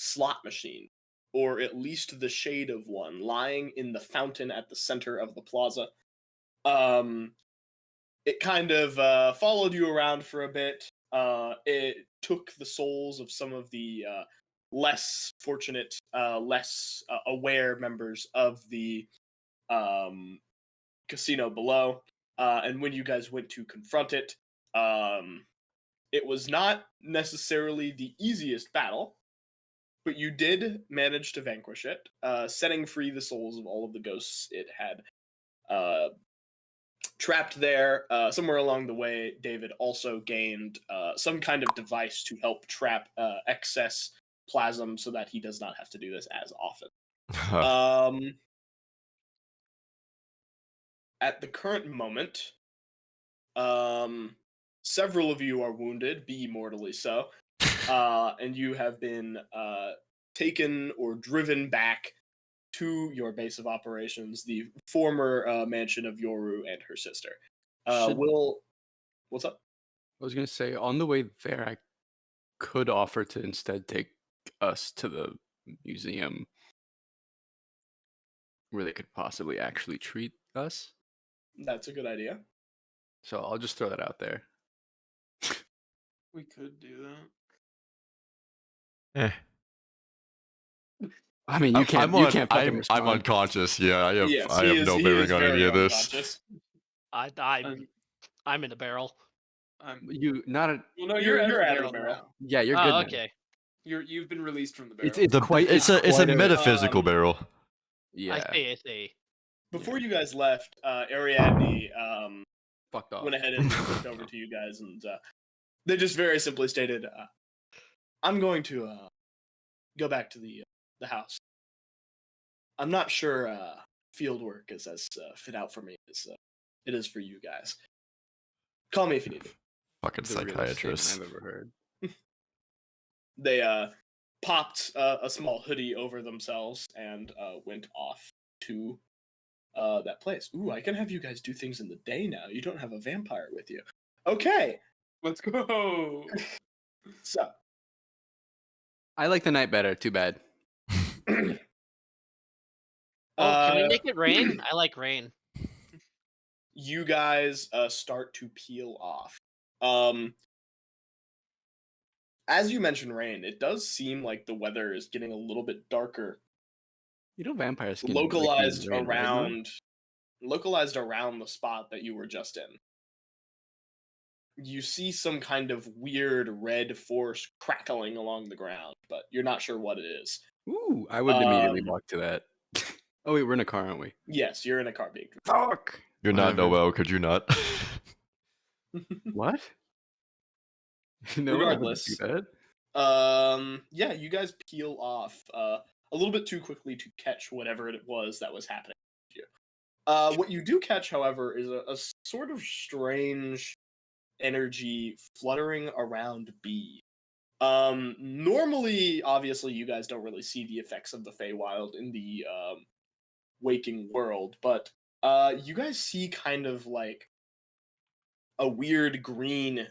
slot machine, or at least the shade of one, lying in the fountain at the center of the plaza. It kind of followed you around for a bit. It took the souls of some of the less fortunate, less aware members of the casino below. And when you guys went to confront it, it was not necessarily the easiest battle, but you did manage to vanquish it, setting free the souls of all of the ghosts it had trapped there. Somewhere along the way, David also gained some kind of device to help trap excess plasm so that he does not have to do this as often. At the current moment, several of you are wounded, be mortally so, and you have been taken or driven back to your base of operations, the former mansion of Yoru and her sister. What's up? I was going to say, on the way there, I could offer to instead take us to the museum where they could possibly actually treat us. That's a good idea. So I'll just throw that out there. We could do that. I mean, you can't fucking respond. I'm unconscious. Yeah, I have no he bearing is on any of this. unconscious. I'm in the barrel. You not a. Well, no, You're out out of the barrel. Yeah, you're good. Now. Okay. You've been released from the barrel. It's a metaphysical barrel. Yeah. I see. Before you guys left, Ariadne fucked off. went ahead and looked over to you guys, and they just very simply stated, "I'm going to go back to the house. I'm not sure field work is as fit out for me as it is for you guys. Call me if you need me." Fucking psychiatrist. I've ever heard. They popped a small hoodie over themselves and went off to that place. Ooh, I can have you guys do things in the day now. You don't have a vampire with you. Okay. Let's go. So. I like the night better. Too bad. Can we make it rain? I like rain. You guys start to peel off. As you mentioned, rain. It does seem like the weather is getting a little bit darker. You know, vampires can localized around the spot that you were just in. You see some kind of weird red force crackling along the ground, but you're not sure what it is. Ooh, I would immediately walk to that. Oh wait, we're in a car, aren't we? Yes, you're in a car being. Fuck. You're not Noel, could you not? What? No, regardless. Yeah, you guys peel off a little bit too quickly to catch whatever it was that was happening to you. What you do catch, however, is a sort of strange energy fluttering around B. Normally, obviously, you guys don't really see the effects of the Feywild in the waking world, but you guys see kind of like a weird green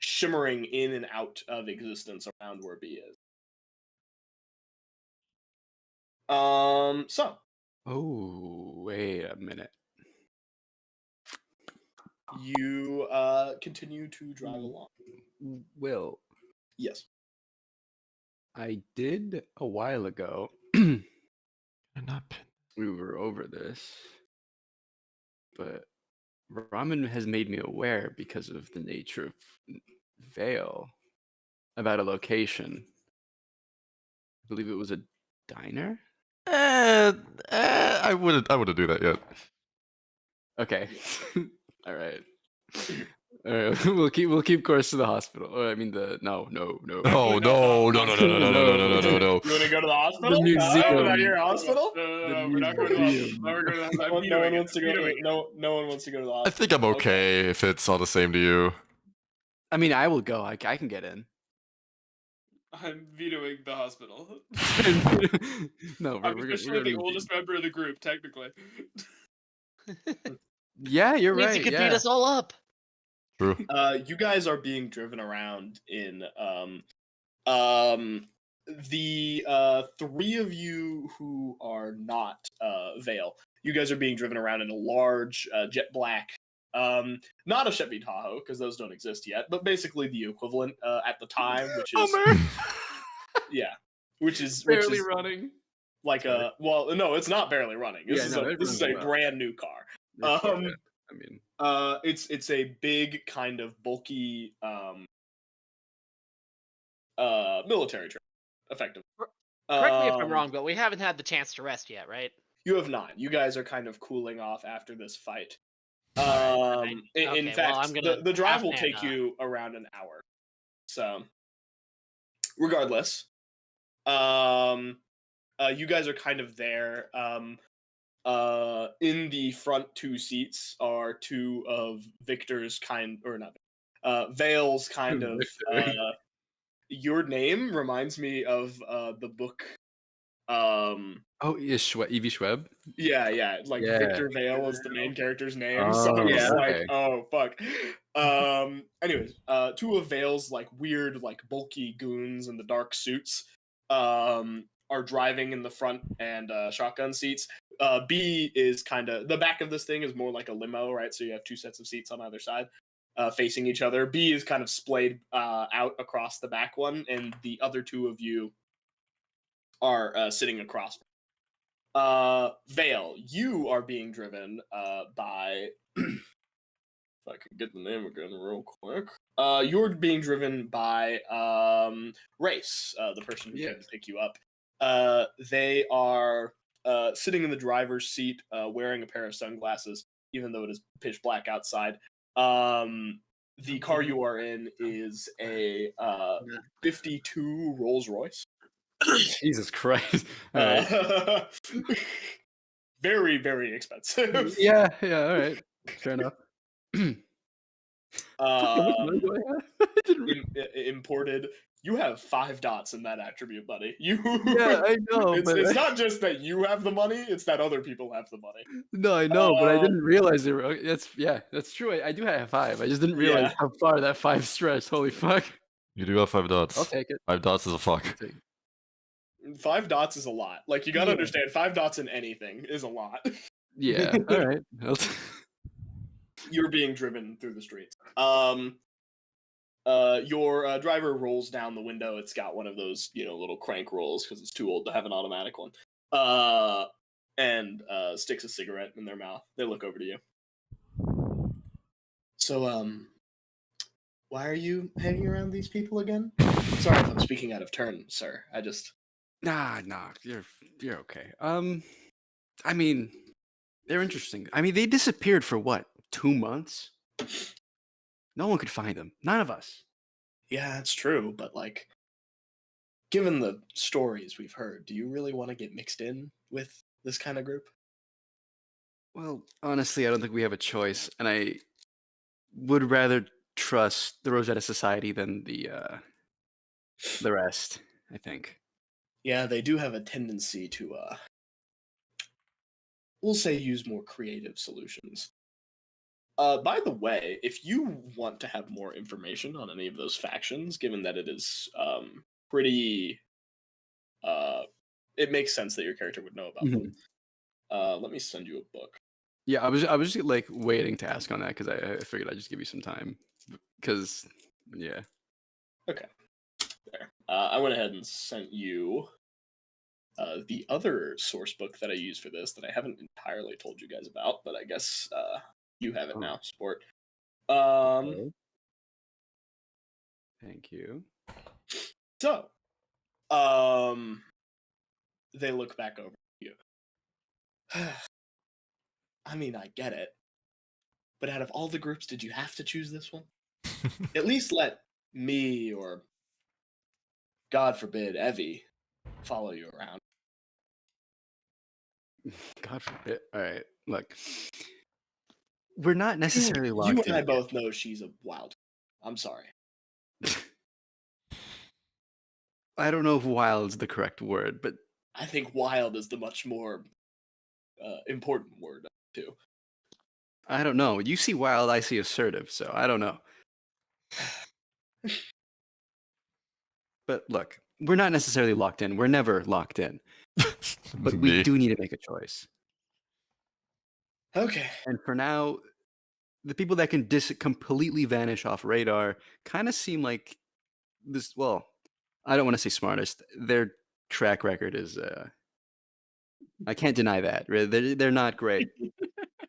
shimmering in and out of existence around where B is. So. Oh, wait a minute. You continue to drive along. Will. Yes. I did a while ago. We were over this, but Ramen has made me aware because of the nature of Vale about a location. I believe it was a diner. I wouldn't do that yet. Okay. All right. All right. We'll keep course to the hospital. Or, I mean no. Oh no. You want to go to the hospital? The museum. Out of your hospital? No, we're not going to the hospital. No one wants to go to the hospital. I think I'm okay if it's all the same to you. I mean, I will go. I can get in. I'm vetoing the hospital. No, I'm officially the oldest member of the group, technically. Yeah, you're right. You could beat us all up. True. You guys are being driven around in the three of you who are not Vale, you guys are being driven around in a large jet black, not a Chevy Tahoe because those don't exist yet, but basically the equivalent at the time, which is yeah, which is barely running. like Sorry. no, it's not barely running. This is it this is runs a well. brand new car. Yeah, I mean, It's a big kind of bulky military truck, effectively. Correct me if I'm wrong, but we haven't had the chance to rest yet, right? You have not. You guys are kind of cooling off after this fight. Okay, In well, fact, I'm gonna the drive will half take man, you around an hour. So, regardless, you guys are kind of there. In the front two seats are two of Victor's Vale's kind of. Your name reminds me of the book. oh, yeah, Evie Schweb. Yeah, like Yeah. Victor Vale is the main character's name. Oh, So I'm just like, okay. oh fuck. Anyways, two of Vale's like weird, like bulky goons in the dark suits are driving in the front and shotgun seats. B is kind of the back of this thing is more like a limo, right? So you have two sets of seats on either side. Facing each other. B is kind of splayed out across the back one, and the other two of you are sitting across. Vale, you are being driven by. If I could get the name again real quick. You're being driven by Race, the person who came to pick you up. They are sitting in the driver's seat, wearing a pair of sunglasses, even though it is pitch black outside. The car you are in is a 52 Rolls Royce. Jesus Christ. Right. Very, very expensive. Yeah, all right. Fair enough. Imported. You have 5 dots in that attribute, buddy. Yeah, I know. It's not just that you have the money; it's that other people have the money. No, I know, but I didn't realize it. That's true. I do have 5. I just didn't realize how far that 5 stretched. Holy fuck! You do have 5 dots. I'll take it. 5 dots is a fuck. 5 dots is a lot. Like you gotta understand, 5 dots in anything is a lot. Yeah. All right. You're being driven through the streets. Your driver rolls down the window. It's got one of those, little crank rolls because it's too old to have an automatic one. And sticks a cigarette in their mouth. They look over to you. So, why are you hanging around these people again? Sorry if I'm speaking out of turn, sir. I just. Nah, you're okay. I mean, they're interesting. I mean, they disappeared for what, 2 months? No one could find them. None of us. Yeah, it's true, but like, given the stories we've heard, do you really want to get mixed in with this kind of group? Well, honestly, I don't think we have a choice, and I would rather trust the Rosetta Society than the rest, I think. Yeah, they do have a tendency to, we'll say, use more creative solutions. By the way, if you want to have more information on any of those factions, given that it is pretty, it makes sense that your character would know about them. Let me send you a book. Yeah, I was just like waiting to ask on that because I figured I'd just give you some time. Because, yeah. Okay. There. I went ahead and sent you the other source book that I use for this that I haven't entirely told you guys about, but I guess you have it now, Sport. Okay. Thank you. So, they look back over you. I mean, I get it. But out of all the groups, did you have to choose this one? At least let me or, God forbid, Evie follow you around. God forbid. All right, look. We're not necessarily locked in. You and I both know she's a wild. I'm sorry. I don't know if wild's the correct word, but I think wild is the much more important word, too. I don't know. You see wild, I see assertive, so I don't know. But look, we're not necessarily locked in. We're never locked in, but we Me. do need to make a choice. Okay. And for now, the people that can completely vanish off radar kind of seem like this. Well, I don't want to say smartest. Their track record is. I can't deny that. They're not great.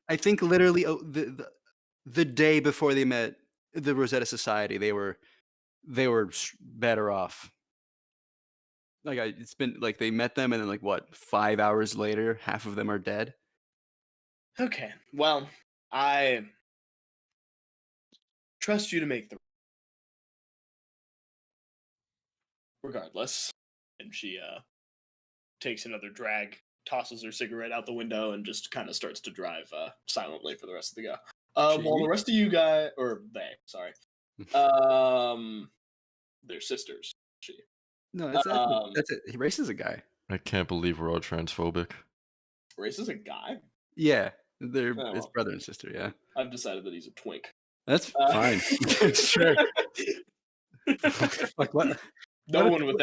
I think literally the day before they met the Rosetta Society, they were better off. Like it's been like they met them, and then like what, 5 hours later, half of them are dead. Okay. Well, I trust you to make the. Regardless, and she takes another drag, tosses her cigarette out the window, and just kind of starts to drive silently for the rest of the go. While the rest of you guys, or they, sorry, they're sisters. She. No, that's it. He races a guy. I can't believe we're all transphobic. Race is a guy. Yeah, they're Oh, his well. brother and sister. Yeah, I've decided that he's a twink. that's fine. Sure. Like what? No one with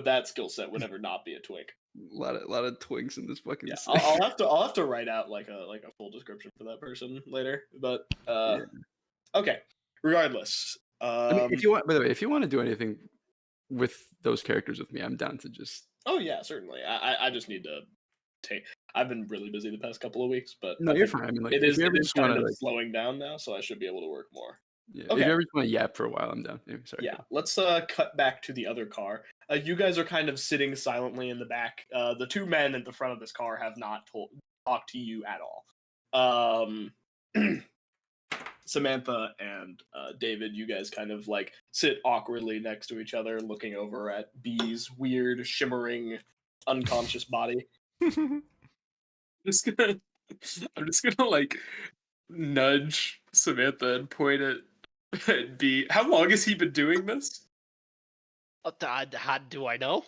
that skill set would ever not be a twink. A lot of twinks in this fucking. Yeah, city. I'll have to write out like a full description for that person later. But okay. Regardless, I mean, if you want, by the way, if you want to do anything with those characters with me, I'm down to just. Oh yeah, certainly. I just need to take. I've been really busy the past couple of weeks, but No, you're fine. I mean, like, it if is you ever just kind want of to, like, slowing down now, so I should be able to work more. yeah, Okay. if you ever just want to yap for a while, I'm down. Anyway, sorry. Yeah, let's cut back to the other car. You guys are kind of sitting silently in the back. The two men at the front of this car have not talked to you at all. Samantha and David, you guys kind of like sit awkwardly next to each other, looking over at B's weird, shimmering, unconscious body. I'm just gonna like nudge Samantha and point at B. How long has he been doing this? How do I know?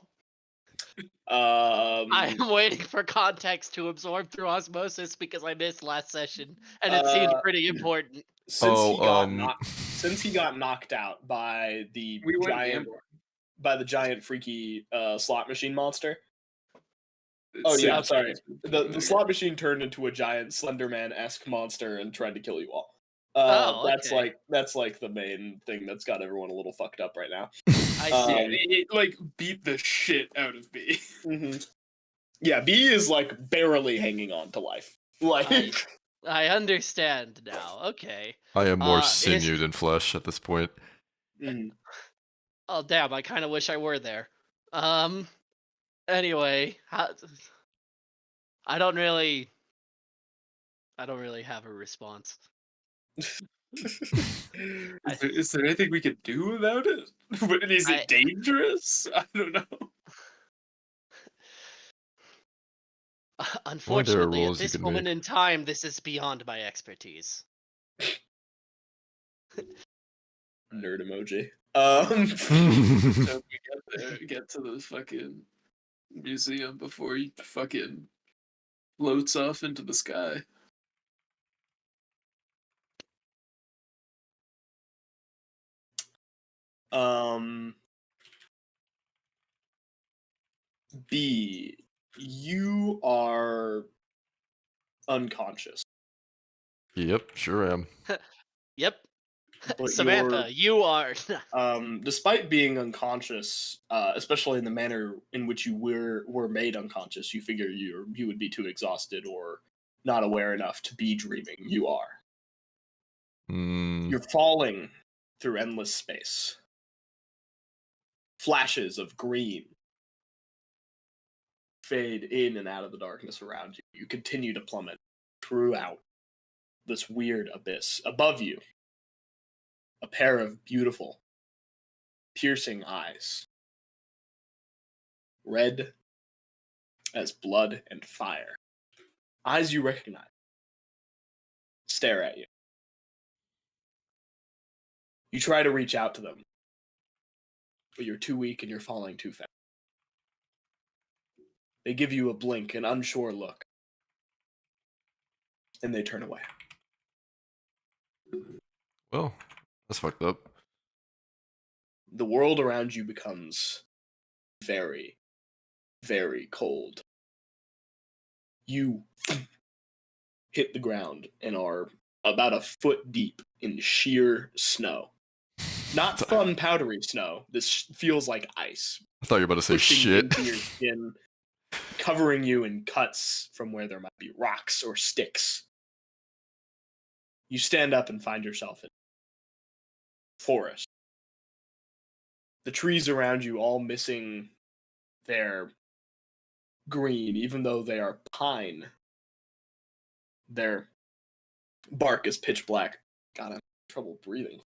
Um, I am waiting for context to absorb through osmosis because I missed last session, and it seemed pretty important. Since he got knocked out by the giant freaky slot machine monster. Oh yeah, sorry. The slot machine turned into a giant Slenderman-esque monster and tried to kill you all. That's like the main thing that's got everyone a little fucked up right now. I see. It like beat the shit out of B. Mm-hmm. Yeah, B is like barely hanging on to life. Like I understand now. Okay. I am more sinew than flesh at this point. Mm. Oh damn! I kind of wish I were there. Anyway, I don't really have a response. Is there anything we could do about it? Is it dangerous? I don't know. Unfortunately, at this moment in time, this is beyond my expertise. Nerd emoji. So we get to the fucking museum before he fucking floats off into the sky. B, you are unconscious. Yep, sure am. Yep. But Samantha, you are. Despite being unconscious, especially in the manner in which you were made unconscious, you figure you would be too exhausted or not aware enough to be dreaming. You are. You're falling through endless space. Flashes of green fade in and out of the darkness around you. You continue to plummet throughout this weird abyss. Above you, a pair of beautiful, piercing eyes. Red as blood and fire. Eyes you recognize. Stare at you. You try to reach out to them, but you're too weak and you're falling too fast. They give you a blink, an unsure look, and they turn away. Well, that's fucked up. The world around you becomes very, very cold. You hit the ground and are about a foot deep in sheer snow. Not fun, powdery snow. This feels like ice. I thought you were about to say Pushing shit. into your skin, covering you in cuts from where there might be rocks or sticks. You stand up and find yourself in a forest. The trees around you all missing their green, even though they are pine. Their bark is pitch black. God, I'm having trouble breathing.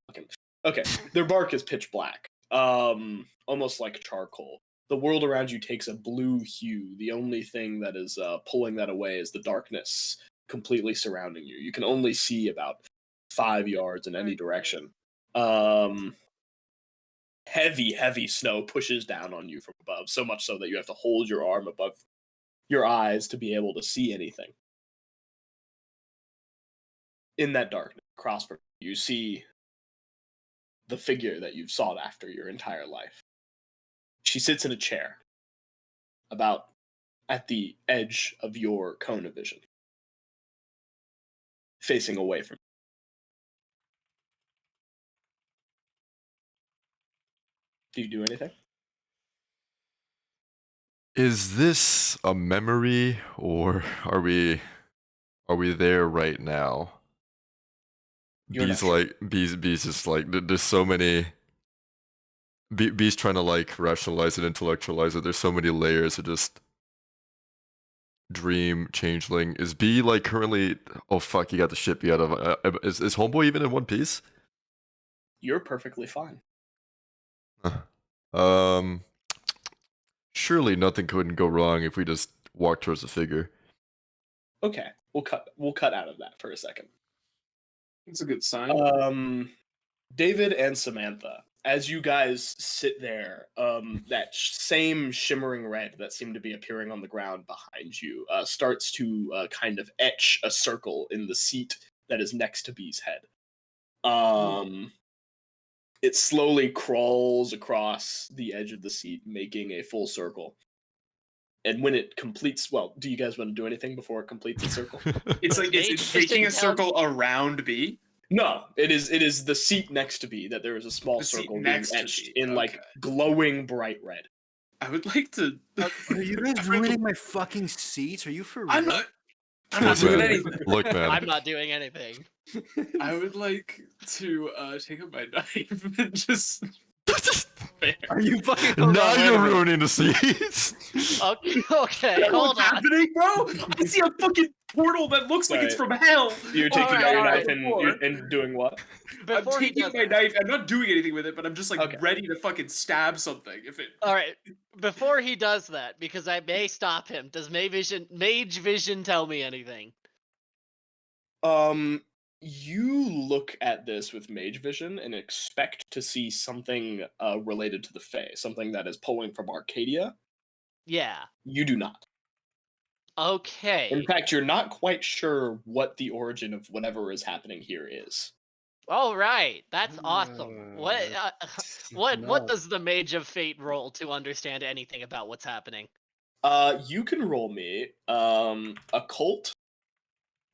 Okay, their bark is pitch black. Almost like charcoal. The world around you takes a blue hue. The only thing that is pulling that away is the darkness completely surrounding you. You can only see about 5 yards in any direction. Heavy, heavy snow pushes down on you from above, so much so that you have to hold your arm above your eyes to be able to see anything. In that darkness, across from you, see the figure that you've sought after your entire life. She sits in a chair, about at the edge of your cone of vision, facing away from you. Do you do anything? Is this a memory, or are we there right now? You're Bees not sure. like bees just like there's so many. Bees trying to like rationalize it, intellectualize it. There's so many layers of just dream changeling. Is B like currently? Oh fuck! You got the shit beat out of. Is Homeboy even in one piece? You're perfectly fine. Um. Surely nothing couldn't go wrong if we just walk towards the figure. Okay, we'll cut out of that for a second. It's a good sign. David and Samantha, as you guys sit there, that same shimmering red that seemed to be appearing on the ground behind you starts to kind of etch a circle in the seat that is next to Bee's head. It slowly crawls across the edge of the seat, making a full circle. And when it completes, well, do you guys want to do anything before it completes the circle? It's like it's making a circle around B. No, it is the seat next to B that there is a small The seat circle being next to etched B, in like okay. glowing bright red. I would like to. Are you guys ruining my fucking seats? Are you for real? I'm not Look, doing man. anything. Look, man. I'm not doing anything. I would like to take up my knife and just. Are you fucking? Hold Now on, wait a you're minute. ruining the seats. Okay, hold What's on. happening, bro? I see a fucking portal that looks like it's from hell. You're taking Alright, out your alright. knife and doing what? I'm Before he taking does my that, knife. I'm not doing anything with it, but I'm just like Okay. ready to fucking stab something. If it. all right. Before he does that, because I may stop him. Does Mage Vision tell me anything? You look at this with mage vision and expect to see something related to the Fae, something that is pulling from Arcadia. Yeah. You do not. Okay. In fact, you're not quite sure what the origin of whatever is happening here is. All right. That's awesome. What? What nuts. does the Mage of Fate roll to understand anything about what's happening? You can roll me occult,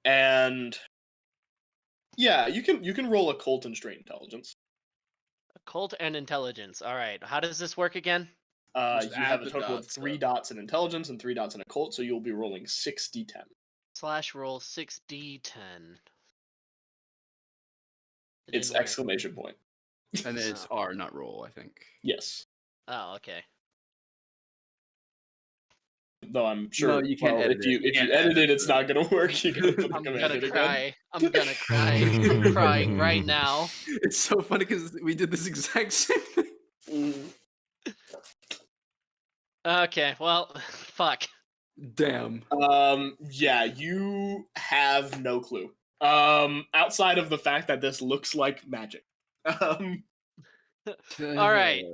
and yeah, you can roll occult and straight intelligence. Occult and intelligence. All right. How does this work again? Just You have add a the total of dots 3 up. dots in intelligence and 3 dots in occult, so you'll be rolling 6d10. / roll 6d10. It's exclamation point. And it's R, not roll, I think. Yes. Oh, okay. Though I'm sure you can't edit if you Can't edit edit it, it's it. not gonna work. You gotta put the I'm command gonna in cry. I'm gonna cry. I'm crying right now. It's so funny because we did this exact same thing. again. Okay, well, fuck. Damn. Yeah, you have no clue. Outside of the fact that this looks like magic. All right.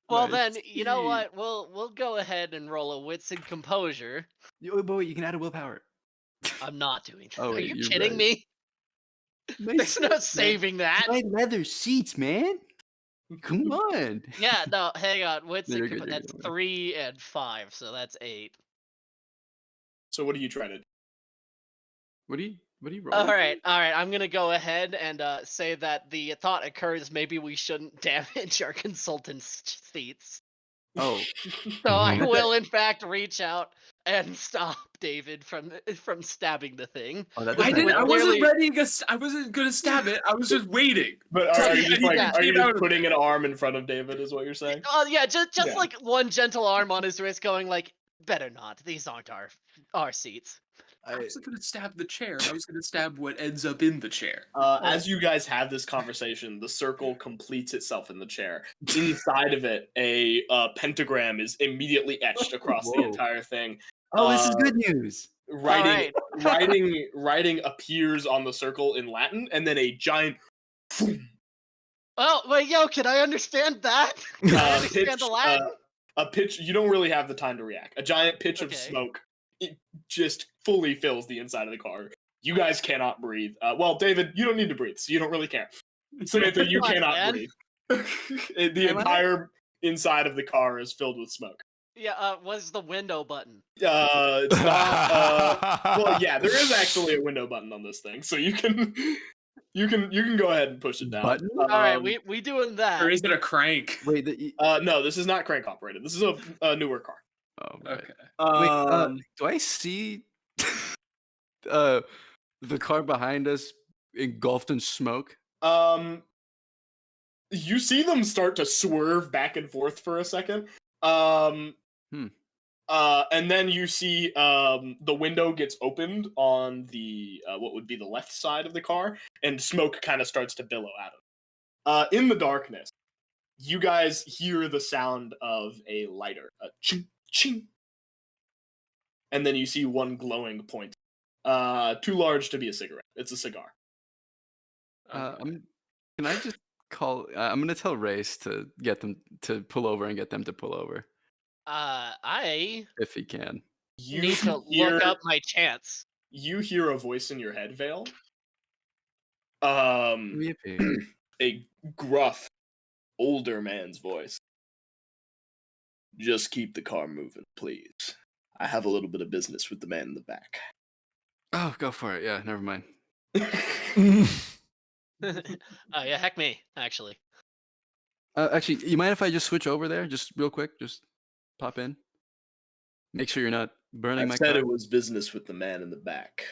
Well then, let's you know see. what? We'll go ahead and roll a wits and composure. But wait, you can add a willpower. I'm not doing that. Oh, Are wait, you you're kidding right. me? Nice There's no seats, man. saving that. Nice leather seats, man. Come on. Yeah, no, hang on. What's No, you're it? good, you're That's good. 3 and 5, so that's 8. So what are you trying to do? What do you roll? All right. I'm gonna go ahead and say that the thought occurs maybe we shouldn't damage our consultant's seats. Oh, So I Mhm. will, in fact, reach out and stop David from stabbing the thing. oh, that I doesn't. didn't. I Clearly- wasn't ready. I wasn't gonna stab it. I was just waiting. But are you just Yeah, like yeah. are you Came out just of putting it. an arm in front of David? Is what you're saying? Yeah, just Yeah. like one gentle arm on his wrist, going like, "Better not. These aren't our seats." I wasn't gonna stab the chair. I was gonna stab what ends up in the chair. As you guys have this conversation, the circle completes itself in the chair. Inside of it, a pentagram is immediately etched across the Whoa. entire thing. Oh, this is good news. Writing, right. writing appears on the circle in Latin, and then a giant Oh wait, yo, can I understand that? Can I understand pitch, the Latin? a pitch. You don't really have the time to react. A giant pitch of Okay. smoke, it just fully fills the inside of the car. You guys cannot breathe. Well, David, you don't need to breathe, so you don't really care. Samantha, you Come on, cannot man. breathe. The Am I? entire inside of the car is filled with smoke. Yeah, what's the window button? It's not. Well, yeah, there is actually a window button on this thing, so you can go ahead and push it down. Button? All right, we doing that. Or is it a crank? Wait, No, this is not crank operated. This is a newer car. oh, right. Okay. Wait, do I see the car behind us engulfed in smoke? You see them start to swerve back and forth for a second. And then you see the window gets opened on the what would be the left side of the car, and smoke kind of starts to billow out of it. In the darkness, you guys hear the sound of a lighter, a ching ching, and then you see one glowing point, too large to be a cigarette. It's a cigar. Can I just call? I'm gonna tell Race to get them to pull over and get them to pull over I if he can. You need to hear, look up my chance. You hear a voice in your head, Vale. Give me a peek. A gruff, older man's voice. Just keep the car moving, please. I have a little bit of business with the man in the back. Oh, go for it. Yeah, never mind. Oh yeah, heck me, actually. Actually, you mind if I just switch over there, just real quick? Just pop in. Make sure you're not burning I my said car. it was business with the man in the back.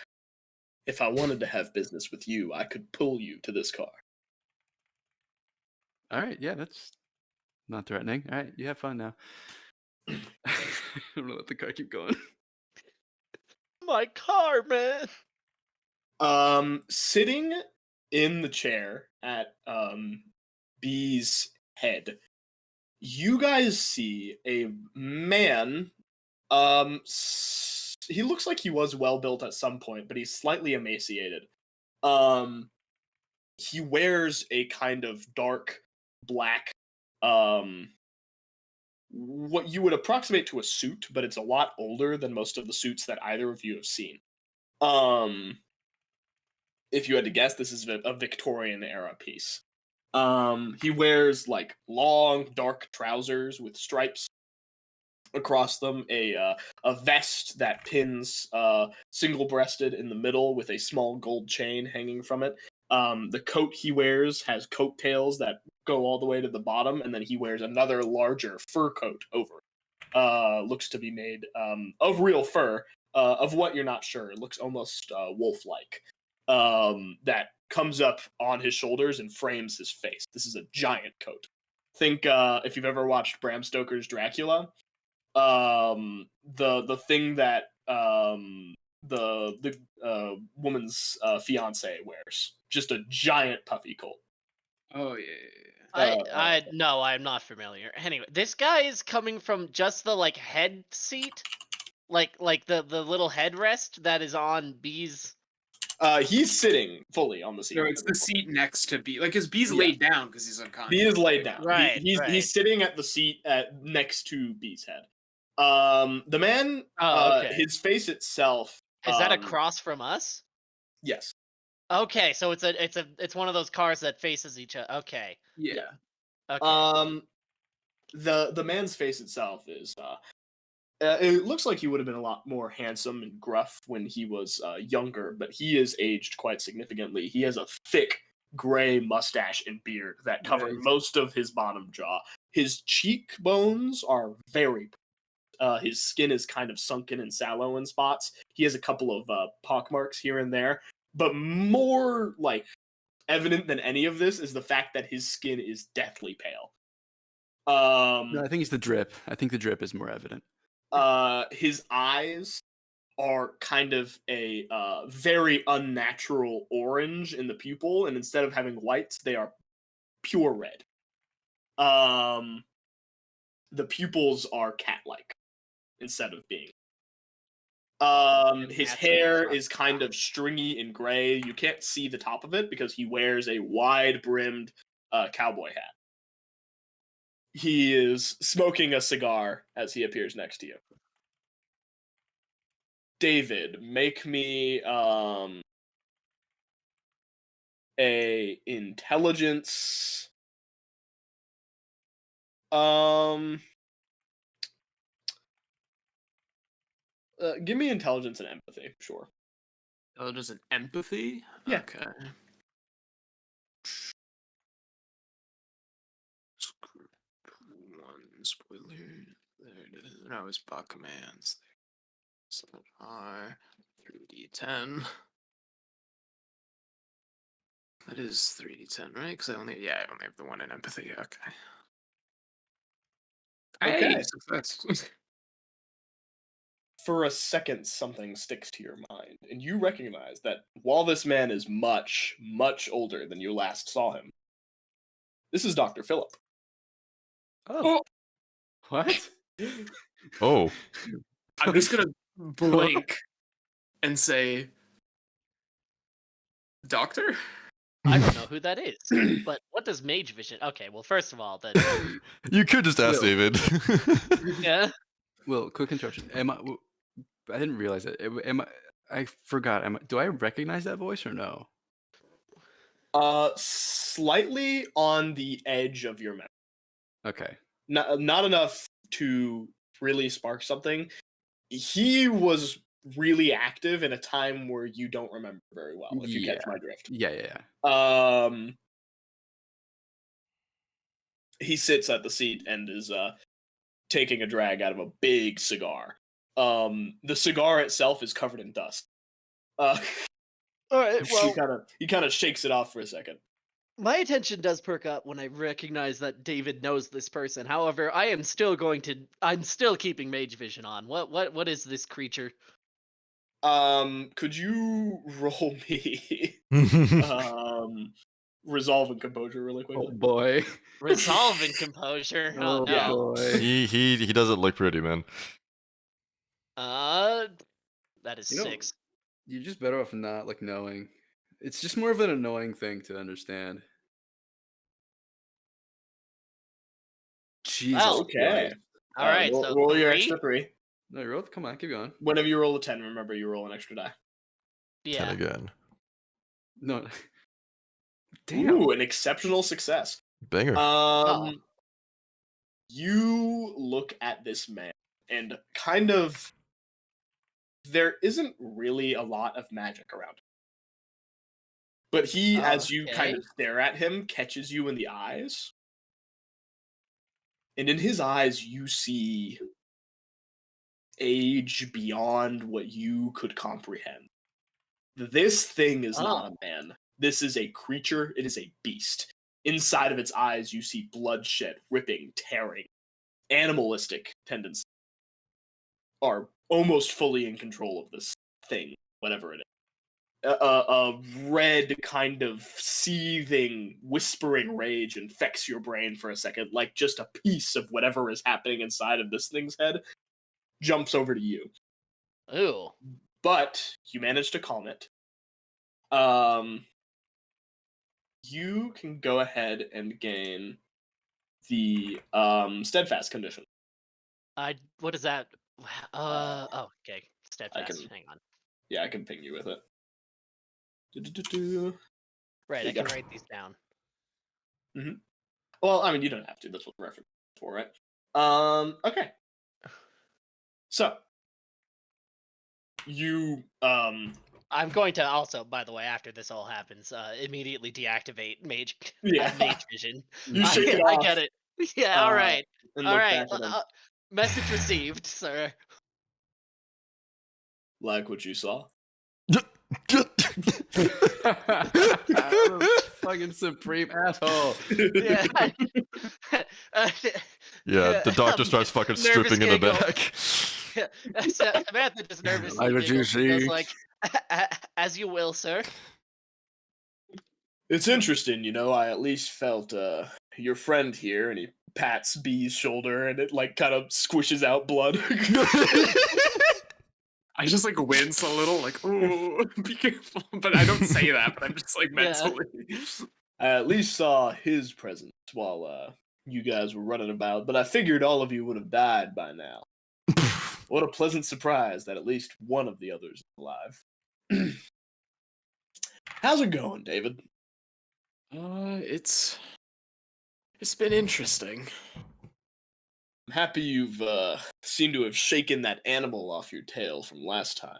If I wanted to have business with you, I could pull you to this car. All right, yeah, that's not threatening. All right, you have fun now. I'm gonna let the car keep going. My car, man. Sitting in the chair at B's head, you guys see a man. He looks like he was well built at some point, but he's slightly emaciated. He wears a kind of dark black, what you would approximate to a suit, but it's a lot older than most of the suits that either of you have seen. If you had to guess, this is a Victorian era piece. He wears like long dark trousers with stripes across them, a vest that pins single-breasted in the middle with a small gold chain hanging from it. The coat he wears has coattails that go all the way to the bottom, and then he wears another larger fur coat over it. Looks to be made of real fur, of what you're not sure. It looks almost wolf-like. That comes up on his shoulders and frames his face. This is a giant coat. Think if you've ever watched Bram Stoker's Dracula, the thing that the woman's fiance wears, just a giant puffy coat. Oh yeah. No, I'm not familiar. Anyway, this guy is coming from just the like head seat, like the little headrest that is on B's. He's sitting fully on the seat. So it's the seat next to B. Like, his B's laid down because he's unconscious. B is laid down. Right, He's sitting at the seat next to B's head. The man, okay. his face itself. Is that across from us? Yes. Okay, so it's one of those cars that faces each other. Okay. Yeah. Okay. The man's face itself is it looks like he would have been a lot more handsome and gruff when he was younger, but he is aged quite significantly. He has a thick gray mustache and beard that cover Nice. most of his bottom jaw. His cheekbones are very his skin is kind of sunken and sallow in spots. He has a couple of pockmarks here and there, but more like evident than any of this is the fact that his skin is deathly pale. No, I think it's the drip. I think the drip is more evident. His eyes are kind of a very unnatural orange in the pupil, and instead of having whites, they are pure red. The pupils are cat-like instead of being. His hair is kind of stringy and gray. You can't see the top of it because he wears a wide-brimmed cowboy hat. He is smoking a cigar as he appears next to you. David, make me a intelligence. Give me intelligence and empathy, sure. Oh, there's an empathy? Yeah. Okay. One spoiler. There it is. No, it's bot commands. So R 3d10. That is 3d10, right? Because I only have the one in empathy. Okay. Okay. Hey, success. For a second, something sticks to your mind, and you recognize that while this man is much, much older than you last saw him, this is Dr. Philip. Oh. What? Oh, I'm just gonna blink and say, Doctor? I don't know who that is, but what does mage vision? Okay, well, first of all, that you could just ask Will. David. yeah. Well, quick interruption. I didn't realize it. I forgot. Do I recognize that voice or no? Slightly on the edge of your memory. Okay. Not enough to really spark something. He was really active in a time where you don't remember very well, if you catch my drift. Yeah. He sits at the seat and is taking a drag out of a big cigar. The cigar itself is covered in dust. All right. Well, he kind of shakes it off for a second. my attention does perk up when I recognize that David knows this person. However, I'm still keeping mage vision on. What is this creature? Could you roll me resolve and composure really quickly? Oh boy. Resolve and composure. Oh, yeah. no. boy. he doesn't look pretty, man. That is You know, 6. You're just better off not like knowing. It's just more of an annoying thing to understand. Jesus Well, Okay. Christ. All right. So roll your 3? extra 3. No, you're come on, keep going. Whenever you roll a 10, remember you roll an extra die. 10 Yeah. again. No. Damn. Ooh, an exceptional success. Banger. Oh. You look at this man and kind of there isn't really a lot of magic around him. But he, as you kind of stare at him, catches you in the eyes. And in his eyes, you see age beyond what you could comprehend. This thing is not a man. This is a creature. It is a beast. Inside of its eyes, you see bloodshed, ripping, tearing. Animalistic tendencies are almost fully in control of this thing, whatever it is. A red kind of seething, whispering rage infects your brain for a second, like just a piece of whatever is happening inside of this thing's head jumps over to you. Ooh. But you manage to calm it. You can go ahead and gain the steadfast condition. What is that? Okay. Steadfast. Hang on. Yeah, I can ping you with it. Right, I can write these down. Well, I mean, you don't have to. That's what the reference is for, right? Okay. So you I'm going to also, by the way, after this all happens, immediately deactivate mage Yeah. mage vision. you shake it I off get it. Yeah. All right. and All look right. back at him. Message received, sir. Like what you saw. Fucking supreme asshole. Yeah. Yeah, the doctor starts fucking stripping in the giggle. back. Samantha just nervously Like what you giggles and goes see. like, "As you will, sir." It's interesting, I at least felt your friend here, and he pats B's shoulder, and it like kind of squishes out blood. I just like wince a little, like, "Ooh, be careful." But I don't say that. But I'm just like Yeah. mentally. I at least saw his presence while you guys were running about, but I figured all of you would have died by now. What a pleasant surprise that at least one of the others is alive. How's it going, David? It's been interesting. I'm happy you've seemed to have shaken that animal off your tail from last time.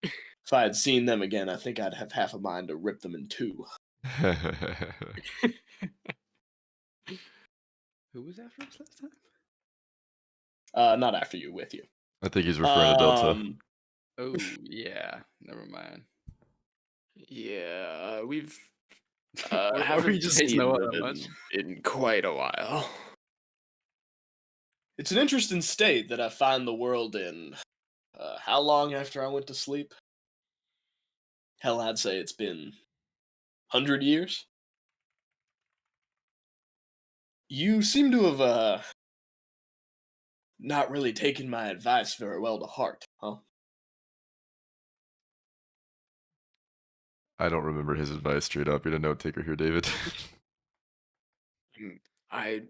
If I had seen them again, I think I'd have half a mind to rip them in two. Who was after us last time? Not after you, with you. I think he's referring to Delta. Oh yeah, never mind. Yeah, we've Or we haven't just hate seen Noah them that much. in quite a while. It's an interesting state that I find the world in. How long after I went to sleep? Hell, I'd say it's been 100 years. You seem to have not really taken my advice very well to heart, huh? I don't remember his advice straight up. You're a note taker here, David. I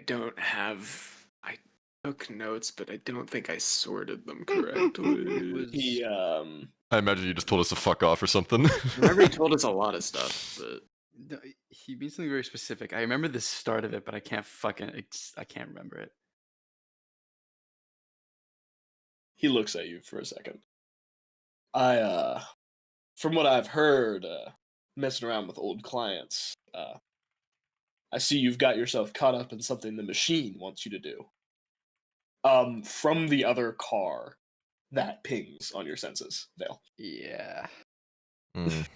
don't have. I took notes, but I don't think I sorted them correctly. He I imagine you just told us to fuck off or something. Remember, he told us a lot of stuff, but No, he means something very specific. I remember the start of it, but I can't I can't remember it. he looks at you for a second. From what I've heard, messing around with old clients, I see you've got yourself caught up in something the machine wants you to do. From the other car that pings on your senses, Vale. Yeah. Mm.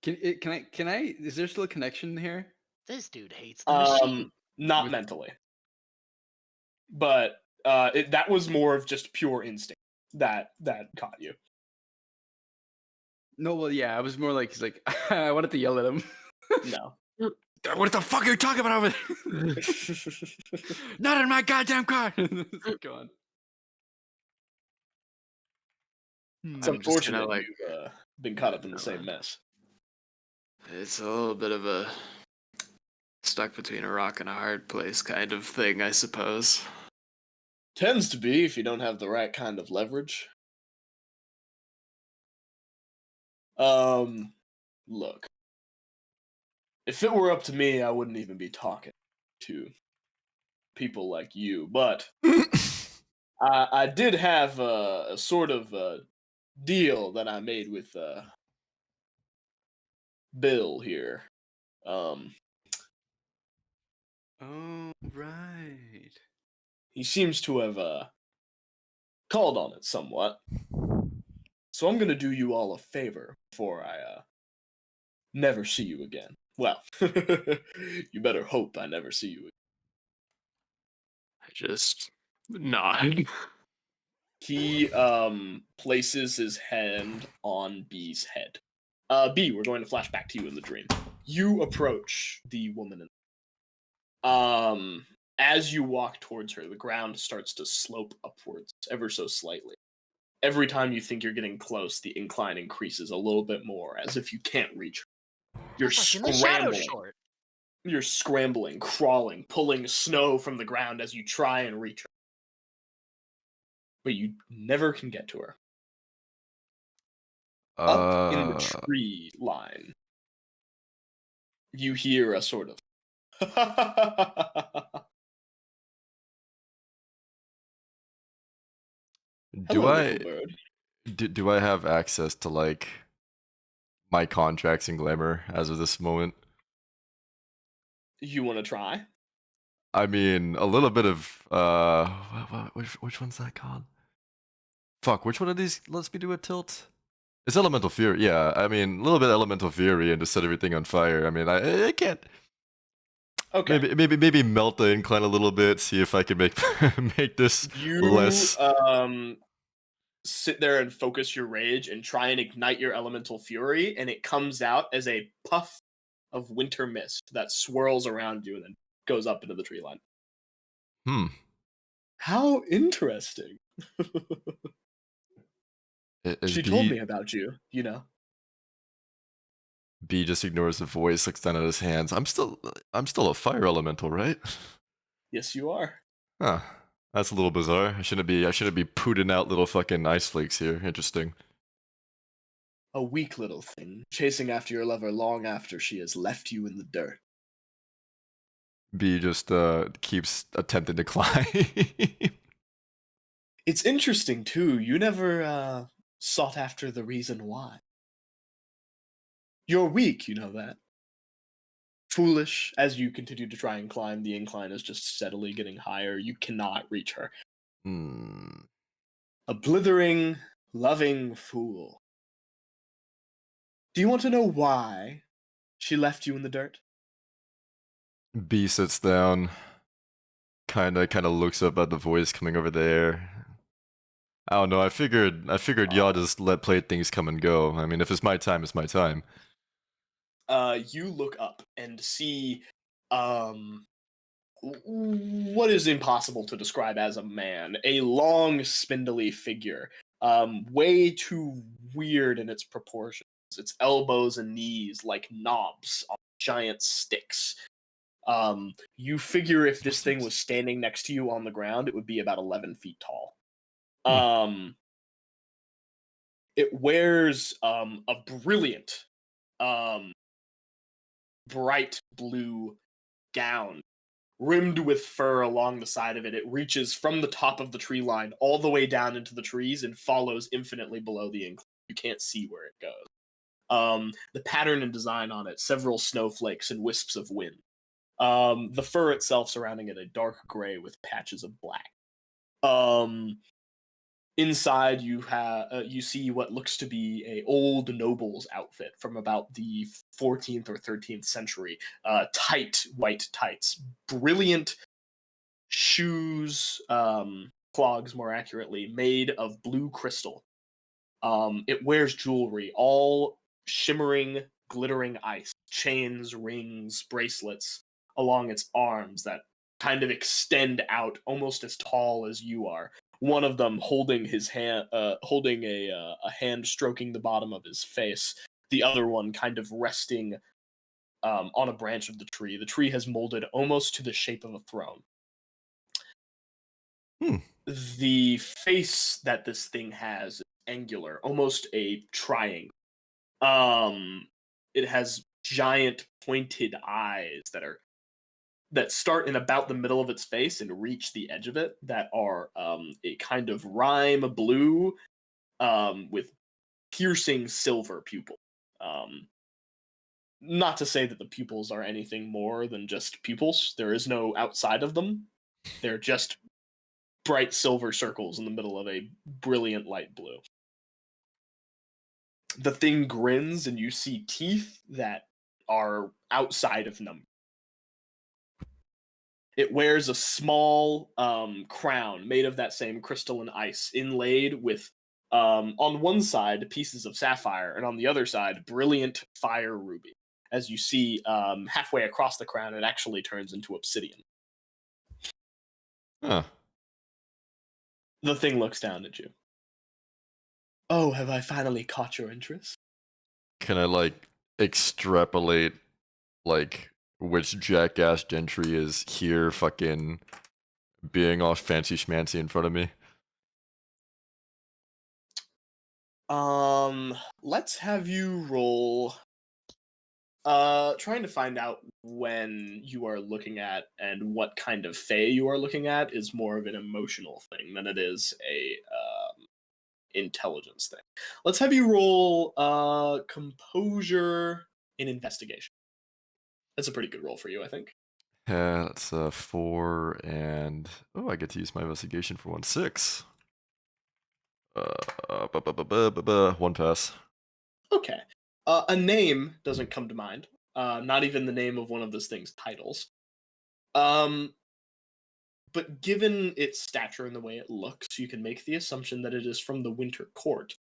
Can I? Is there still a connection here? This dude hates the machine. Not With- mentally, but that was more of just pure instinct that caught you. No, well, yeah. I was more like he's like I wanted to yell at him. No. What the fuck are you talking about over there? Not in my goddamn car. Go on. It's I'm just unfortunate gonna, like, you've been caught up in the same mess. it's a little bit of a stuck between a rock and a hard place kind of thing, I suppose. Tends to be if you don't have the right kind of leverage. Look. If it were up to me, I wouldn't even be talking to people like you, but I did have a sort of deal that I made with Bill here. Oh right. He seems to have called on it somewhat. So I'm gonna do you all a favor before I never see you again. Well, you better hope I never see you again. I just nod. He places his hand on B's head. B, we're going to flash back to you in the dream. You approach the woman. As you walk towards her, the ground starts to slope upwards ever so slightly. Every time you think you're getting close, the incline increases a little bit more, as if you can't reach her. You're Fucking the shadow scrambling. short. You're scrambling, crawling, pulling snow from the ground as you try and reach her. But you never can get to her. Up in the tree line, you hear a sort of Do Hello, I little bird. do I have access to like my contracts in glamour as of this moment? You want to try? I mean, a little bit of which one's that called? Fuck, which one of these lets me do a tilt? It's elemental fury. Yeah, I mean, a little bit elemental fury and just set everything on fire. I mean, I can't. Okay. Maybe melt the incline a little bit. See if I can make make this You less. sit there and focus your rage and try and ignite your elemental fury, and it comes out as a puff of winter mist that swirls around you and then goes up into the tree line. Hmm. How interesting. Is She told B me about you, you know. B just ignores the voice, looks down at his hands. I'm still a fire elemental, right? Yes, you are. Huh. That's a little bizarre. I shouldn't be putting out little fucking ice flakes here. Interesting. A weak little thing, chasing after your lover long after she has left you in the dirt. B just keeps attempting to climb. It's interesting, too. You never sought after the reason why. You're weak, you know that. Foolish, as you continue to try and climb, the incline is just steadily getting higher. You cannot reach her. Hmm. A blithering, loving fool. Do you want to know why she left you in the dirt? B sits down, kinda looks up at the voice coming over there. I don't know. I figured y'all just let play things come and go. I mean, if it's my time, it's my time. You look up and see what is impossible to describe as a man. A long, spindly figure. Way too weird in its proportions. Its elbows and knees like knobs on giant sticks. You figure if this thing was standing next to you on the ground, it would be about 11 feet tall. It wears a brilliant, bright blue gown rimmed with fur along the side of it. It reaches from the top of the tree line all the way down into the trees and follows infinitely below the incline. You can't see where it goes. The pattern and design on it, several snowflakes and wisps of wind. The fur itself surrounding it a dark gray with patches of black. Inside you see what looks to be a old noble's outfit from about the 14th or 13th century. Tight white tights, brilliant shoes, clogs more accurately, made of blue crystal. It wears jewelry, all shimmering, glittering ice, chains, rings, bracelets along its arms that kind of extend out almost as tall as you are. One of them holding his hand, holding a hand stroking the bottom of his face. The other one kind of resting on a branch of the tree. The tree has molded almost to the shape of a throne. The face that this thing has is angular, almost a triangle. It has giant pointed eyes that start in about the middle of its face and reach the edge of it, that are a kind of rime blue with piercing silver pupil. Not to say that the pupils are anything more than just pupils. There is no outside of them. They're just bright silver circles in the middle of a brilliant light blue. The thing grins and you see teeth that are outside of number. It wears a small crown made of that same crystal and ice, inlaid with, on one side, pieces of sapphire, and on the other side, brilliant fire ruby. As you see, halfway across the crown, it actually turns into obsidian. Huh. The thing looks down at you. Oh, have I finally caught your interest? Can I like extrapolate like which jackass gentry is here fucking being all fancy schmancy in front of me? Let's have you roll Trying to find out when you are looking at and what kind of fae you are looking at is more of an emotional thing than it is a intelligence thing. Let's have you roll composure in investigation. That's a pretty good roll for you, I think. Yeah, that's 4, and I get to use my investigation for 1 6. 1 pass. Okay. A name doesn't come to mind. Not even the name of one of this thing's titles. But given its stature and the way it looks, you can make the assumption that it is from the Winter Court.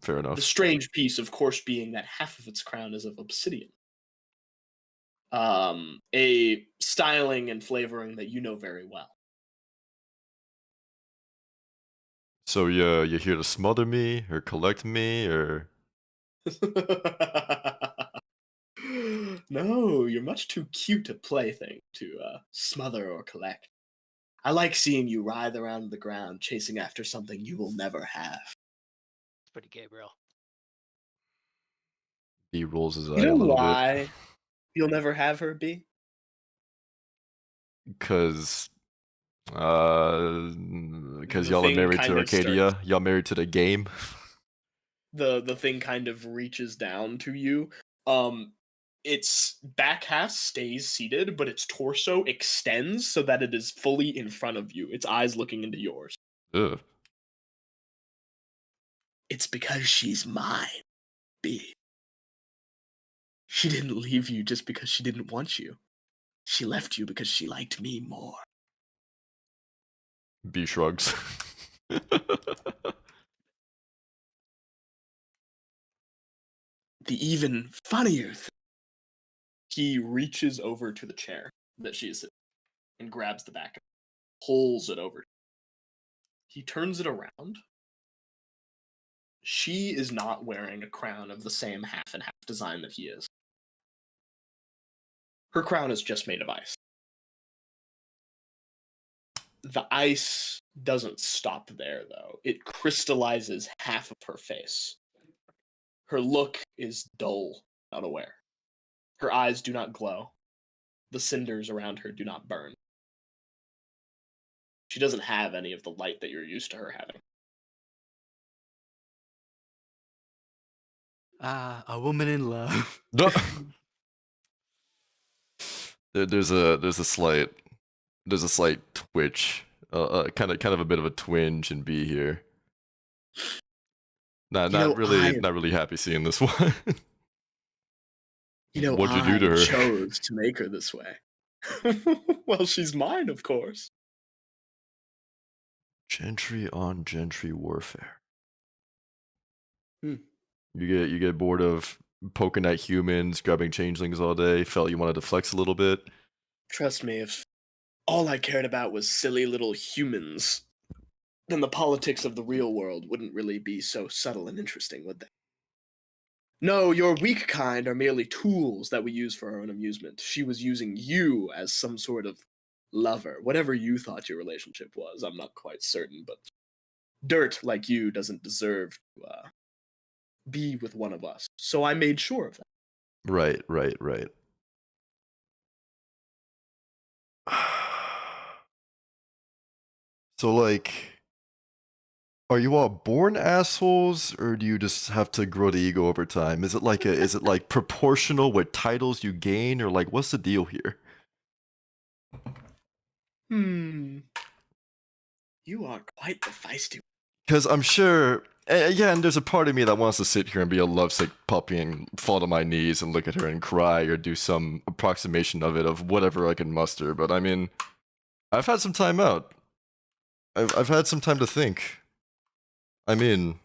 Fair enough. The strange piece, of course, being that half of its crown is of obsidian. A styling and flavoring that you know very well. So you're here to smother me or collect me or? No, you're much too cute a plaything to smother or collect. I like seeing you writhe around the ground chasing after something you will never have. It's pretty gay, bro. He rolls his eye You a know little why you'll never have her, B? bit. Because The y'all are thing married kind to of starts- Arcadia. Y'all married to the game. The thing kind of reaches down to you. Its back half stays seated, but its torso extends so that it is fully in front of you. Its eyes looking into yours. Ugh. It's because she's mine, B. She didn't leave you just because she didn't want you. She left you because she liked me more. B shrugs. The even funnier thing, he reaches over to the chair that she is sitting and grabs the back, pulls it over. He turns it around. She is not wearing a crown of the same half and half design that he is. Her crown is just made of ice. The ice doesn't stop there, though. It crystallizes half of her face. Her look is dull, unaware. Her eyes do not glow. The cinders around her do not burn. She doesn't have any of the light that you're used to her having. A woman in love. No. There's a slight twitch, kind of a bit of a twinge in B here. Not You know, not really happy seeing this one. What'd you do to her? I chose to make her this way. Well, she's mine, of course. Gentry on gentry warfare. Hmm. You get bored of poking at humans, grabbing changelings all day. Felt you wanted to flex a little bit. Trust me, if all I cared about was silly little humans, then the politics of the real world wouldn't really be so subtle and interesting, would they? No, your weak kind are merely tools that we use for our own amusement. She was using you as some sort of lover. Whatever you thought your relationship was, I'm not quite certain, but dirt like you doesn't deserve to be with one of us. So I made sure of that. Right. So, like, are you all born assholes, or do you just have to grow the ego over time? Is it like proportional with titles you gain, or like what's the deal here? You are quite the feisty. Because I'm sure, again, there's a part of me that wants to sit here and be a lovesick puppy and fall to my knees and look at her and cry or do some approximation of it, of whatever I can muster. But I mean, I've had some time out. I've had some time to think. I mean,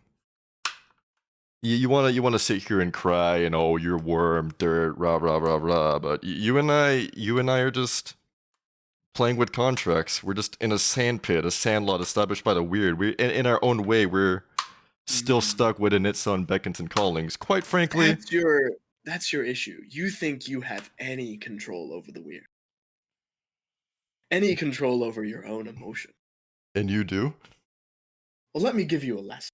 you wanna sit here and cry and oh, you're worm, dirt, rah rah rah rah. But you and I are just playing with contracts. We're just in a sandpit, a sandlot established by the weird. We in our own way, we're still stuck within its own beckons and callings. Quite frankly, That's your issue. You think you have any control over the weird. Any control over your own emotion. and you do. Well, let me give you a lesson.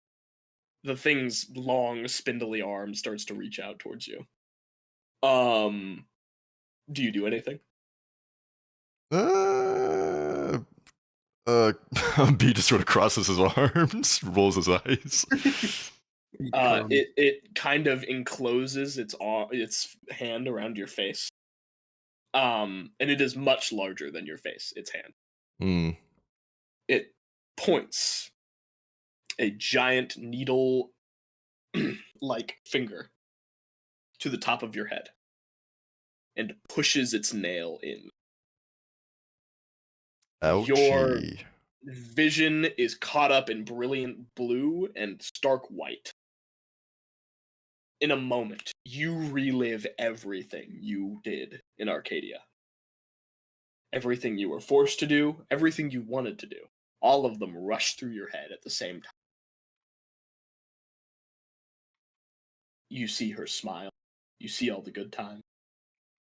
The thing's long, spindly arm starts to reach out towards you. Do you do anything? B just sort of crosses his arms, rolls his eyes. It kind of encloses its hand around your face. And it is much larger than your face, its hand. Mm. It points a giant needle like finger to the top of your head and pushes its nail in. Your Ouchie. vision is caught up in brilliant blue and stark white. In a moment, you relive everything you did in Arcadia. Everything you were forced to do, everything you wanted to do. All of them rush through your head at the same time. You see her smile. You see all the good times.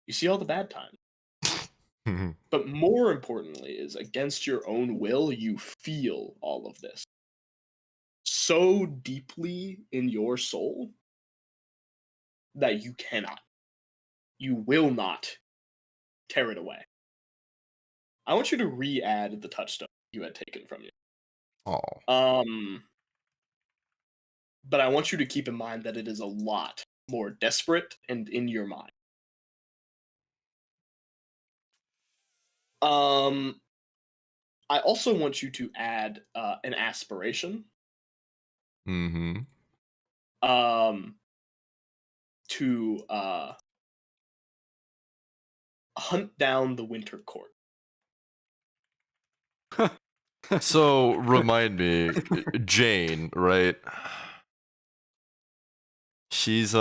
You see all the bad times. But more importantly is, against your own will, you feel all of this so deeply in your soul that you will not tear it away. I want you to re-add the touchstone you had taken from you. Oh. But I want you to keep in mind that it is a lot more desperate and in your mind. I also want you to add an aspiration. Mm-hmm. To hunt down the Winter Court. So remind me, Jane, right? She's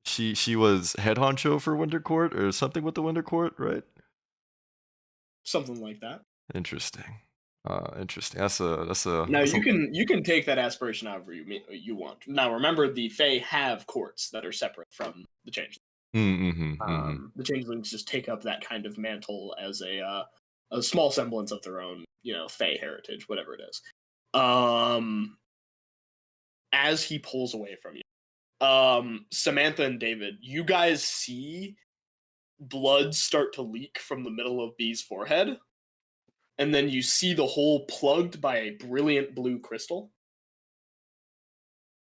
she was head honcho for Winter Court or something with the Winter Court, right? Something like that. Interesting. Interesting. That's a Now that's you can take that aspiration however you want. Now remember, the Fae have courts that are separate from the Changelings. The Changelings just take up that kind of mantle as a small semblance of their own, Fae heritage, whatever it is. As he pulls away from you, Samantha and David, you guys see blood start to leak from the middle of B's forehead. And then you see the hole plugged by a brilliant blue crystal.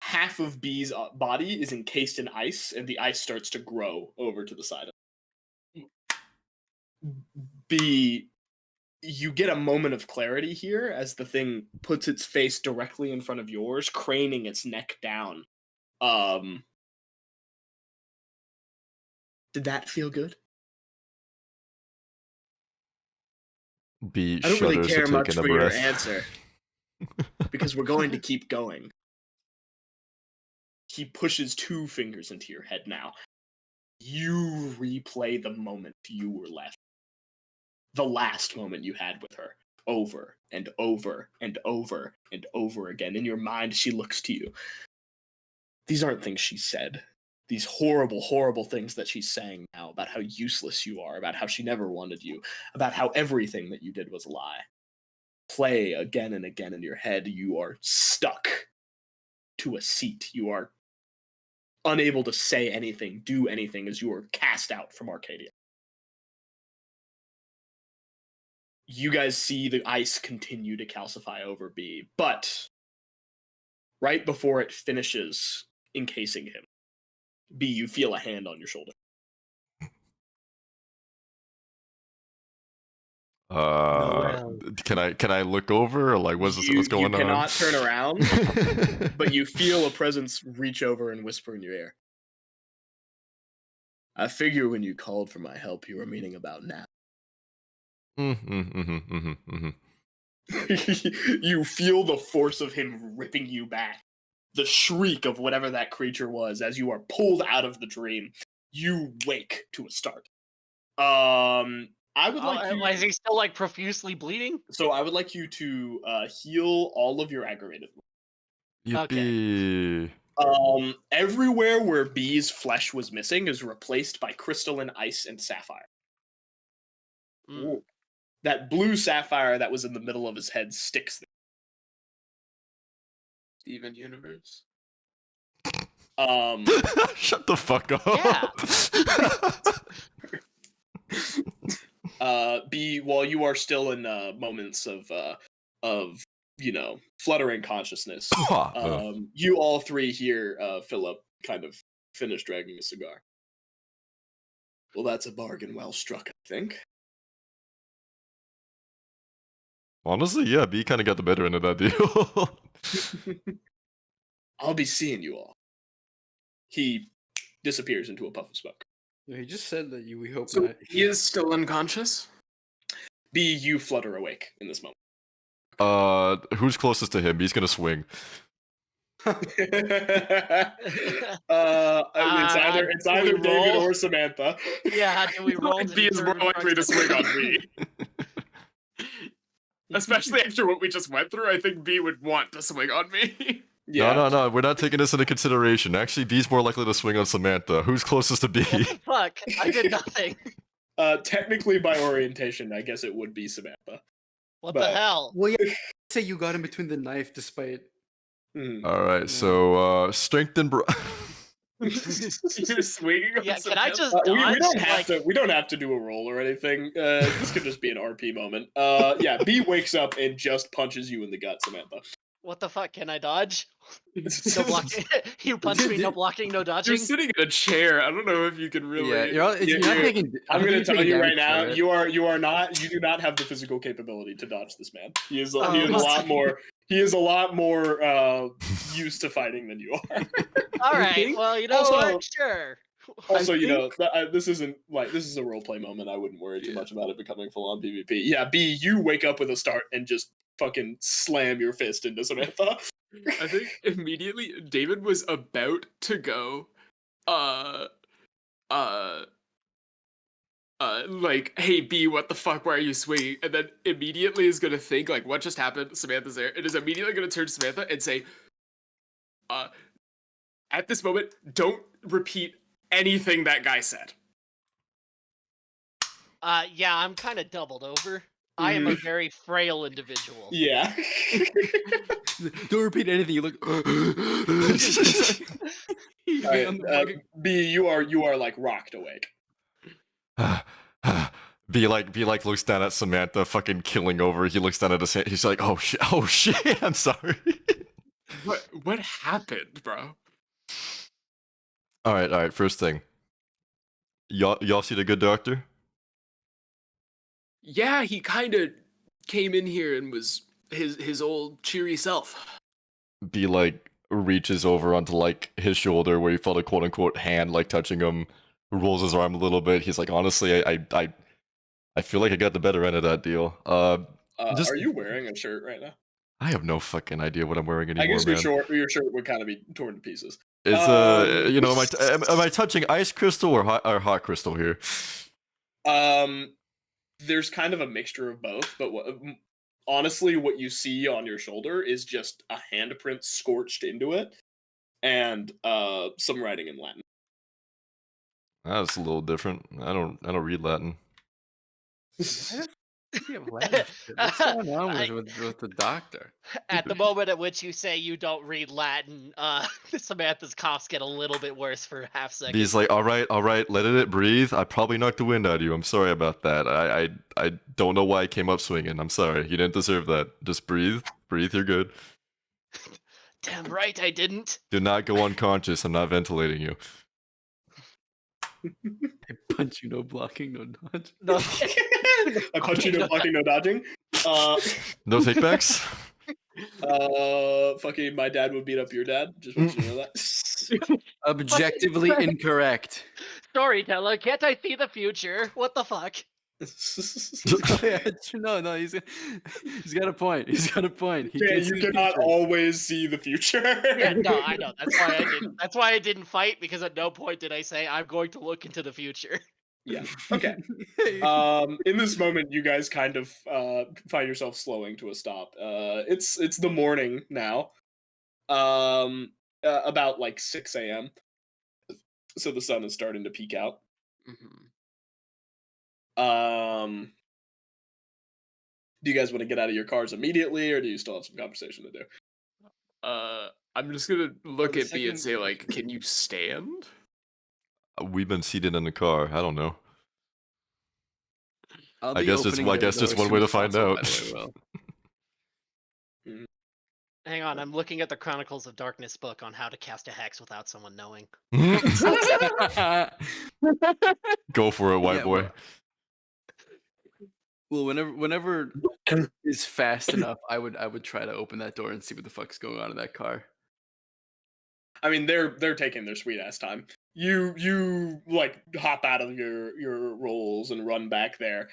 Half of B's body is encased in ice, and the ice starts to grow over to the side of it. B, you get a moment of clarity here as the thing puts its face directly in front of yours, craning its neck down. Did that feel good? B I don't really shudders care to much take in a for your breath. answer because we're going to keep going. He pushes 2 fingers into your head now. You replay the moment you were left. The last moment you had with her. Over and over and over and over again. In your mind, she looks to you. These aren't things she said. These horrible, horrible things that she's saying now about how useless you are, about how she never wanted you, about how everything that you did was a lie. Play again and again in your head. You are stuck to a seat. You are unable to say anything, do anything, as you are cast out from Arcadia. You guys see the ice continue to calcify over B, but right before it finishes encasing him, B, you feel a hand on your shoulder. Can I look over, or like what's going You on? cannot turn around, but you feel a presence reach over and whisper in your ear. I figure when you called for my help, you were meaning about now. You feel the force of him ripping you back. The shriek of whatever that creature was as you are pulled out of the dream. You wake to a start. I would like you. Is he still like profusely bleeding? So I would like you to heal all of your aggravated. Yippee. Everywhere where B's flesh was missing is replaced by crystalline ice and sapphire. Mm. That blue sapphire that was in the middle of his head sticks there. Steven Universe. Shut the fuck up. Yeah. B, while you are still in moments of fluttering consciousness, you all three hear Philip kind of finish dragging a cigar. Well, that's a bargain well struck, I think. Honestly, yeah, B kind of got the better end of that deal. I'll be seeing you all. He disappears into a puff of smoke. Yeah, he just said that we hope So not. he is still unconscious? B, you flutter awake in this moment. Who's closest to him? B's gonna swing. It's either David or Samantha. Yeah, do we roll to B is more determine likely to swing on proximity? me. Especially after what we just went through, I think B would want to swing on me. Yeah. No, we're not taking this into consideration. Actually, B's more likely to swing on Samantha. Who's closest to B? What the fuck? I did nothing. Technically, by orientation, I guess it would be Samantha. What But- the hell? Well, yeah, say you got him between the knife, despite. Hmm. All right, so strength and You're swinging on Yeah, can Samantha? I just We dodge? don't have Like, to. We don't have to do a roll or anything. This could just be an RP moment. Yeah. B wakes up and just punches you in the gut, Samantha. what the fuck? Can I dodge? No blocking. You punch me, no blocking, no dodging. You're sitting in a chair. I don't know if you can really. Yeah, you're you're- not taking. I I'm don't going think to you're tell taking you right damage now, for it. you do not have the physical capability to dodge this man. He is a Oh, lot more. He is a lot more used to fighting than you are. All right. think- Well, you know Also- what? Sure. Also, this isn't like this is a role play moment. I wouldn't worry too much about it becoming full on PvP. Yeah, B, you wake up with a start and just fucking slam your fist into Samantha. I think immediately David was about to go, like, hey B, what the fuck? Why are you swinging? And then immediately is gonna think like, what just happened? Samantha's there. It is immediately gonna turn to Samantha and say, at this moment, don't repeat anything that guy said. Yeah, I'm kind of doubled over. I am a very frail individual. Yeah. Don't repeat anything. You look. You lay on the fucking- B, you are like rocked awake. B like looks down at Samantha, fucking killing over. He looks down at his hand. He's like, oh shit, I'm sorry. What happened, bro? All right. First thing, y'all see the good doctor? Yeah, he kind of came in here and was his old cheery self. B like reaches over onto like his shoulder where he felt a quote unquote hand like touching him, rolls his arm a little bit. He's like, honestly, I feel like I got the better end of that deal. Just- Are you wearing a shirt right now? I have no fucking idea what I'm wearing anymore, I guess man. your shirt would kind of be torn to pieces. It's am I touching ice crystal or hot crystal here? There's kind of a mixture of both, but honestly, what you see on your shoulder is just a handprint scorched into it, and some writing in Latin. That's a little different. I don't read Latin. You have Latin shit. What's going on with the doctor? At the moment at which you say you don't read Latin, Samantha's coughs get a little bit worse for a half second. He's like, all right, let it breathe. I probably knocked the wind out of you. I'm sorry about that. I don't know why I came up swinging. I'm sorry. You didn't deserve that. Just breathe. You're good. Damn right I didn't. Do not go unconscious. I'm not ventilating you. I punch you, no blocking, no dodge. No. I punch you, no blocking, no dodging. No takebacks. Fucking my dad would beat up your dad. Just want you to know that. Objectively incorrect. Storyteller, can't I see the future? What the fuck? Oh, yeah, no, he's got a point. He's got a point. He Yeah, can you see the cannot future. always see the future. Yeah, no, I know. That's why I didn't. That's why I didn't fight, because at no point did I say I'm going to look into the future. Yeah. Okay. In this moment, you guys kind of find yourself slowing to a stop. It's the morning now. About like 6 a.m. So the sun is starting to peek out. Mm-hmm. Do you guys want to get out of your cars immediately, or do you still have some conversation to do? I'm just gonna look the at B and second- say, like, can you stand? We've been seated in the car. I don't know. I'll I be guess just- opening I the guess door just as one soon way as to find possible, by out. the way, Will. Hang on, I'm looking at the Chronicles of Darkness book on how to cast a hex without someone knowing. Go for it, white Yeah, boy. Well, whenever is fast enough, I would try to open that door and see what the fuck's going on in that car. I mean, they're taking their sweet ass time. You like hop out of your rolls and run back there.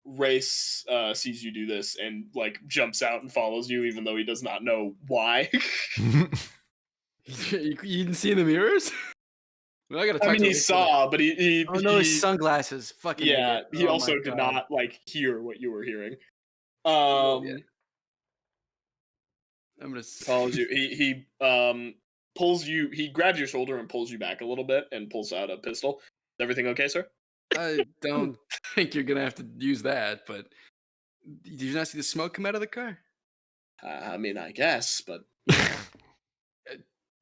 Race sees you do this and like jumps out and follows you, even though he does not know why. You didn't see in the mirrors? Well, I gotta talk I mean, to he Race later. saw, but he Oh no, his he- sunglasses. Fucking yeah, idiot. he Oh, also my did God. not like hear what you were hearing. Well, yeah. I'm gonna. Follows you. He pulls you. He grabs your shoulder and pulls you back a little bit and pulls out a pistol. Is everything okay, sir? I don't think you're gonna have to use that, but did you not see the smoke come out of the car? I mean, I guess, but I-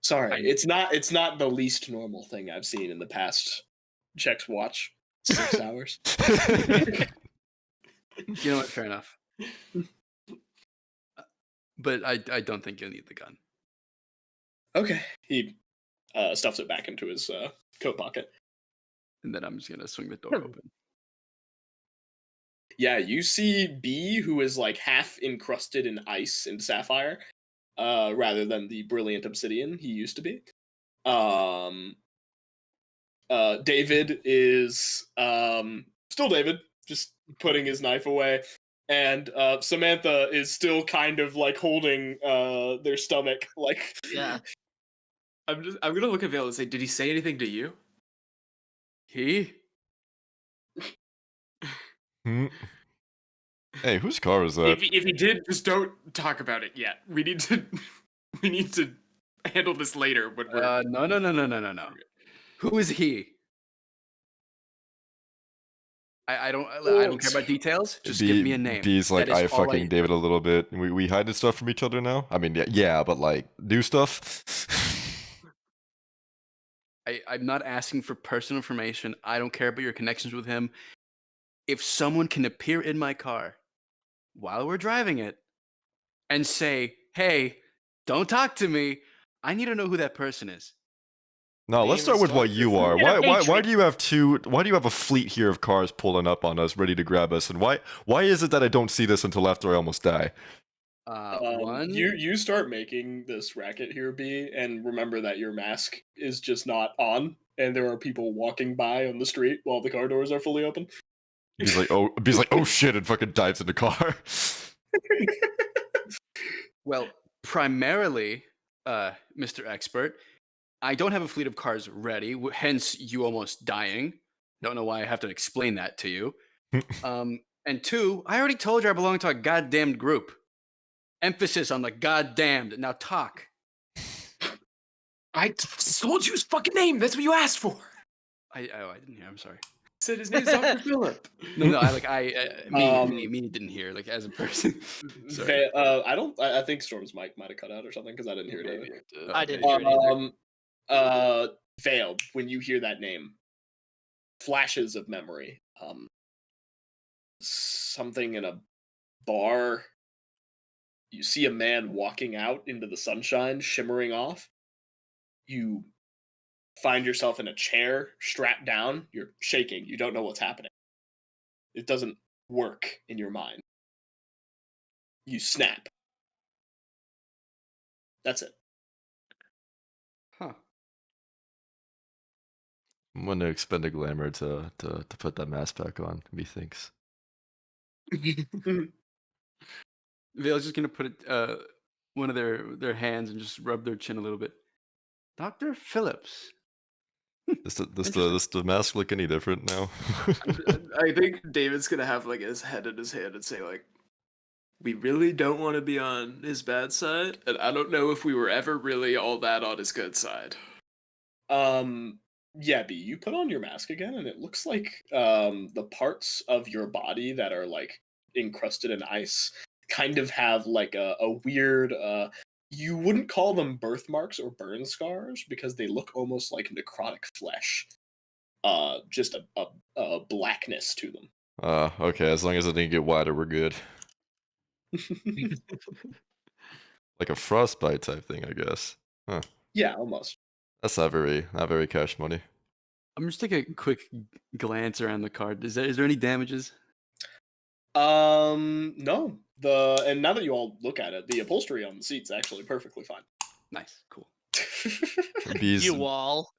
sorry, it's not the least normal thing I've seen in the past. Check's watch 6 hours. You know what? Fair enough. But I don't think you'll need the gun. Okay. He stuffs it back into his coat pocket. And then I'm just gonna swing the door open. Yeah, you see B, who is like half encrusted in ice and sapphire, rather than the brilliant obsidian he used to be. David is still David, just putting his knife away. And Samantha is still kind of like holding their stomach, like Yeah. I'm gonna look at Vale and say, did he say anything to you? He? Hmm. Hey, whose car is that? If he did, just don't talk about it yet. We need to handle this later when we're No. Who is he? I don't care about details. Just give me a name. B's like, That is I all fucking David a little bit. We hiding stuff from each other now? I mean, yeah, but like, do stuff? I'm not asking for personal information. I don't care about your connections with him. If someone can appear in my car while we're driving it and say, hey, don't talk to me, I need to know who that person is. No, let's start Name's with what Dr. you are. Bit of Why hatred. do you have why do you have a fleet here of cars pulling up on us, ready to grab us? And why is it that I don't see this until after I almost die? One. You start making this racket here, B, and remember that your mask is just not on, and there are people walking by on the street while the car doors are fully open. B's like, oh shit, and fucking dives in the car. Well, primarily, Mr. Expert, I don't have a fleet of cars ready, hence you almost dying. Don't know why I have to explain that to you. And two, I already told you I belong to a goddamned group. Emphasis on the goddamned. Now talk. I told you his fucking name. That's what you asked for. I didn't hear. I'm sorry. Said his name's Dr. Philip. No, me didn't hear, like, as a person. Sorry. I think Storm's mic might have cut out or something because I didn't hear it either. I didn't hear it either. Vale, when you hear that name, flashes of memory. Something in a bar. You see a man walking out into the sunshine, shimmering off. You find yourself in a chair, strapped down. You're shaking. You don't know what's happening. It doesn't work in your mind. You snap. That's it. Huh. I'm gonna expend a glamour to put that mask back on. Methinks. Vale's just gonna put one of their hands and just rub their chin a little bit. Dr. Phillips. Does the mask look any different now? I think David's gonna have like his head in his hand and say like, we really don't want to be on his bad side, and I don't know if we were ever really all that on his good side. Yeah, B, you put on your mask again, and it looks like the parts of your body that are like encrusted in ice kind of have like a weird You wouldn't call them birthmarks or burn scars because they look almost like necrotic flesh. Just a blackness to them. Okay, as long as it didn't get wider, we're good. Like a frostbite type thing, I guess. Huh. Yeah, almost. That's not very cash money. I'm just taking a quick glance around the car. Is there any damages? No. And now that you all look at it, the upholstery on the seat's actually perfectly fine. Nice, cool. Bees, You all.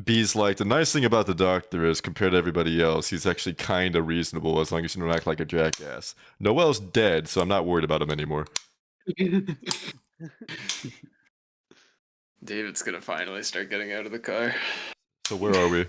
Bees like, the nice thing about the doctor is, compared to everybody else, he's actually kind of reasonable as long as you don't act like a jackass. Noel's dead, so I'm not worried about him anymore. David's gonna finally start getting out of the car. So where are we?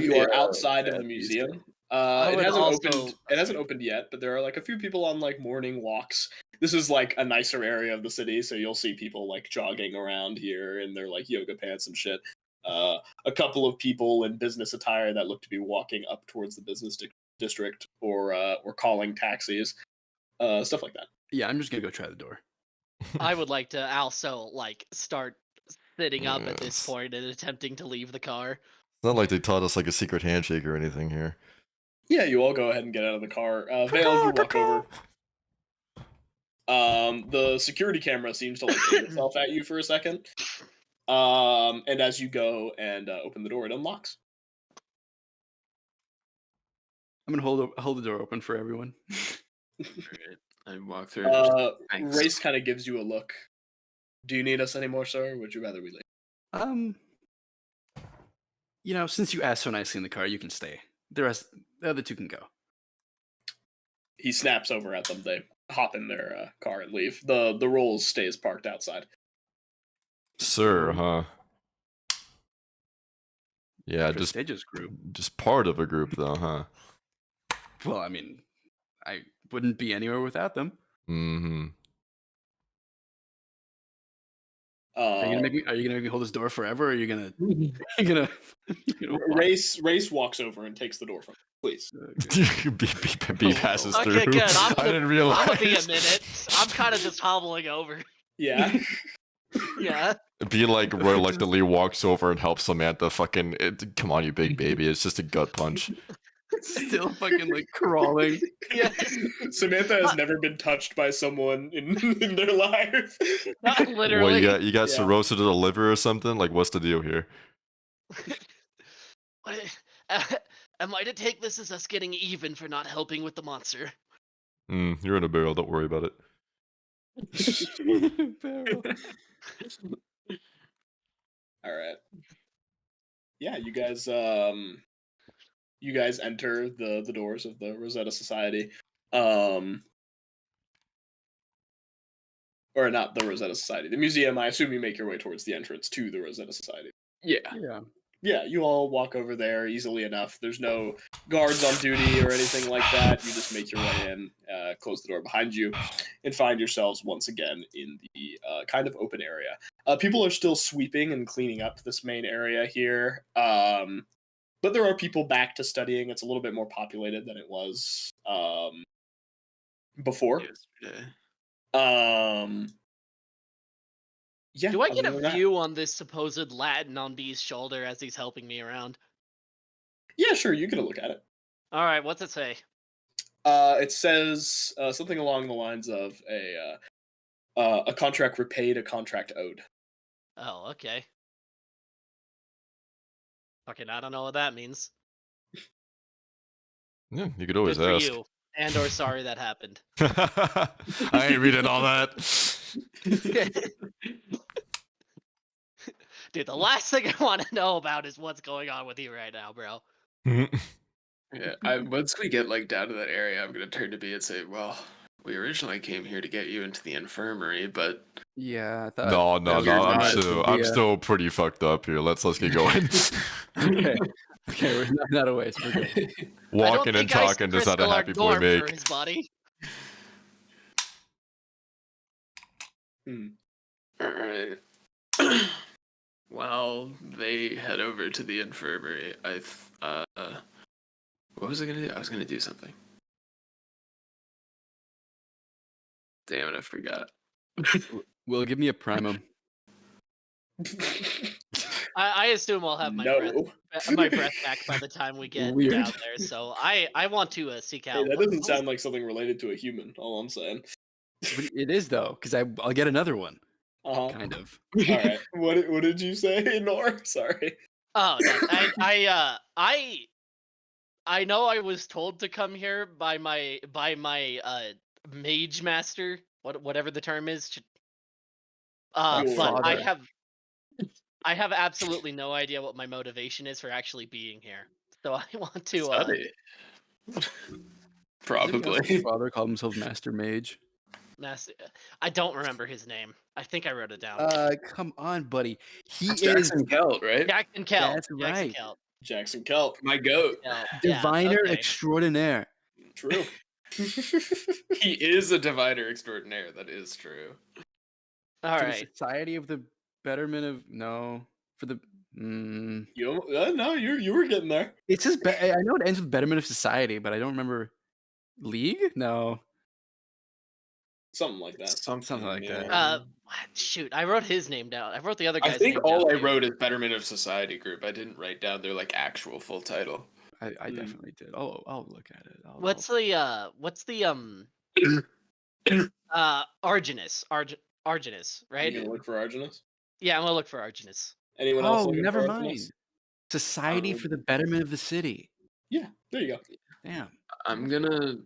You are outside of at the museum. I It would hasn't also- opened. It hasn't opened yet, but there are like a few people on like morning walks. This is like a nicer area of the city, so you'll see people like jogging around here in their like yoga pants and shit. A couple of people in business attire that look to be walking up towards the business district or calling taxis, stuff like that. Yeah, I'm just gonna go try the door. I would like to also like start sitting up at this Yes. point and attempting to leave the car. It's not like they taught us like a secret handshake or anything here. Yeah, you all go ahead and get out of the car. Vale, you walk over. The security camera seems to like aim itself at you for a second. And as you go and open the door, it unlocks. I'm gonna hold the door open for everyone. Alright, I walk through. and just, thanks. Race kind of gives you a look. Do you need us anymore, sir? Or would you rather we leave? Since you asked so nicely in the car, you can stay. The other two can go. He snaps over at them. They hop in their car and leave. The Rolls stays parked outside. Sir, huh? Yeah, Prestigious group. just part of a group though, huh? Well, I mean, I wouldn't be anywhere without them. Mm-hmm. Are you gonna make me hold this door forever? Or are you gonna? you gonna walk? Race walks over and takes the door from him. Please. B passes through. Okay, good. I didn't realize. I'm gonna be a minute. I'm kind of just hobbling over. Yeah. Yeah. Be like reluctantly walks over and helps Samantha. Come on, you big baby. It's just a gut punch. Still fucking like crawling. Yeah. Samantha has never been touched by someone in their life. Literally. Well, you got Yeah. cirrhosis of the liver or something? Like, what's the deal here? Am I to take this as us getting even for not helping with the monster? You're in a barrel. Don't worry about it. All right. Yeah, you guys enter the doors of the Rosetta Society. Or not the Rosetta Society. The museum, I assume you make your way towards the entrance to the Rosetta Society. Yeah. Yeah. Yeah, you all walk over there easily enough. There's no guards on duty or anything like that. You just make your way in, close the door behind you, and find yourselves once again in the kind of open area. People are still sweeping and cleaning up this main area here, but there are people back to studying. It's a little bit more populated than it was before. Yesterday. Yeah. Do I get other a than that- view on this supposed Latin on B's shoulder as he's helping me around? Yeah, sure. You get a look at it. All right, what's it say? It says something along the lines of a contract repaid, a contract owed. Oh, okay. Fucking, I don't know what that means. Yeah, you could always Good for ask. you. And or sorry that happened. I ain't reading all that. Dude, the last thing I want to know about is what's going on with you right now, bro. Yeah. Once we get like down to that area, I'm gonna turn to B and say, "Well, we originally came here to get you into the infirmary, but Yeah. I thought. No. you're not. I'm still pretty fucked up here. Let's get going. Okay. Okay, we're not a waste. We're good. Walking and talking is not a happy boy make. His body. all right." While they head over to the infirmary, what was I gonna do? I was gonna do something. Damn it, I forgot. Will, give me a primum. I assume I'll have my breath back by the time we get Weird. down there. So I want to seek Hey, out. that what- doesn't what sound like something related to a human. All I'm saying. But it is though, because I'll get another one. Uh huh. Kind of. All right. What did you say, Nor? Sorry. Oh no, I know I was told to come here by my mage master, whatever the term is. Your But father. I have absolutely no idea what my motivation is for actually being here. So I want to Study. His Probably. father called himself Master Mage. I don't remember his name. I think I wrote it down. Come on, buddy. He It's is Jackson Kelt, right? Jackson Kelt. That's Jackson right. Kelt. Jackson Kelp. My goat. Kelt. diviner Yeah, okay. extraordinaire. True. He is a diviner extraordinaire. That is true. All For right. the Society of the Betterment of for the No, you were getting there. it says I know it ends with Betterment of Society, but I don't remember League. No, Something like that. something like that. Shoot, I wrote his name down. I wrote the other I guy's think name all down I too. wrote is Betterment of Society Group. I didn't write down their like actual full title. I definitely did. I'll look at it. What's the Arginus? Arginus, You right? gonna look for Arginus? Yeah, I'm gonna look for Arginus. Anyone else Oh, looking never for mind. Arginus? Society for the Betterment of the City. Yeah, there you go. Damn. I'm gonna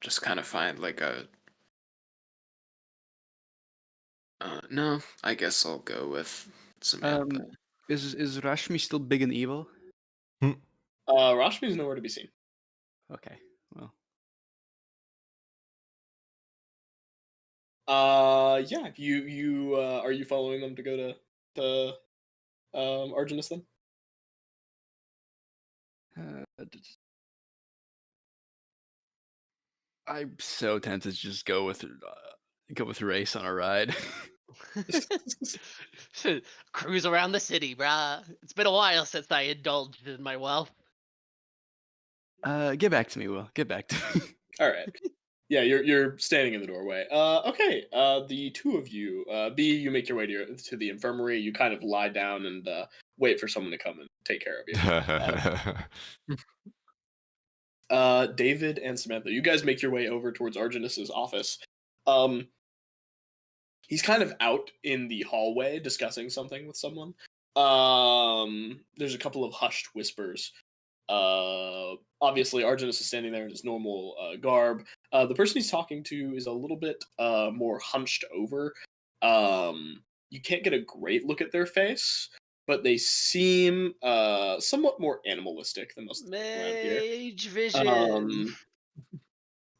just kind of find like a no, I guess I'll go with Samantha. Is Rashmi still big and evil? Rashmi's nowhere to be seen. Okay. Well, Yeah. You are you following them to go to Arginus then? I'm so tempted to just go with race on a ride. Cruise around the city, brah. It's been a while since I indulged in my wealth. Get back to me, Will. Get back to me. All right. Yeah, you're standing in the doorway. Okay. The two of you, B, you make your way to the infirmary. You kind of lie down and wait for someone to come and take care of you. David and Samantha, you guys make your way over towards Arginus's office. He's kind of out in the hallway discussing something with someone. There's a couple of hushed whispers. Obviously, Arginus is standing there in his normal garb. The person he's talking to is a little bit more hunched over. You can't get a great look at their face, but they seem somewhat more animalistic than most of the people around here. Mage vision.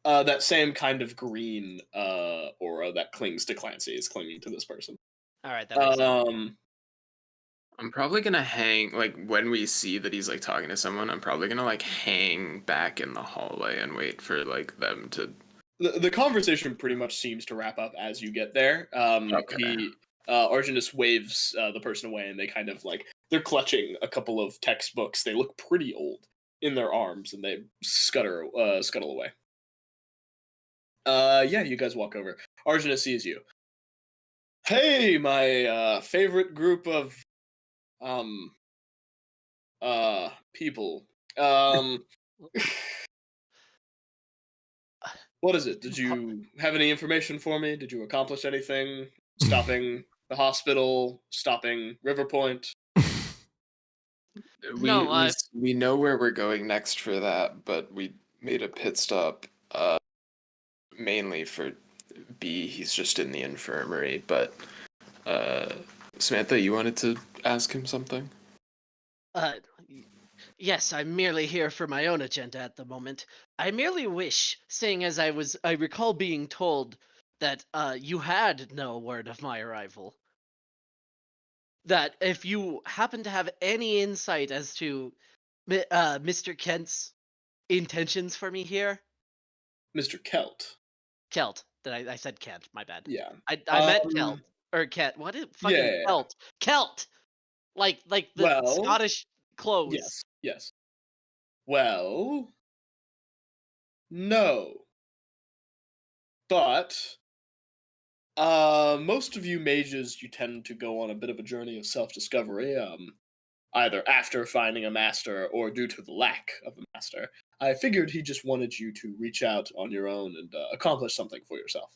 That same kind of green aura that clings to Clancy is clinging to this person. All right, that makes sense. I'm probably gonna hang like when we see that he's like talking to someone. I'm probably gonna like hang back in the hallway and wait for like them to. The conversation pretty much seems to wrap up as you get there. Okay. Arginus waves the person away, and they kind of like they're clutching a couple of textbooks. They look pretty old in their arms, and they scuttle away. Yeah, you guys walk over. Arginus sees you. Hey, my favorite group of people. What is it? Did you have any information for me? Did you accomplish anything? Stopping the hospital, stopping River Point? We know where we're going next for that, but we made a pit stop mainly for B. He's just in the infirmary, but Samantha, you wanted to ask him something? Yes, I'm merely here for my own agenda at the moment. I merely wish, seeing as I recall being told that you had no word of my arrival, that if you happen to have any insight as to Mr. Kent's intentions for me here. Mr. Kelt. Kelt. I said Kent, my bad. Yeah. I meant Kelt. Or Kent. What is fucking Yeah. Kelt? Kelt! Like the Scottish clothes. Yes. Well, no. But Most of you mages, you tend to go on a bit of a journey of self-discovery, either after finding a master or due to the lack of a master. I figured he just wanted you to reach out on your own and accomplish something for yourself.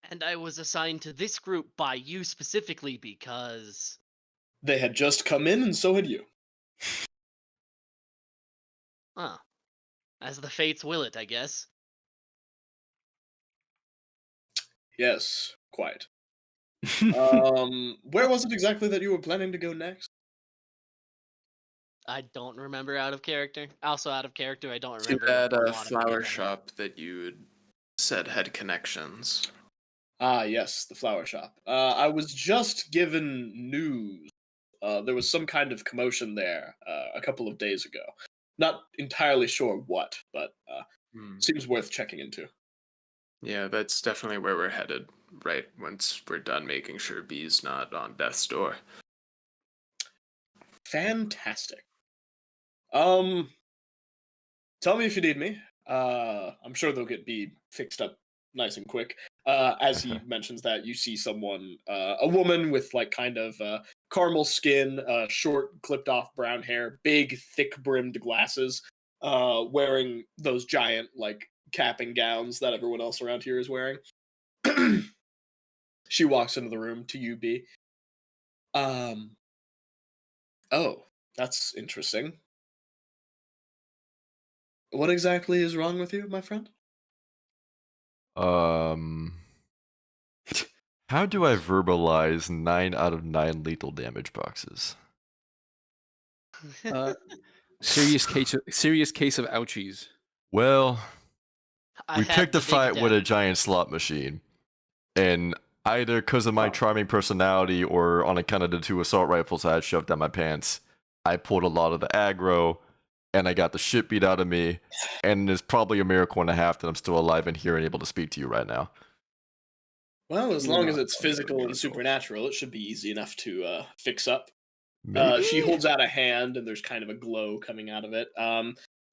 And I was assigned to this group by you specifically because. They had just come in, and so had you. Huh. As the fates will it, I guess. Yes, quite. Where was it exactly that you were planning to go next? I don't remember out of character. Also out of character, I don't To remember that a lot of flower it. shop that you had said had connections. Ah, yes, the flower shop. I was just given news. There was some kind of commotion there a couple of days ago. Not entirely sure what, but seems worth checking into. Yeah, that's definitely where we're headed, right? Once we're done making sure B's not on death's door. Fantastic. Tell me if you need me. I'm sure they'll be fixed up nice and quick. As he mentions that, you see someone, a woman with like kind of caramel skin, short, clipped off brown hair, big, thick brimmed glasses, wearing those giant like capping gowns that everyone else around here is wearing. She walks into the room to you, B. Oh, that's interesting. What exactly is wrong with you, my friend? How do I verbalize 9 out of 9 lethal damage boxes? Serious case of ouchies. Well, I we had picked the a big fight with a death. giant slot machine, and either because of my charming personality or on account of the 2 assault rifles I had shoved down my pants, I pulled a lot of the aggro, and I got the shit beat out of me, and it's probably a miracle and a half that I'm still alive and here and able to speak to you right now. Well, as You're long as not it's calling it a physical and miracle. supernatural, it should be easy enough to fix up. Maybe? She holds out a hand, and there's kind of a glow coming out of it.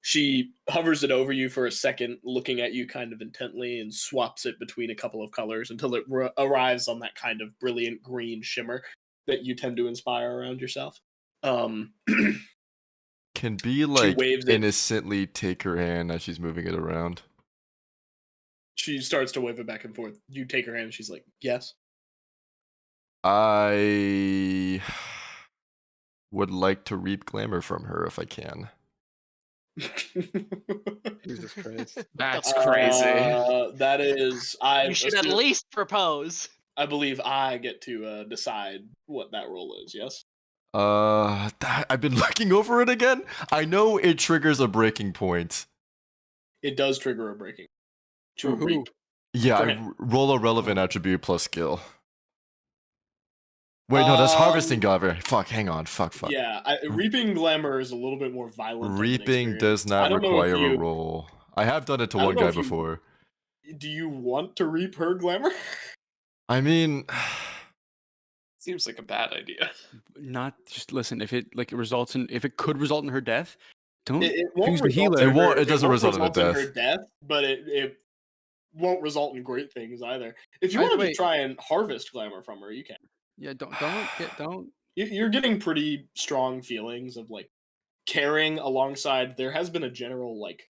She hovers it over you for a second, looking at you kind of intently, and swaps it between a couple of colors until it arrives on that kind of brilliant green shimmer that you tend to inspire around yourself. Can be She like waves it. innocently take her hand as she's moving it around. She starts to wave it back and forth. You take her hand, and she's like, "Yes." I would like to reap glamour from her if I can. Jesus Christ. That's crazy. That is, You should at least propose. I believe I get to decide what that role is. Yes. I've been looking over it again. I know it triggers a breaking point. It does trigger a breaking. To For who? reap. Yeah, For I him. roll a relevant attribute plus skill. Wait, no, that's harvesting glamour. Fuck, hang on. Fuck. Yeah, reaping glamour is a little bit more violent. Reaping does I not don't know if require a you. roll. I have done it to I don't one know guy if you- before. Do you want to reap her glamour? I mean, Seems like a bad idea. Not just listen. If it could result in her death, don't It won't choose the result healer. in her. It doesn't won't result in her her death, but it won't result in great things either. If you By the wanted to way- try and harvest glamour from her, you can. Yeah, don't. You're getting pretty strong feelings of like caring alongside. There has been a general like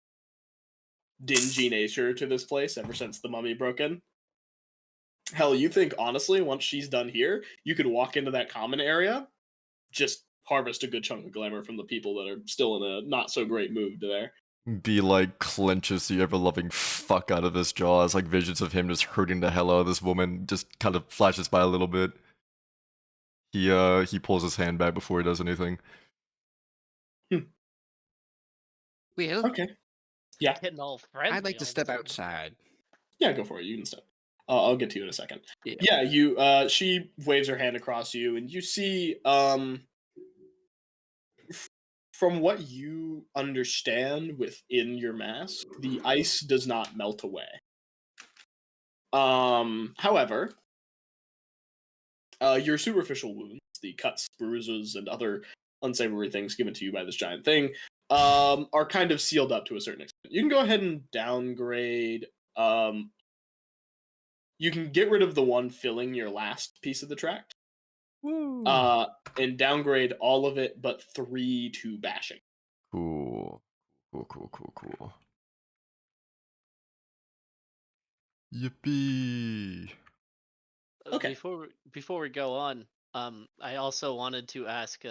dingy nature to this place ever since the mummy broke in. Hell, you think honestly, once she's done here, you could walk into that common area, just harvest a good chunk of glamour from the people that are still in a not so great mood there. be like clenches the ever loving fuck out of his jaw as like visions of him just hurting the hell out of this woman just kind of flashes by a little bit. He pulls his hand back before he does anything. Well, Okay. Yeah. Getting all friendly. I'd like to all of a step sudden. outside. Yeah, go for it. You can step. I'll get to you in a second. Yeah. Yeah, you. She waves her hand across you, and you see. From what you understand within your mask, the ice does not melt away. However, your superficial wounds, the cuts, bruises, and other unsavory things given to you by this giant thing, are kind of sealed up to a certain extent. You can go ahead and downgrade you can get rid of the one filling your last piece of the tract, Woo. and downgrade all of it but 3 to bashing. Cool. Yippee. Okay. Before we go on, I also wanted to ask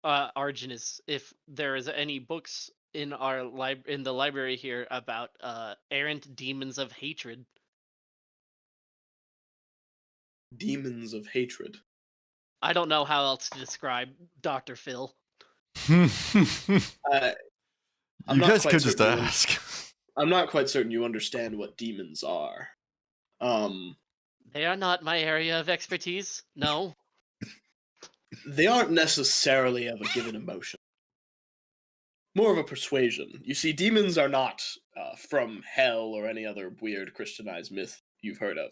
Arginus if there is any books in our in the library here about errant demons of hatred. Demons of hatred. I don't know how else to describe Dr. Phil. I'm You not guys quite could just certain ask. I'm not quite certain you understand what demons are. They are not my area of expertise. No. They aren't necessarily of a given emotion. More of a persuasion. You see, demons are not from hell or any other weird Christianized myth you've heard of.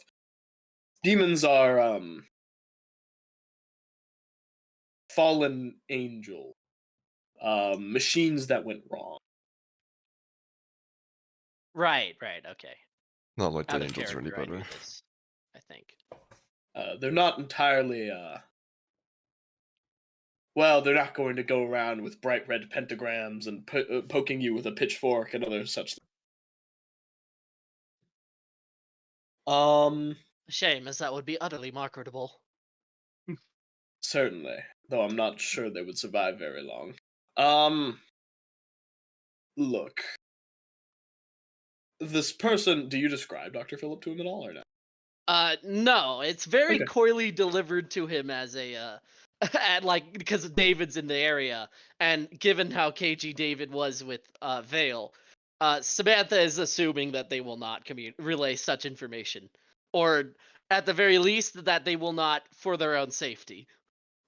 Demons are fallen angel, machines that went wrong. Right. Okay. Not like Out the of angels or any character, I better. knew this, I think. They're not entirely. Well, they're not going to go around with bright red pentagrams and poking you with a pitchfork and other such things. Shame, as that would be utterly marketable. Certainly, though I'm not sure they would survive very long. Look. This person, do you describe Dr. Philip to him at all or no? No, it's very Okay. coyly delivered to him as a because David's in the area, and given how cagey David was with Vale, Samantha is assuming that they will not relay such information, or at the very least that they will not for their own safety.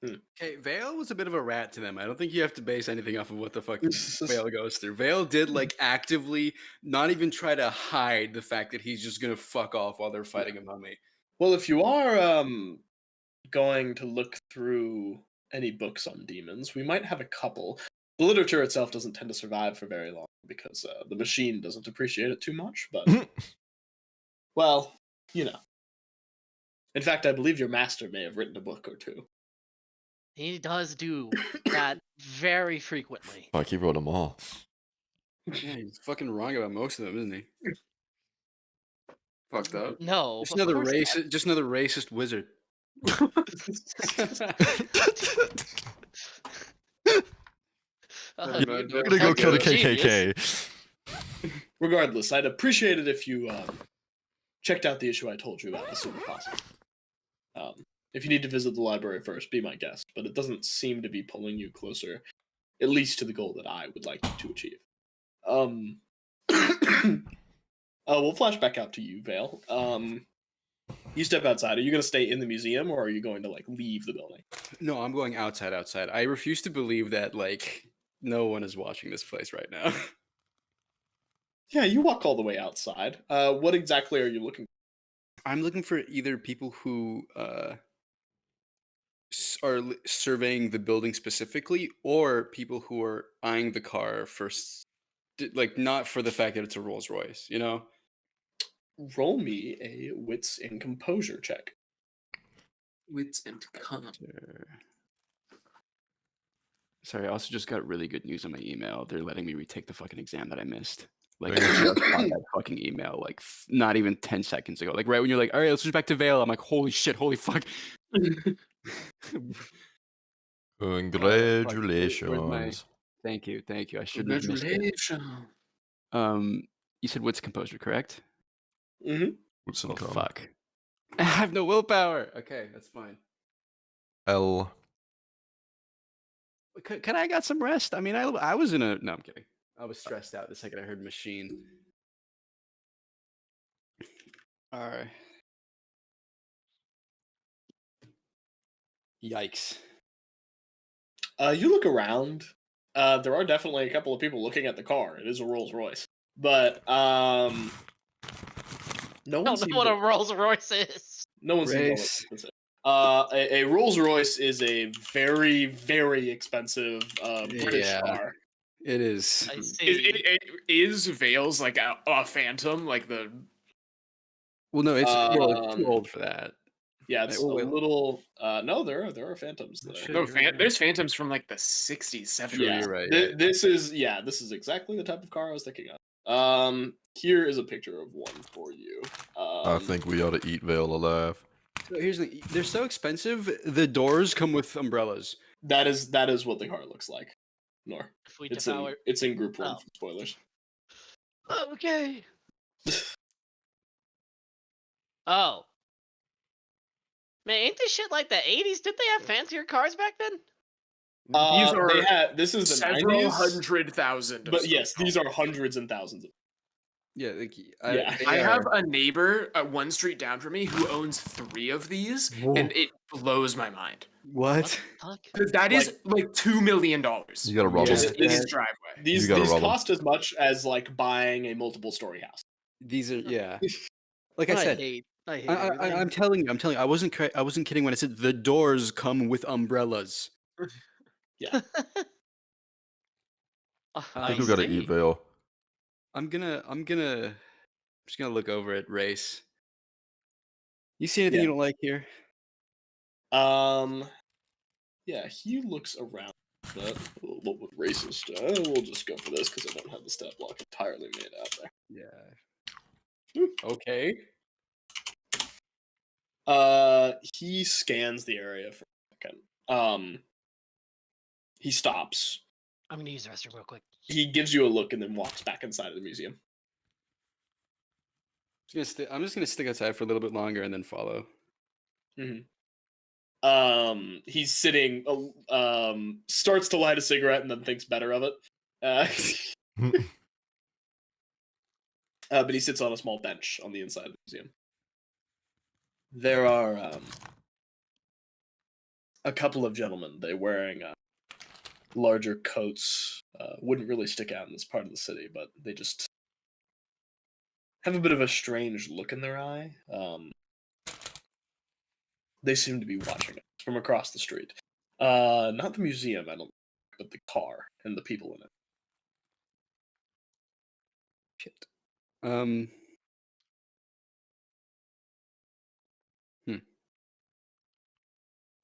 Okay, Vale was a bit of a rat to them. I don't think you have to base anything off of what the fuck Vale goes through. Vale did like actively not even try to hide the fact that he's just gonna fuck off while they're fighting a mummy. Well, if you are going to look through any books on demons, we might have a couple. The literature itself doesn't tend to survive for very long because the machine doesn't appreciate it too much, but well, you know. In fact, I believe your master may have written a book or two. He does do that very frequently. Fuck, he wrote them all. Yeah, he's fucking wrong about most of them, isn't he? Fucked up. No, Just of another course not. racist. Just another racist wizard. Yeah, You're gonna go kill the KKK. Regardless, I'd appreciate it if you checked out the issue I told you about as soon as possible. If you need to visit the library first, be my guest, but it doesn't seem to be pulling you closer, at least to the goal that I would like you to achieve. We'll flash back out to you, Vale. You step outside. Are you going to stay in the museum, or are you going to like leave the building? No, I'm going outside. I refuse to believe that like no one is watching this place right now. Yeah, you walk all the way outside. What exactly are you looking for? I'm looking for either people who are surveying the building specifically, or people who are eyeing the car first, like not for the fact that it's a Rolls Royce, you know. Roll me a wits and composure check. Wits and calm. Sorry, I also just got really good news on my email. They're letting me retake the fucking exam that I missed. Like, I just got that fucking email, like, not even 10 seconds ago. Like, right when you're like, all right, let's switch back to Vale. I'm like, holy shit, holy fuck. Congratulations. Thank you. I shouldn't have missed it. Congratulations. You said what's composure, correct? Mm-hmm. What's Oh, in common? fuck. I have no willpower. Okay, that's fine. L. Can I got some rest? I mean, I was in a... No, I'm kidding. I was stressed out the second I heard machine. All right. Yikes. You look around. There are definitely a couple of people looking at the car. It is a Rolls Royce, but no I one don't seems know what to, a Rolls Royce is. no one Race. seems to a Rolls Royce is a very, very expensive British Yeah. car. It is. I see. Is Vale's like a phantom, like the Well, no, it's too Um, old for that. Yeah, it's a Wait. little. No, there are phantoms there. Shit, No, you're right. there's phantoms from like the 60s, 70s. True, Yeah, you're right. this is exactly the type of car I was thinking of. Here is a picture of one for you. I think we ought to eat Vale alive. So here's the thing. They're so expensive. The doors come with umbrellas. that is what the car looks like. Nor Fleet it's of in power. it's in group 1 Oh. for spoilers. Okay. Oh. Man, ain't this shit like the 80s? Did they have fancier cars back then? These are they had this is the several 90s, 100,000. but yes, these are hundreds and thousands. Yeah, like, Yeah. they I have are- a neighbor one street down from me who owns 3 of these, and it blows my mind. What? Fuck. Because that is like $2 million. You gotta rob just them. in his that- driveway. These gotta rob 'em. cost as much as like buying a multiple story house. These are yeah. Like I I said, hate I'm everything. telling you, I wasn't kidding when I said the doors come with umbrellas. Oh, I I think I we gotta see. eat Vale. I'm just gonna look over at Race. You see anything Yeah. you don't like here? Yeah, he looks around. But what with racist? We'll just go for this because I don't have the stat block entirely made out there. Yeah. Okay. He scans the area for a second. He stops. I'm gonna use the restroom real quick. He gives you a look and then walks back inside of the museum. I'm just gonna stick outside for a little bit longer and then follow. He's sitting. Starts to light a cigarette and then thinks better of it. But he sits on a small bench on the inside of the museum. There are a couple of gentlemen. They're wearing larger coats. Wouldn't really stick out in this part of the city, but they just have a bit of a strange look in their eye. They seem to be watching us from across the street. Not the museum, I don't think, but the car and the people in it. Shit.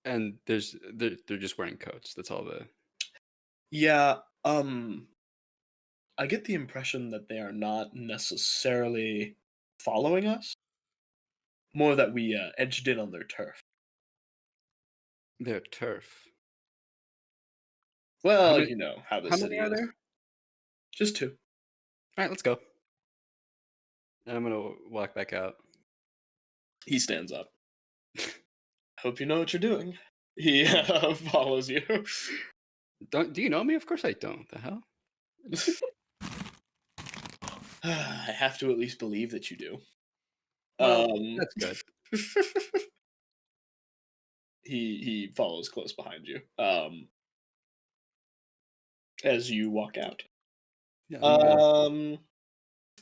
And they're just wearing coats. That's all the. Yeah, I get the impression that they are not necessarily following us. More that we edged in on their turf. Their turf. Well, many- you know how the How city many are is. there? Just 2. All right, let's go. And I'm gonna walk back out. He stands up. Hope you know what you're doing. He follows you. Do you know me? Of course I don't. The hell? I have to at least believe that you do. Well, that's good. He follows close behind you. As you walk out. Yeah, I'm gonna-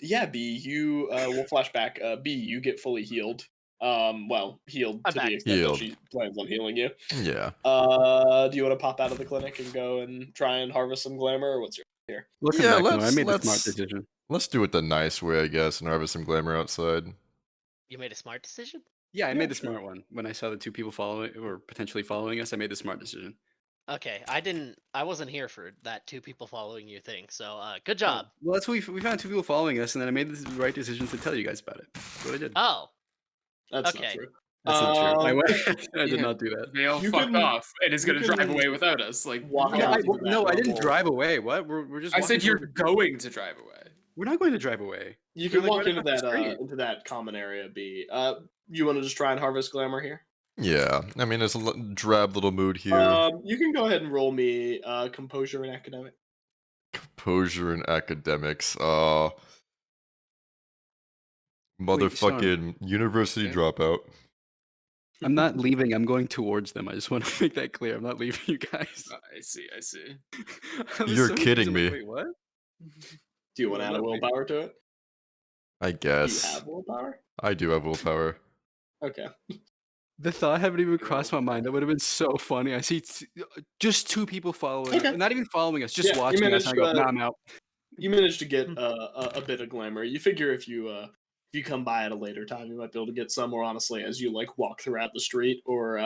Yeah, B, you will flash back. B, you get fully healed. Healed I'm to back. the extent Healed. that she plans on healing you. Yeah. Do you want to pop out of the clinic and go and try and harvest some glamour, or what's your here? Looking Yeah, back, no, I made the smart let's- decision. Let's do it the nice way, I guess, and harvest some glamour outside. You made a smart decision? Yeah, I Yeah, made the sure. smart one. When I saw the 2 people following or potentially following us, I made the smart decision. Okay, I wasn't here for that 2 people following you thing, so good job. Well, that's what we found 2 people following us, and then I made the right decision to tell you guys about it. That's what I did. Oh, That's not Okay. true. That's not true. I Yeah. did not do that. They all You fucked can- off and is you going to drive can away without us. Like, walk no. out. I, into that no, I didn't rubble. drive away. What? We're just. I walking said you're towards- going to drive away. We're not going to drive away. You We're, can like, walk right into across the that street. into that common area. B. You want to just try and harvest glamour here? Yeah. I mean, there's a drab little mood here. You can go ahead and roll me composure and academic. Composure and academics. Wait, Motherfucking university Okay. dropout. I'm not leaving. I'm going towards them. I just want to make that clear. I'm not leaving you guys. I see. I was You're so kidding confused. I'm like, me. Wait, what? Do you want to Well, add a let me- willpower to it? I Do you guess. have willpower? I do have willpower. Okay. The thought haven't even crossed my mind. That would have been so funny. I see just 2 people following, Okay. not even following us, just Yeah, you watching us. And I go, managed, nah, I'm out. You managed to get a bit of glamour. You figure if you if you come by at a later time, you might be able to get some. Or honestly, as you like walk throughout the street, or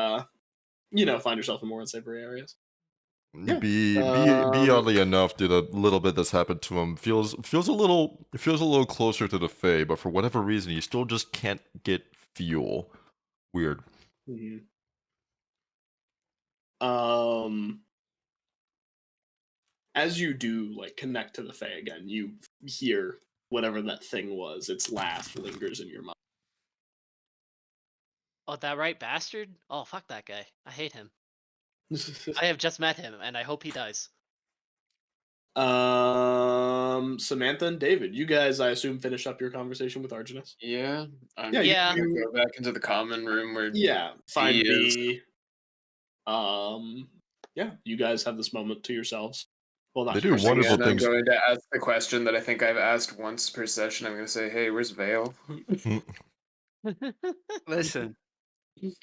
find yourself in more unsavory areas. Yeah. Be oddly enough, dude, a little bit that's happened to him feels a little closer to the Fae, but for whatever reason, you still just can't get fuel. Weird. Mhm. As you do like connect to the Fae again, you hear whatever that thing was. Its laugh lingers in your mind. Oh, that right bastard? Oh, fuck that guy. I hate him. I have just met him, and I hope he dies. Samantha and David, you guys, I assume, finished up your conversation with Arginus. Yeah. I'm Yeah, Yeah. gonna go back into the common room where Yeah, find he is. B. Yeah, you guys have this moment to yourselves. Well, not They to do yourselves. wonderful And I'm things. going to ask the question that I think I've asked once per session. I'm going to say, "Hey, where's Vale?" Listen, Because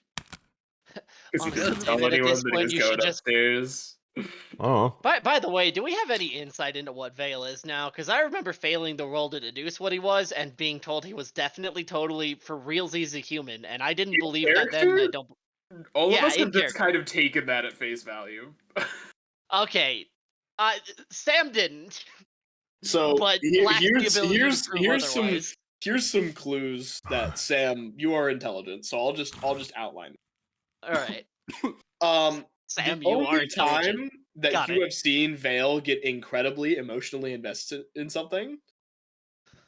he Honestly, doesn't tell David, at anyone this that he point, was you going should just. upstairs. Oh, By the way, do we have any insight into what Vale is now? Because I remember failing the roll to deduce what he was and being told he was definitely, totally, for realsies a human, and I didn't believe that then. And I Character? don't. All Yeah, of us in have just character. kind of taken that at face value. Okay, Sam didn't, So but lacks the here's ability to here's prove here's some otherwise. here's some clues that Sam, you are intelligent. So I'll just outline. All right, The Sam, you are only intelligent. time that Got you it. have seen Vale get incredibly emotionally invested in something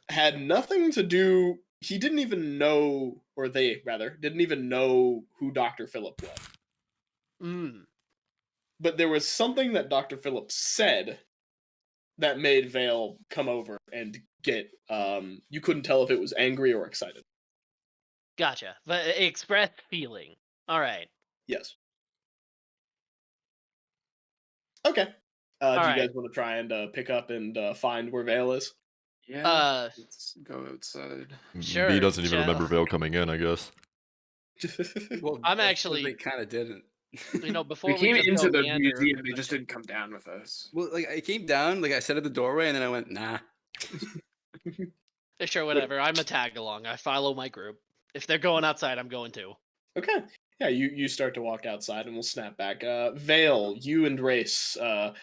had nothing to do. He didn't even know, or they rather didn't even know who Dr. Phillip was. Mm. But there was something that Dr. Phillip said that made Vale come over and get. You couldn't tell if it was angry or excited. Gotcha. But express feeling. All right. Yes. Okay. Do All you right. guys want to try and pick up and find where Vale is? Yeah. Let's go outside. Sure. B doesn't even Chell. remember Vale coming in, I guess. well, I'm they actually, kind of didn't. before We came just into go the meander museum. They a just bit- didn't come down with us. Well, like I came down, like I sat at the doorway, and then I went, nah. Sure, whatever. I'm a tag along. I follow my group. If they're going outside, I'm going too. Okay. Yeah, you start to walk outside and we'll snap back. Vale, you and Race, I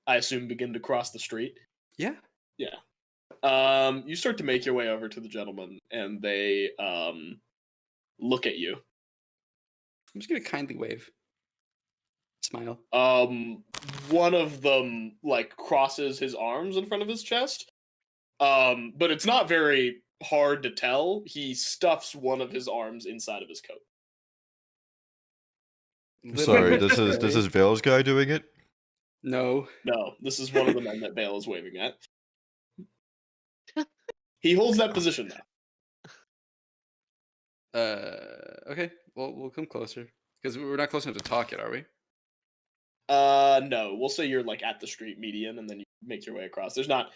assume, begin to cross the street. Yeah. Yeah. You start to make your way over to the gentleman and they look at you. I'm just gonna kindly wave, smile. One of them like crosses his arms in front of his chest. But it's not very hard to tell. He stuffs one of his arms inside of his coat. Sorry, this Literally. is Vale's guy doing it. No. No, this is one of the men that Vale is waving at. He holds that position now. Okay. Well, we'll come closer because we're not close enough to talk yet, are we? No, we'll say you're like at the street median and then you make your way across. There's not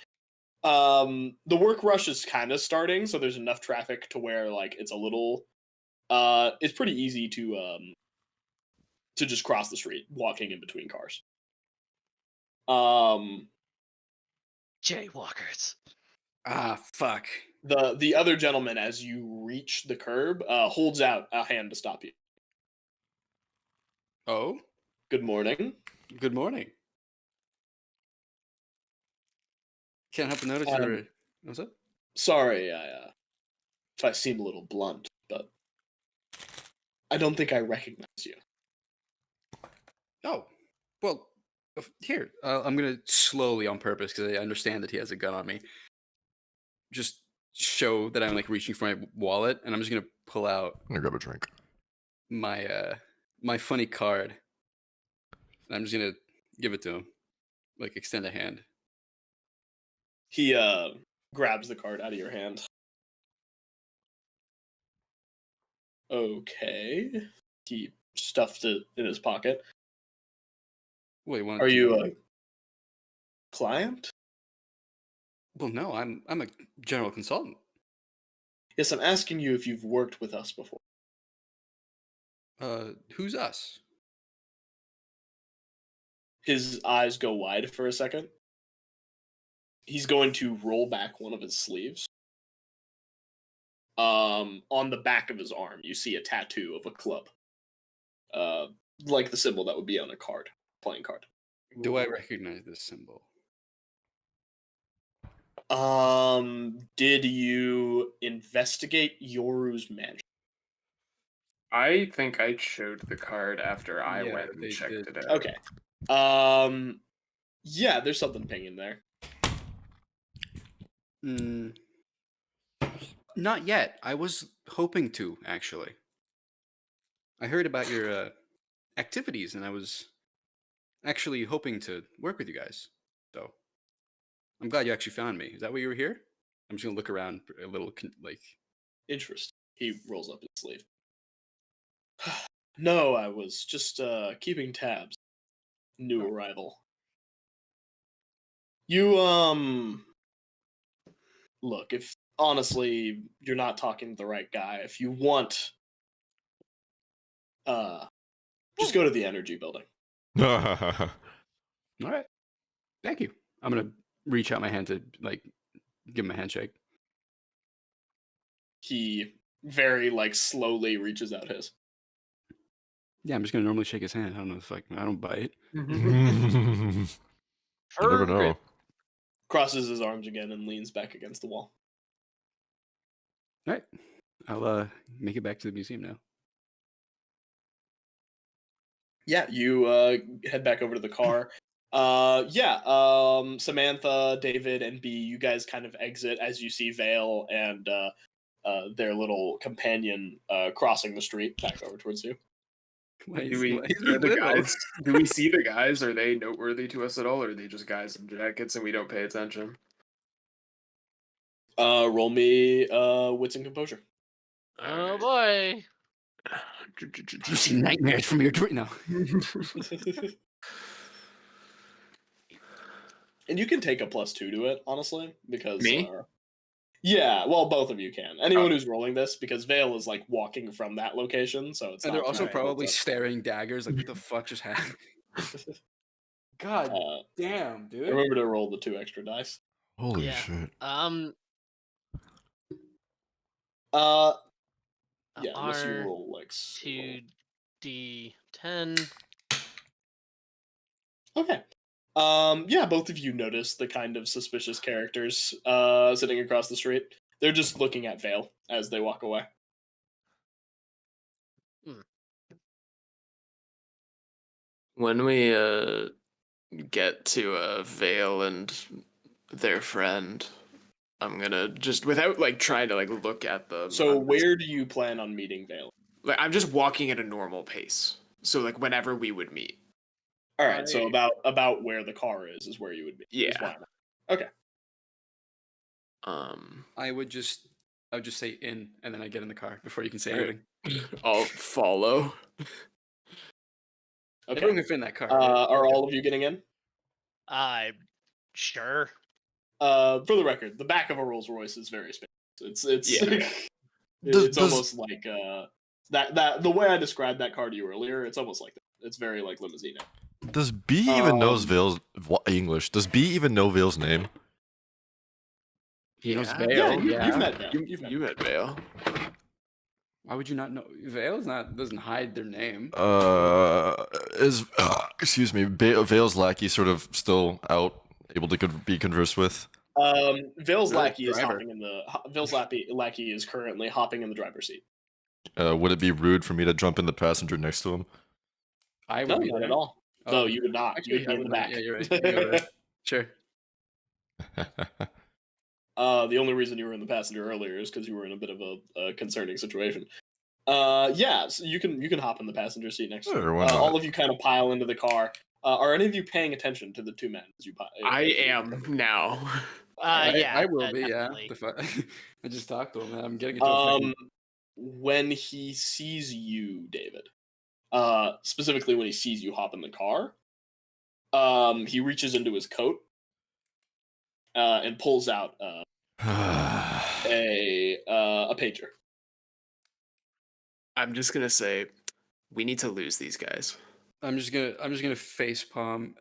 the work rush is kind of starting, so there's enough traffic to where like it's a little it's pretty easy to just cross the street walking in between cars. Jaywalkers. Ah, fuck. The other gentleman, as you reach the curb, holds out a hand to stop you. Oh, Good morning. good morning. Can't help but notice you're. What's up? Sorry, if I seem a little blunt, but I don't think I recognize you. Oh, well, here. I'm gonna slowly, on purpose, because I understand that he has a gun on me. Just show that I'm like reaching for my wallet, and I'm just gonna pull out I'm gonna grab a drink. my my funny card. And I'm just gonna give it to him, like extend a hand. He grabs the card out of your hand. Okay. He stuffed it in his pocket. Wait, want Are to you know? a client? Well, no, I'm a general consultant. Yes, I'm asking you if you've worked with us before. Who's us? His eyes go wide for a second. He's going to roll back one of his sleeves. On the back of his arm, you see a tattoo of a club, like the symbol that would be on a playing card. Do I recognize this symbol? Did you investigate Yoru's mansion? I think I showed the card after I Yeah, went and they checked did. it out. Okay. Yeah, there's something pinging there. Not yet. I was hoping to, actually. I heard about your activities, and I was actually hoping to work with you guys. So I'm glad you actually found me. Is that why you were here? I'm just gonna look around a little, like. Interest. He rolls up his sleeve. No, I was just keeping tabs. New arrival. You look, if honestly you're not talking to the right guy, if you want just go to the energy building. All right. Thank you. I'm gonna reach out my hand to like give him a handshake. He very slowly reaches out his. Yeah, I'm just gonna normally shake his hand. I don't know if I don't bite. You never know. Crosses his arms again and leans back against the wall. All right. I'll make it back to the museum now. Yeah, you head back over to the car. Samantha, David, and B, you guys kind of exit as you see Vale and their little companion crossing the street back over towards you. Do we see the guys? Are they noteworthy to us at all, or are they just guys in jackets and we don't pay attention? Roll me wits and composure. Oh boy. You see nightmares from your dream now. And you can take a +2 to it, honestly, because Me? Yeah, well, both of you can. Anyone who's rolling this, because Vale is walking from that location, so it's. And not they're also difficult probably to- staring daggers. Like, what the fuck just happened? God damn, dude. Remember to roll the 2 extra dice. Holy Yeah. shit. Yeah, unless you roll 2d10. Okay. Yeah, both of you notice the kind of suspicious characters sitting across the street. They're just looking at Vale as they walk away. When we get to Vale and their friend, I'm gonna just without trying to look at them. So where do you plan on meeting Vale? I'm just walking at a normal pace. So whenever we would meet. All right, so about where the car is where you would be. Yeah. Okay. I would just say in, and then I get in the car before you can say All right. anything. I'll follow. Okay. Everyone can fit in that car. Are all of you getting in? Sure. For the record, the back of a Rolls Royce is very spacious. It's Yeah. it's almost like that the way I described that car to you earlier. It's almost like that. It's very limousine. Does B even knows Vale's English? Does B even know Vale's name? He knows Yeah. Vale. Yeah, you've met Vale. You met Vale. Why would you not know? Vale's doesn't hide their name. Excuse me, Vale's lackey sort of still out, able to be conversed with? Vale's Really? lackey is Driver. hopping in the Vale's lackey is currently hopping in the driver's seat. Would it be rude for me to jump in the passenger next to him? I would No, be not there. at all. Oh, No, you would not. Actually, You'd be I in the would back. not. Yeah, you're right. You go there. Sure. The only reason you were in the passenger earlier is because you were in a bit of a concerning situation. Yeah, so you can hop in the passenger seat next to Sure, him. why not? All of you kind of pile into the car. Are any of you paying attention to the 2 men as you pile? I am now. Yeah. I will be. Yeah. definitely. I just talked to him. Man. I'm getting into a fucking... When he sees you, David, specifically when he sees you hop in the car, he reaches into his coat and pulls out a pager. I'm just gonna say, we need to lose these guys. I'm just gonna face palm.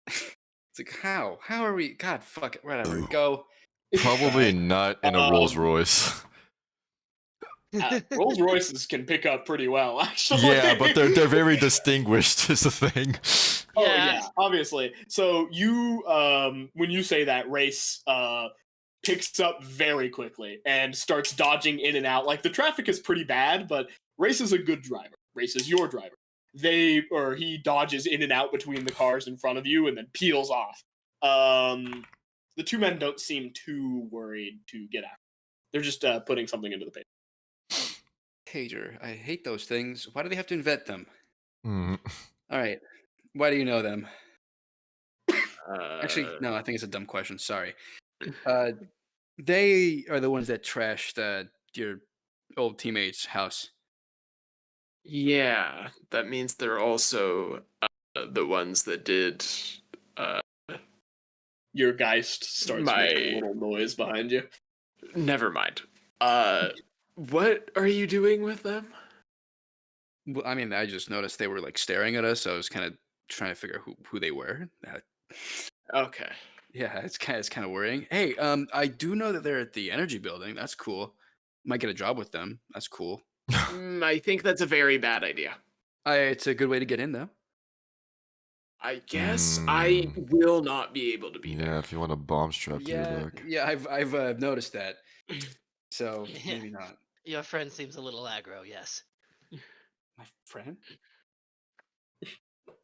It's like how are we? God, fuck it. Whatever. Go. Probably not in a Rolls Royce. Rolls Royces can pick up pretty well, actually. Yeah, but they're very distinguished. Is the thing. Oh Yeah. yeah, obviously. So you, when you say that, Race picks up very quickly and starts dodging in and out. Like the traffic is pretty bad, but Race is a good driver. Race is your driver. He dodges in and out between the cars in front of you and then peels off. The two men don't seem too worried to get out. They're just putting something into the paper. Pager, I hate those things. Why do they have to invent them? Mm. All right. Why do you know them? Uh, Actually, no, I think it's a dumb question. Sorry. They are the ones that trashed your old teammate's house. Yeah, that means they're also the ones that did Your Geist starts making a My- little noise behind you. never mind. What are you doing with them? Well, I mean, I just noticed they were like staring at us, so I was kind of trying to figure out who they were. Okay. Yeah, it's kind of worrying. Hey, I do know that they're at the energy building. That's cool. Might get a job with them. That's cool. I think that's a very bad idea. It's a good way to get in, though. I guess I will not be able to be Yeah, there. if you want a bomb strapped to your Yeah, back. yeah, I've noticed that. So Yeah. maybe not. Your friend seems a little aggro, yes. My friend?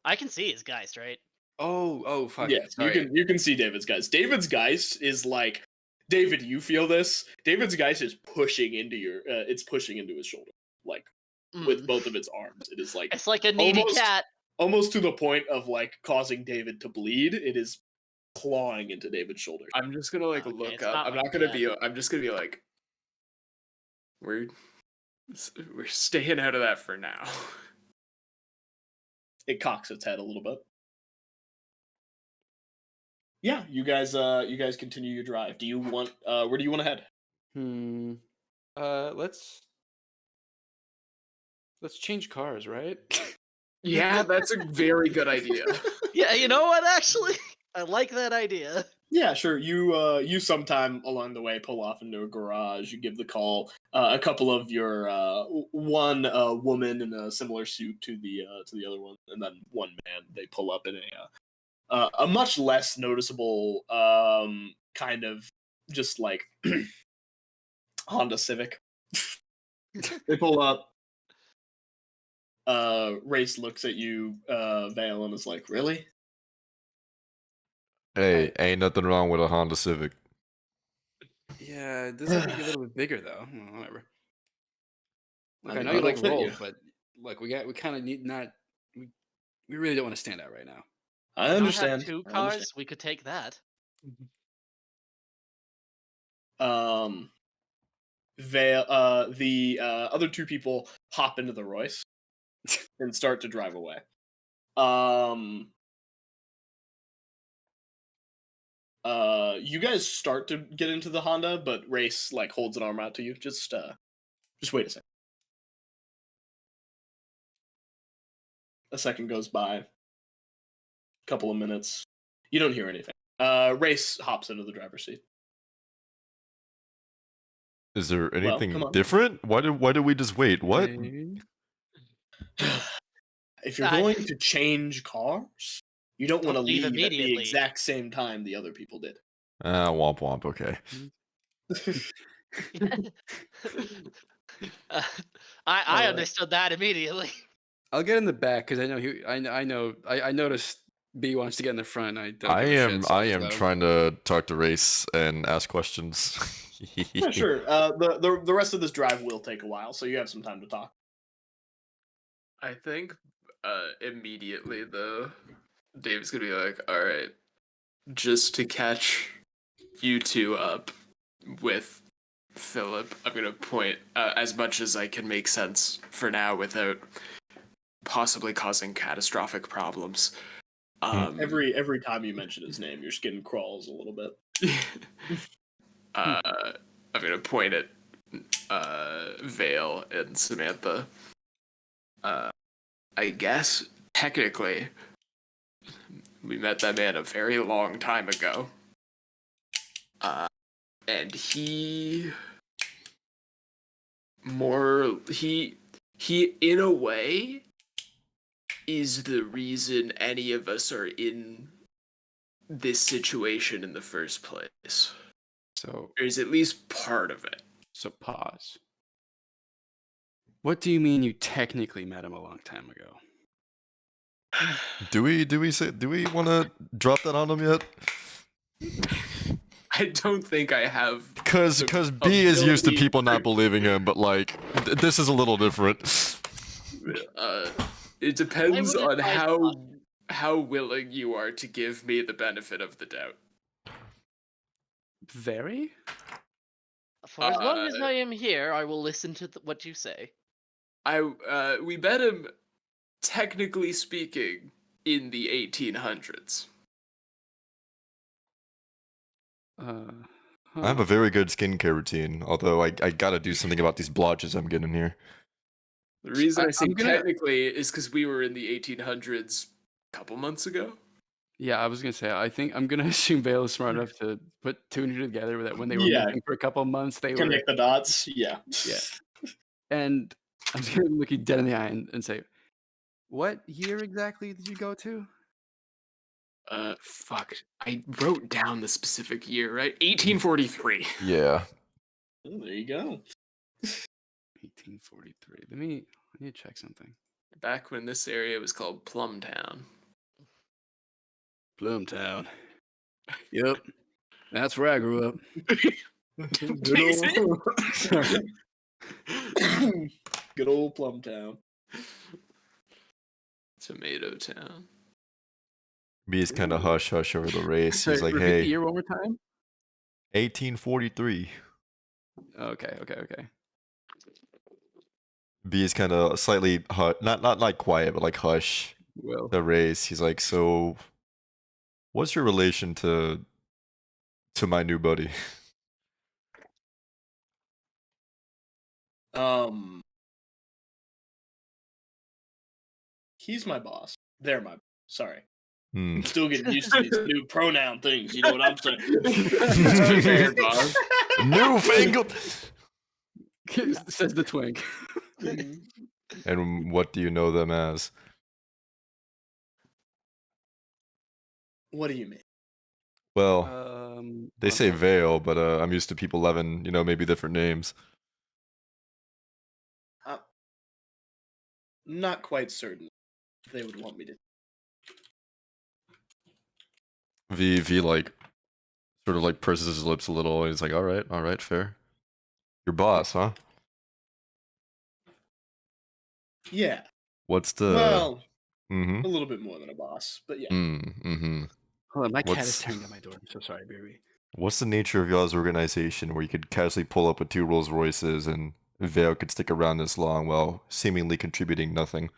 I can see his Geist, right? Oh, fuck. Yes, Sorry. you can see David's Geist. David's Geist is like, David, you feel this? David's Geist is pushing into it's pushing into his shoulder, like with Mm. both of its arms. It is like It's like a needy almost- cat. almost to the point of like causing David to bleed. It is clawing into David's shoulder. I'm just gonna like Okay, look it's up. not I'm like not gonna that. be. I'm just gonna be like, we're staying out of that for now. It cocks its head a little bit. Yeah, you guys continue your drive. Do you want where do you want to head? Let's change cars, right? Yeah, that's a very good idea. Yeah, you know what? Actually, I like that idea. Yeah, sure. You sometime along the way pull off into a garage. You give the call. A couple of your one woman in a similar suit to the other one, and then one man. They pull up in a much less noticeable kind of just like Honda Civic. They pull up. Race looks at you, Vale, and is like, "Really?" Hey, ain't nothing wrong with a Honda Civic. Yeah, this might be a little bit bigger though. Well, whatever. Look, I I mean, know you it'll like fit you. rolls, but like we kind of need not. We really don't want to stand out right now. I We don't understand. have two I understand. cars. We could take that. Vale, the other two people hop into the Royce and start to drive away. You guys start to get into the Honda, but Race like holds an arm out to you. Just wait a second. A second goes by. Couple of minutes. You don't hear anything. Race hops into the driver's seat. Is there come anything on. different? Why did we just wait? What? If you're I- going to change cars, you don't want to Don't leave leave at the immediately. exact same time the other people did. Womp womp. Okay. I understood that immediately. I'll get in the back because I know I noticed B wants to get in the front. I don't I give a am shit, I am so- trying to talk to Race and ask questions. Yeah, sure. The rest of this drive will take a while, so you have some time to talk. I think immediately though, Dave's gonna be like, all right, just to catch you two up with Philip, I'm gonna point as much as I can make sense for now without possibly causing catastrophic problems. Every time you mention his name, your skin crawls a little bit. I'm gonna point at Vale and Samantha. I guess technically we met that man a very long time ago. And he more he in a way is the reason any of us are in this situation in the first place. So, Or is at least part of it. so pause. What do you mean you technically met him a long time ago? Do we want to drop that on them yet? I don't think I have. Because the B is used to ability people not believing him, but like this is a little different. It depends would on advise how willing you are to give me the benefit of the doubt. Very? For as long as I am here, I will listen to what you say. We met him, technically speaking, in the 1800s. I have a very good skincare routine, although I gotta do something about these blotches I'm getting here. The reason I say I'm gonna- technically is because we were in the 1800s a couple months ago. Yeah, I was gonna say. I think I'm gonna assume Vale is smart enough to put two and two together that when they were Yeah. missing for a couple of months, they were. Connect the dots. Yeah. Yeah. And I'm just gonna look you dead in the eye and say, "What year exactly did you go to?" Fuck. I wrote down the specific year, right? 1843. Yeah. Oh, there you go. 1843. Let me check something. Back when this area was called Plumtown. Plumtown. Yep, that's where I grew up. Good old, good old Plumtown. Tomato Town. B is kind of hush hush over the race. Sorry, He's like, repeat the hey, year one more time. 1843. Okay. B is kind of slightly not like quiet, but like hush Well, the race. He's like, so what's your relation to my new buddy? He's my boss. They're my. Sorry. Hmm. Still getting used to these new pronoun things. You know what I'm saying? Fair, boss. Newfangled. says the twink. And what do you know them as? What do you mean? Well, they say Vale, but I'm used to people having, maybe different names. Not quite certain if they would want me to. V like sort of like purses his lips a little, and he's like, all right, fair. Your boss, huh? Yeah. What's the Well, Mm-hmm. a little bit more than a boss, but yeah. Mm-hmm. Hold on, my cat is What's- tearing at my door. I'm so sorry, baby. What's the nature of y'all's organization where you could casually pull up with 2 Rolls Royces and Vale could stick around this long while seemingly contributing nothing?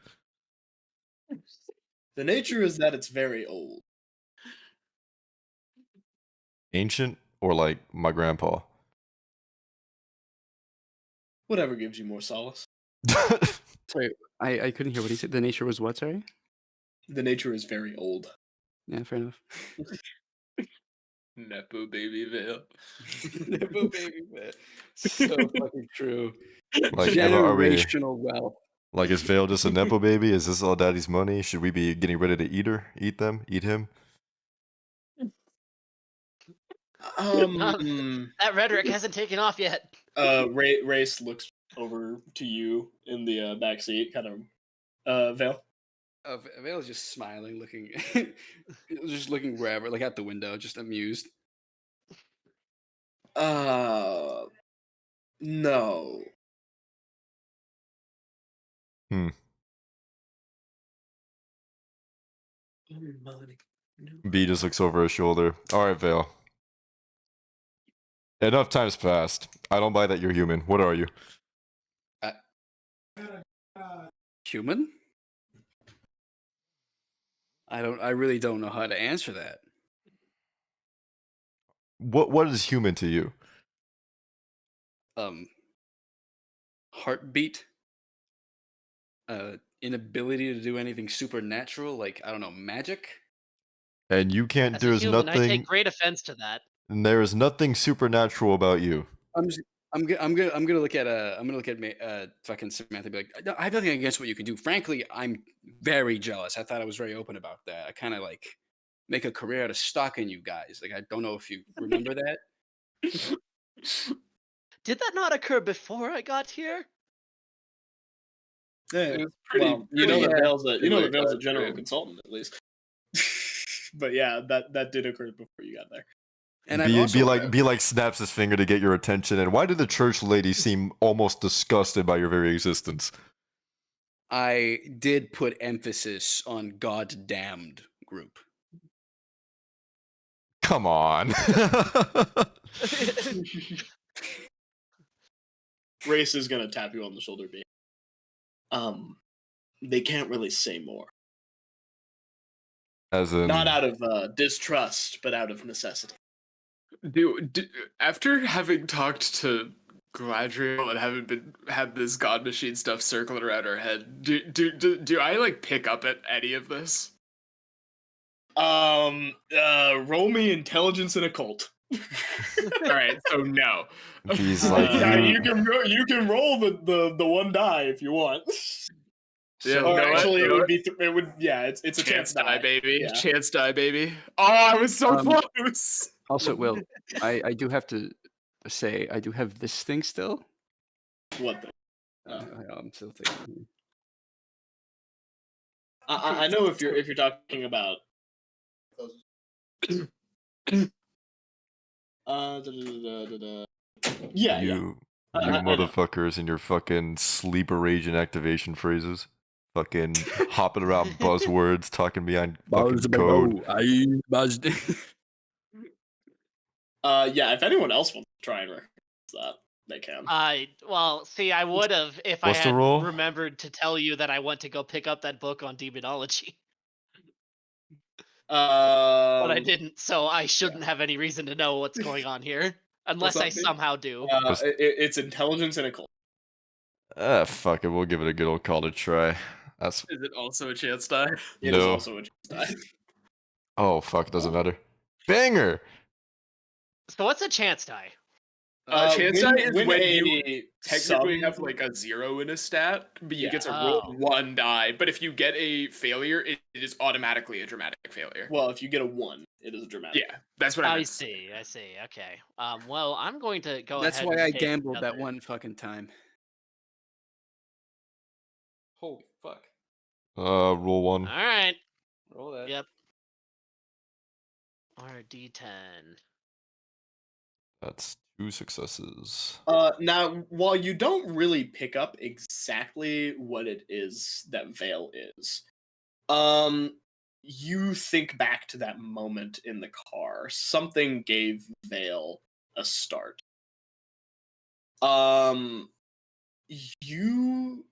The nature is that it's very old. Ancient or like my grandpa? Whatever gives you more solace. Sorry, I couldn't hear what he said. The nature was what? Sorry. The nature is very old. Yeah, fair enough. Nepo baby Vale. Nepo baby, man. So fucking true. Like, Emma, are we Generational wealth. like, is Vale just a nepo baby? Is this all daddy's money? Should we be getting ready to eat him? That rhetoric hasn't taken off yet. Race looks over to you in the back seat, kind of. Vale. Vale's just smiling, looking, just looking wherever, like out the window, just amused. No. B just looks over his shoulder. All right, Vale. Enough time's passed. I don't buy that you're human. What are you? Human? I really don't know how to answer that. What is human to you? Heartbeat. Inability to do anything supernatural, like, I don't know, magic. And you can't. As a There's human, I nothing. take great offense to that. There is nothing supernatural about you. I'm just I'm gonna look at fucking Samantha and be like, "No, I have nothing against what you can do. Frankly, I'm very jealous. I thought I was very open about that. I kind of like make a career out of stalking you guys. Like I don't know if you remember that. Did that not occur before I got here? Yeah. It was pretty. Well, you know that pretty Vale's a late general time. consultant at least. But yeah, that did occur before you got there. And I'm also be like snaps his finger to get your attention. And why did the church lady seem almost disgusted by your very existence? I did put emphasis on God damned group. Come on. Race is gonna tap you on the shoulder, B. They can't really say more. As in, Not out of distrust, but out of necessity. After having talked to Galadriel and having had this god machine stuff circling around our head, do I like pick up at any of this? Roll me intelligence and occult. All right, so no. he's like, Yeah, you, you can roll the one die if you want. Yeah, Or you know what? actually, You know what? it's a Chance die, baby. Yeah. Chance die, baby. Oh, I was so close. Also, Will, I do have to say I do have this thing still. What the? I'm still thinking. I know if you're talking about. Yeah, you I know. motherfuckers and your fucking sleeper rage and activation phrases. Fucking hopping around buzzwords, talking behind fucking code. Yeah. If anyone else wants to try and reference that, they can. Well, see, I would have if I What's the had roll? remembered to tell you that I went to go pick up that book on demonology. But I didn't, so I shouldn't have any reason to know what's going on here, unless I that be? somehow do. It's intelligence and occult. Fuck it, we'll give it a good old call to try. That's Is it also a chance die? It is No. also a chance die. Oh fuck, it doesn't matter. Banger! So what's a chance die? Chance die is when you a technically have sum- like a 0 in a stat, but you Yeah. get to roll Oh. one die. But if you get a failure, it is automatically a dramatic failure. Well, if you get a 1, it is a dramatic. Yeah, that's what I I meant. see. Okay. Well, I'm going to go That's ahead. why and I take gambled that another- one fucking time. Holy fuck. Roll one. All right. Roll that. Yep. RD10. That's 2 successes. Now, while you don't really pick up exactly what it is that Vale is, you think back to that moment in the car. Something gave Vale a start. You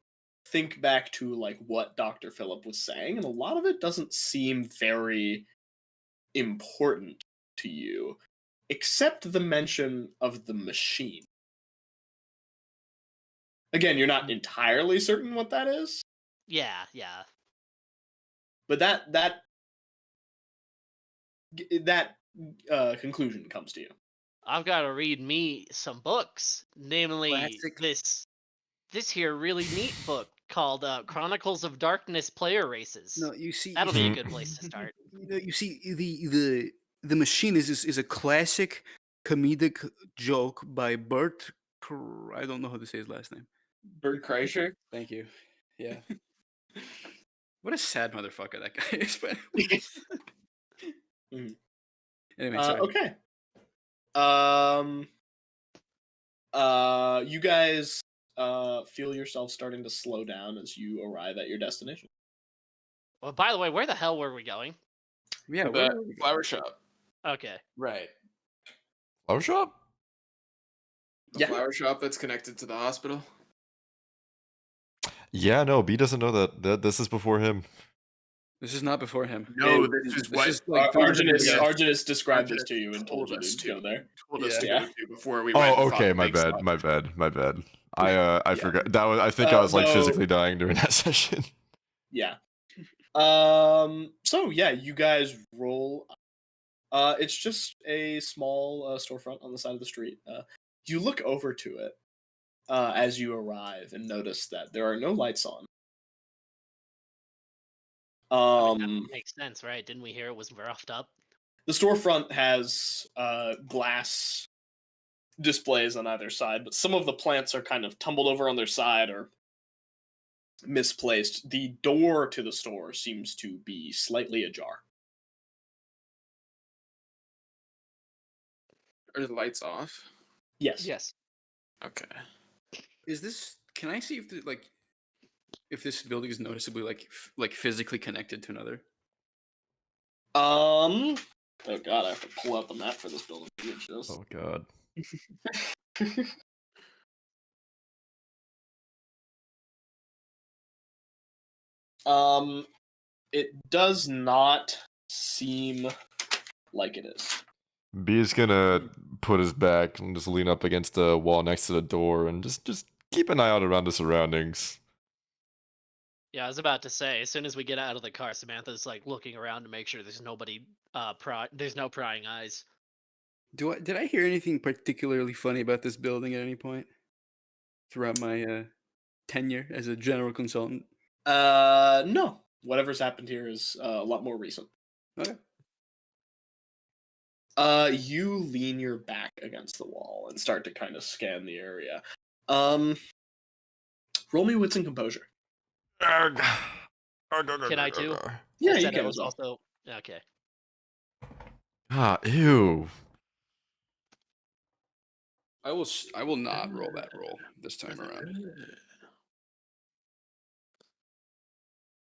think back to like what Dr. Phillip was saying, and a lot of it doesn't seem very important to you, except the mention of the machine. Again, you're not entirely certain what that is, Yeah. but that conclusion comes to you. I've got to read me some books, namely Classic. this here really neat book called Chronicles of Darkness Player Races. No, you see, That'll be a good place to start. you see, the machine is a classic comedic joke by Bert. I don't know how to say his last name. Bert Kreischer. Thank you. Yeah. What a sad motherfucker that guy is. But Mhm. anyway, sorry. Okay. You guys feel yourself starting to slow down as you arrive at your destination. Well, by the way, where the hell were we going? Yeah, The flower shop. Okay. right. Flower shop? The Yeah. flower shop that's connected to the hospital. Yeah, no, B doesn't know that this is before him. This is not before him. No, this is what like 30 minutes ago. Arginus described this to you and told told you us to go there. Told us to Yeah. go to before we went. Oh, and fought okay, the my big bad, stuff. my bad. I forgot that was. I think I was like No. physically dying during that session. Yeah. So yeah, you guys roll. It's just a small storefront on the side of the street. You look over to it as you arrive and notice that there are no lights on. I mean, that makes sense, right? Didn't we hear it was roughed up? The storefront has glass displays on either side, but some of the plants are kind of tumbled over on their side or misplaced. The door to the store seems to be slightly ajar. Are the lights off? Yes. Yes. Okay. Is this? Can I see if if this building is noticeably like physically connected to another? Oh god, I have to pull out the map for this building. Oh god. It does not seem like it is. B is gonna put his back and just lean up against the wall next to the door and just keep an eye out around the surroundings. Yeah, I was about to say, as soon as we get out of the car, Samantha's like looking around to make sure there's nobody there's no prying eyes. Did I hear anything particularly funny about this building at any point throughout my tenure as a general consultant? No. Whatever's happened here is a lot more recent. Okay. You lean your back against the wall and start to kind of scan the area. Roll me wits and composure. Can I too? Yeah, I you said can I as was well. also okay. Ah, ew. I will not roll that roll this time around.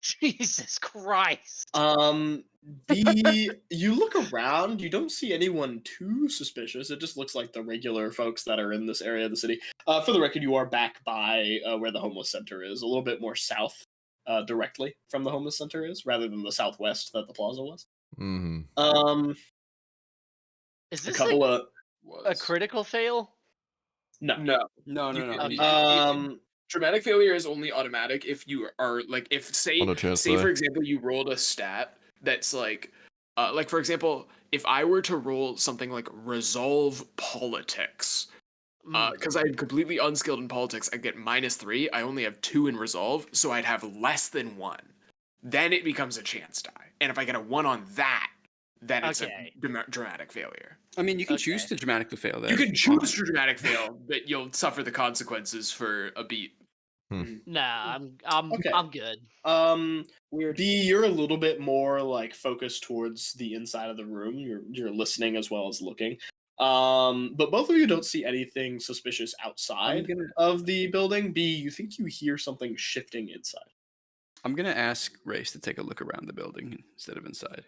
Jesus Christ! You look around, you don't see anyone too suspicious. It just looks like the regular folks that are in this area of the city. For the record, you are back by where the homeless center is, a little bit more south, directly from the homeless center is, rather than the southwest that the plaza was. Mm-hmm. Is A this couple of a critical fail? no. No. No. Okay. Dramatic failure is only automatic if you are if Oh, no chance, say though. for example you rolled a stat that's like for example, if I were to roll something like resolve politics, because I'm completely unskilled in politics, I get -3. I only have 2 in resolve, so I'd have less than 1. Then it becomes a chance die, and if I get a 1 on that, then it's Okay. a dramatic failure. I mean, you can choose Okay. to dramatically fail that. You if can want. choose to dramatic fail, but you'll suffer the consequences for a beat. Nah, I'm Okay. I'm good. Weird. B, you're a little bit more like focused towards the inside of the room. You're listening as well as looking. But both of you don't see anything suspicious outside of the building. B, you think you hear something shifting inside. I'm gonna ask Race to take a look around the building instead of inside.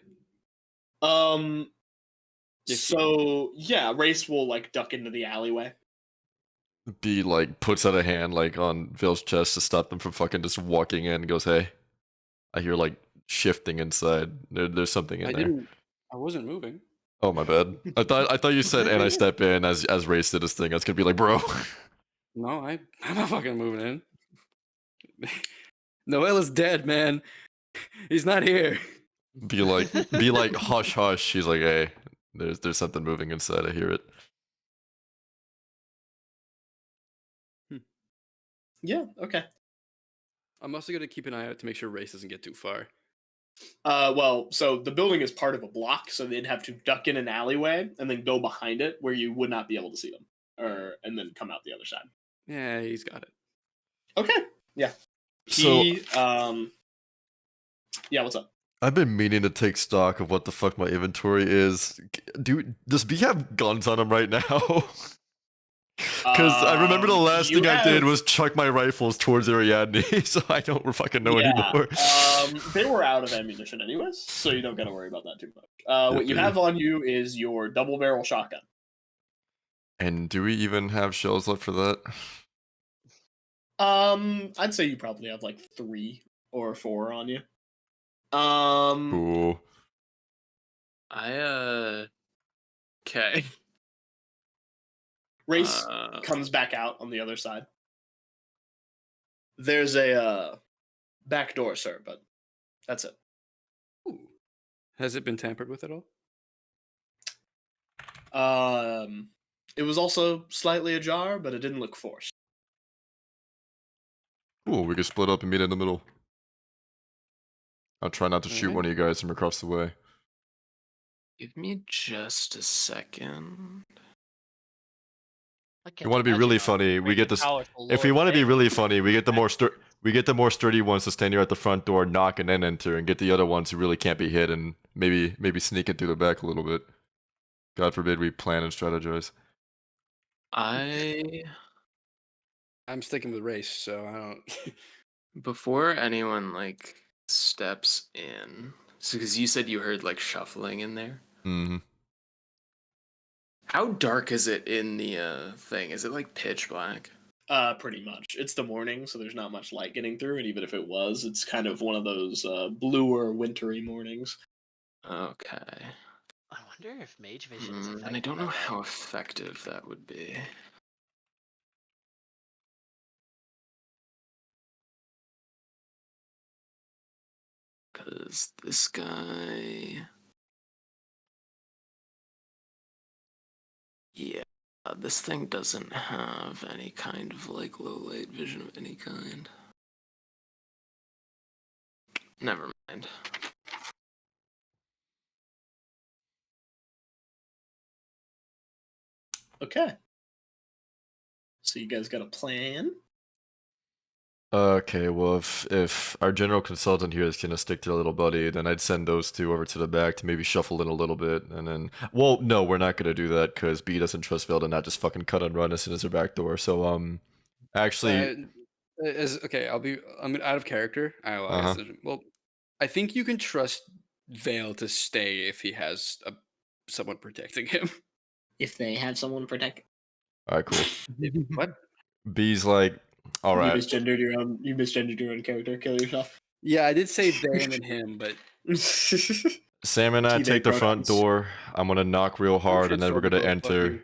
So yeah, Race will like duck into the alleyway. B like puts out a hand like on Vale's chest to stop them from fucking just walking in and goes, "Hey, I hear like shifting inside. There's something in there." I wasn't moving. Oh my bad. I thought you said and I step in as Race did his thing. I was gonna be like, bro. No, I'm not fucking moving in. Noel is dead, man. He's not here. Be like hush hush. She's like, hey, there's something moving inside. I hear it. Yeah, okay. I'm also gonna keep an eye out to make sure Race doesn't get too far. Well, so the building is part of a block, so they'd have to duck in an alleyway and then go behind it where you would not be able to see them. And then come out the other side. Yeah, he's got it. Okay. Yeah. So yeah, what's up? I've been meaning to take stock of what the fuck my inventory is. Does B have guns on him right now? Because I remember the last thing I did was chuck my rifles towards Ariadne, so I don't fucking know anymore. They were out of ammunition anyways, so you don't got to worry about that too much. What you have on you is your double barrel shotgun. And do we even have shells left for that? I'd say you probably have like 3 or 4 on you. Cool. Okay. Race comes back out on the other side. There's a back door, sir, but that's it. Ooh. Has it been tampered with at all? It was also slightly ajar, but it didn't look forced. Cool, we could split up and meet in the middle. I'll try not to shoot Alright. one of you guys from across the way. Give me just a second. I If we can't want to be imagine really a funny, we really get this. powerful If we Lord want to be Vader really would funny, we get the more sturdy ones to stand here at the front door, knock and then enter, and get the other ones who really can't be hit, and maybe sneak it through the back a little bit. God forbid we plan and strategize. I'm sticking with race, so I don't. before anyone like steps in, because you said you heard like shuffling in there. Mm-hmm. How dark is it in the thing? Is it like pitch black? Pretty much. It's the morning, so there's not much light getting through, and even if it was, it's kind of one of those bluer, wintry mornings. Okay. I wonder if mage vision is affected. And I don't by know that. how effective that would be. Because this guy... Yeah, this thing doesn't have any kind of like low light vision of any kind. Never mind. Okay. So you guys got a plan? Okay, well, if our general consultant here is gonna stick to the little buddy, then I'd send those two over to the back to maybe shuffle in a little bit, and then, well, no, we're not gonna do that because B doesn't trust Vale to not just fucking cut and run as soon as her back door. So, actually, Okay, I'm out of character. I guess. Well, I think you can trust Vale to stay if he has someone protecting him. If they have someone protect. all right, cool. What? B's like, all You right. misgendered your own. You misgendered your own character. Kill yourself. Yeah, I did say they and then him, but Sam and I Teammate take the front pronouns. door. I'm gonna knock real hard, and then we're gonna transphobic, fuck enter. you.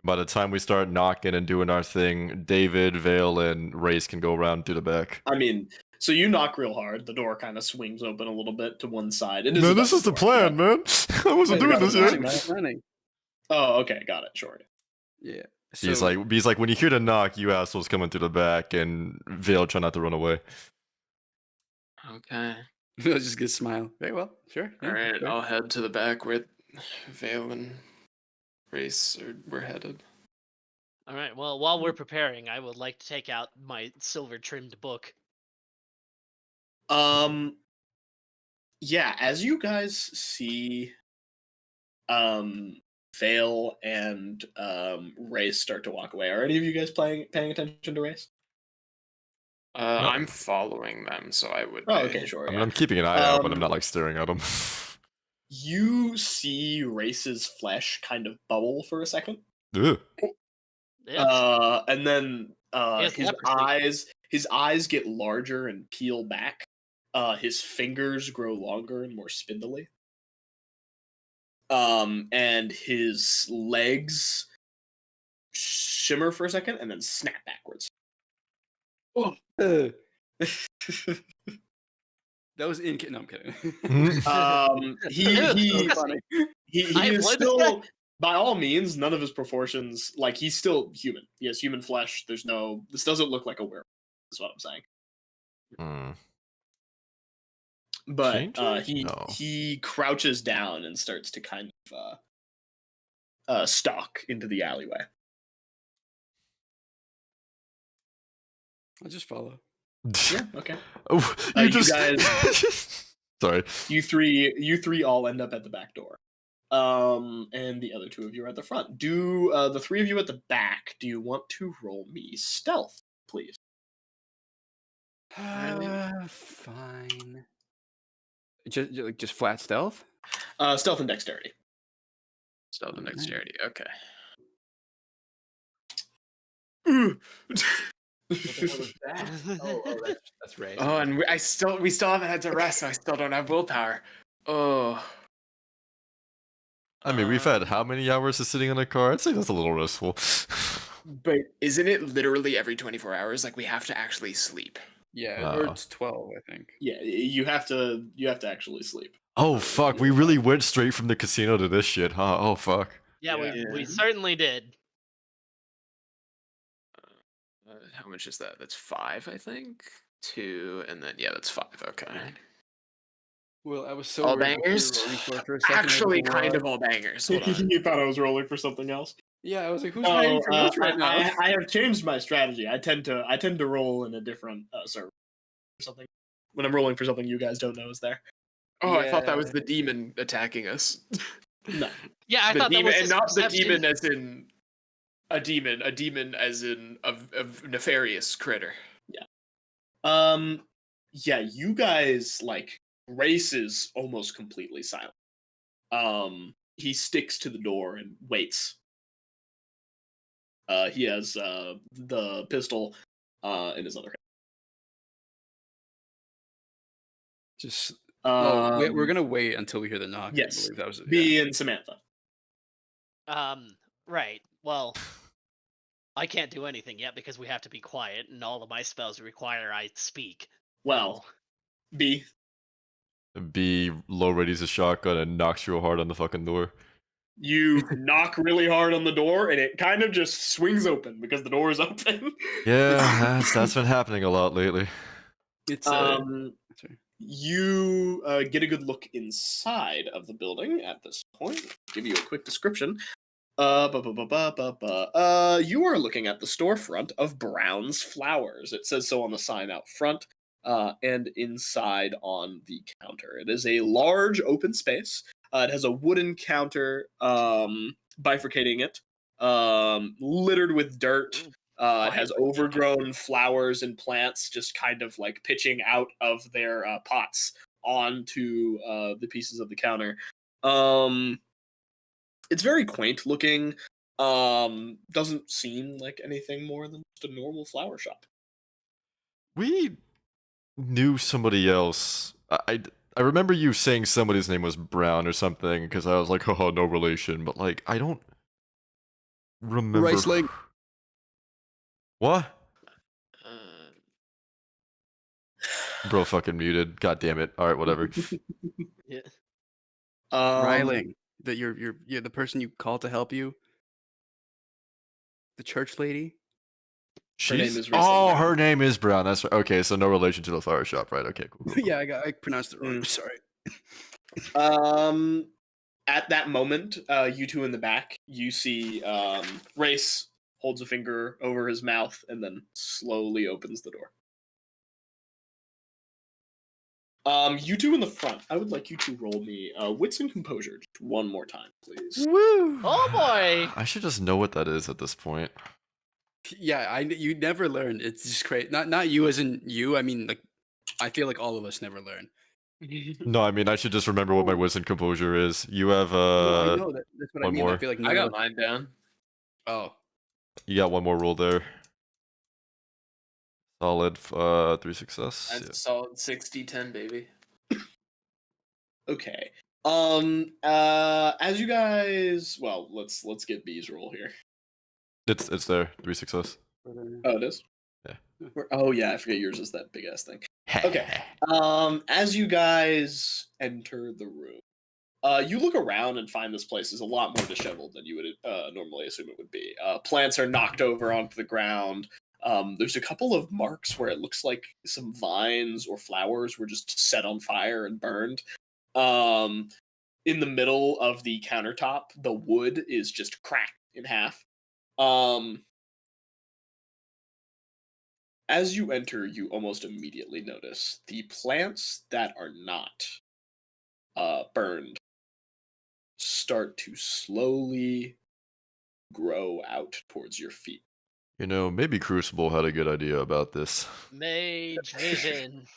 By the time we start knocking and doing our thing, David, Vale, and Race can go around through the back. I mean, so you knock real hard. The door kind of swings open a little bit to one side. It No, a this double is the door, plan, yeah. man. I wasn't Wait, doing that's this the yet. plan. Running. Oh, okay, got it. Sure. Yeah. He's like, when you hear the knock, you assholes coming through the back, and Vale try not to run away. Okay. I'll just get a smile. Very well, sure. Yeah, Alright, sure. I'll head to the back where Vale and Race were headed. All right. Well, while we're preparing, I would like to take out my silver trimmed book. Yeah, as you guys see Vale and Race start to walk away. Are any of you guys paying attention to Race? I'm following them, so I would. Oh, be. okay, sure. I mean, Yeah. I'm keeping an eye out, but I'm Um, not like staring at him. You see Race's flesh kind of bubble for a second. Ugh. Yep. And then He has leprosy. his eyes get larger and peel back. His fingers grow longer and more spindly. And his legs shimmer for a second and then snap backwards. That was in. No, I'm kidding. He Funny. I is avoid this still, by all means, none of his proportions, like, he's still human. He has human flesh. This doesn't look like a werewolf, is what I'm saying. Hmm. But Changing? No. he crouches down and starts to kind of stalk into the alleyway. I'll just follow. Yeah, okay. Oh, You you just. guys- Sorry. You three all end up at the back door. And the other two of you are at the front. Do the three of you at the back, do you want to roll me stealth, please? Fine. Just flat stealth. Stealth and dexterity. Stealth and Alright. dexterity. Okay. That's right. Oh, and we still haven't had to rest, so I still don't have willpower. Oh. I mean, we've had how many hours of sitting in a car? I'd say that's a little restful. But isn't it literally every 24 hours? Like we have to actually sleep. Yeah, or Oh. it's 12, I think. Yeah, you have to actually sleep. Oh fuck, we really went straight from the casino to this shit, huh? Oh fuck. Yeah, Yeah. we certainly did. how much is that? That's 5, I think. 2, and then yeah, that's 5. Okay. Well, I was so All worried what you were bangers. rolling for a second. I was Actually, like, kind "What?" of all bangers. Hold on. You thought I was rolling for something else? Yeah, I was like, who's No, hiding from us right now? I have changed my strategy. I tend to roll in a different server or something. When I'm rolling for something you guys don't know is there. Oh, I thought that was Yeah. the demon attacking us. No. Yeah, I The thought that demon, was and his not the perception. demon as in a demon as in a nefarious critter. Yeah, you guys like Race is almost completely silent. He sticks to the door and waits. He has the pistol in his other Just hand. we're gonna wait until we hear the knock. Yes, I believe that was B and Samantha. Right. Well, I can't do anything yet because we have to be quiet, and all of my spells require I speak. Well, B. B low readies a shotgun and knocks real hard on the fucking door. You knock really hard on the door, and it kind of just swings open because the door is open. Yeah, that's been happening a lot lately. It's sorry. You get a good look inside of the building at this point. I'll give you a quick description. You are looking at the storefront of Brown's Flowers. It says so on the sign out front and inside on the counter. It is a large open space. It has a wooden counter bifurcating it, littered with dirt. It has overgrown flowers and plants just kind of like pitching out of their pots onto the pieces of the counter. It's very quaint looking. Doesn't seem like anything more than just a normal flower shop. We knew somebody else. I remember you saying somebody's name was Brown or something because I was like, oh, no relation. But like, I don't remember. Riceling. What? Uh, Bro, fucking muted. God damn it. All right, whatever. Yeah. Riling. That you're the person you call to help you. The church lady. Her name She's is Riesling oh, Brown. her name is Brown. That's right. Okay, so no relation to the flower shop, right? Okay, cool. Yeah, I pronounced it wrong. Sorry. At that moment, you two in the back, you see Race holds a finger over his mouth and then slowly opens the door. You two in the front, I would like you to roll me wits and composure just one more time, please. Woo! Oh boy! I should just know what that is at this point. Yeah, you never learn. It's just great. Not you as in you. I mean, like, I feel like all of us never learn. No, I mean I should just remember what my wisdom composure is. You have No, I know that's what I one mean. more. I feel like I none got of us. mine down. Oh, You got one more roll there. Solid 3 success. That's Yeah. a solid 60-10, baby. Okay. As you guys, well, let's get B's roll here. It's there. 3 success. Oh, it is. Yeah. Oh yeah, I forget yours is that big ass thing. Okay. As you guys enter the room, you look around and find this place is a lot more disheveled than you would normally assume it would be. Plants are knocked over onto the ground. There's a couple of marks where it looks like some vines or flowers were just set on fire and burned. In the middle of the countertop, the wood is just cracked in half. As you enter, you almost immediately notice the plants that are not burned start to slowly grow out towards your feet. You know, maybe Crucible had a good idea about this. Mage vision.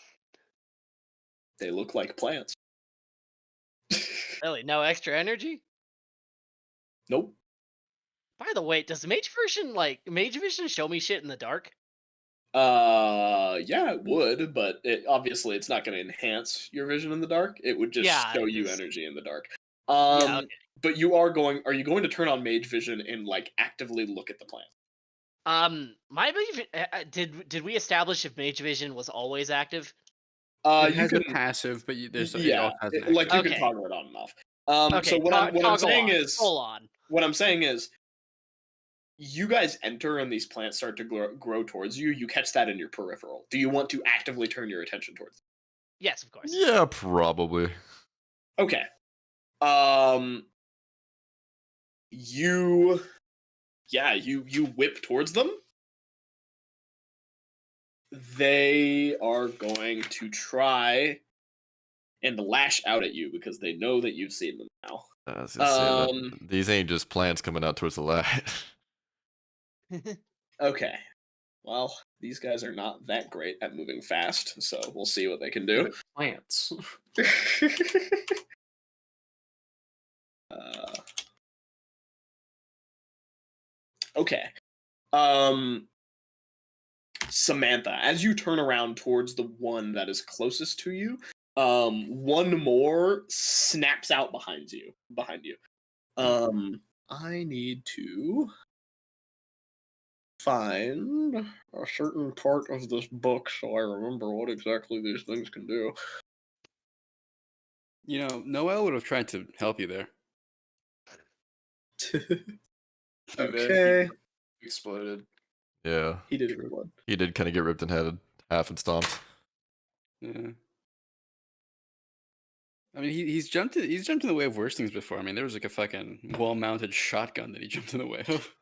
They look like plants. Really, no extra energy? Nope. By the way, does mage vision show me shit in the dark? Yeah, it would, but obviously it's not going to enhance your vision in the dark. It would just show you energy in the dark. Yeah, okay. But are you going to turn on mage vision and like actively look at the plant? My did we establish if mage vision was always active? it You has can a passive, but there's it yeah, also has an like you active. can Okay. toggle it on and off. Okay, So what I'm saying toggle on, is full on. what I'm saying is you guys enter and these plants start to grow towards you. You catch that in your peripheral. Do you want to actively turn your attention towards them? Yes, of course. Yeah, probably. Okay. You whip towards them. They are going to try and lash out at you because they know that you've seen them now. I was gonna say that these ain't just plants coming out towards the light. Okay. Well, these guys are not that great at moving fast, so we'll see what they can do. Plants. Okay. Samantha, as you turn around towards the one that is closest to you, one more snaps out behind you. I need to find a certain part of this book so I remember what exactly these things can do. You know, Noel would have tried to help you there. Okay. Exploded. Yeah, He did explode. he did kind of get ripped in half and stomped. Yeah. I mean, he's jumped in the way of worse things before. I mean, there was like a fucking wall-mounted shotgun that he jumped in the way of.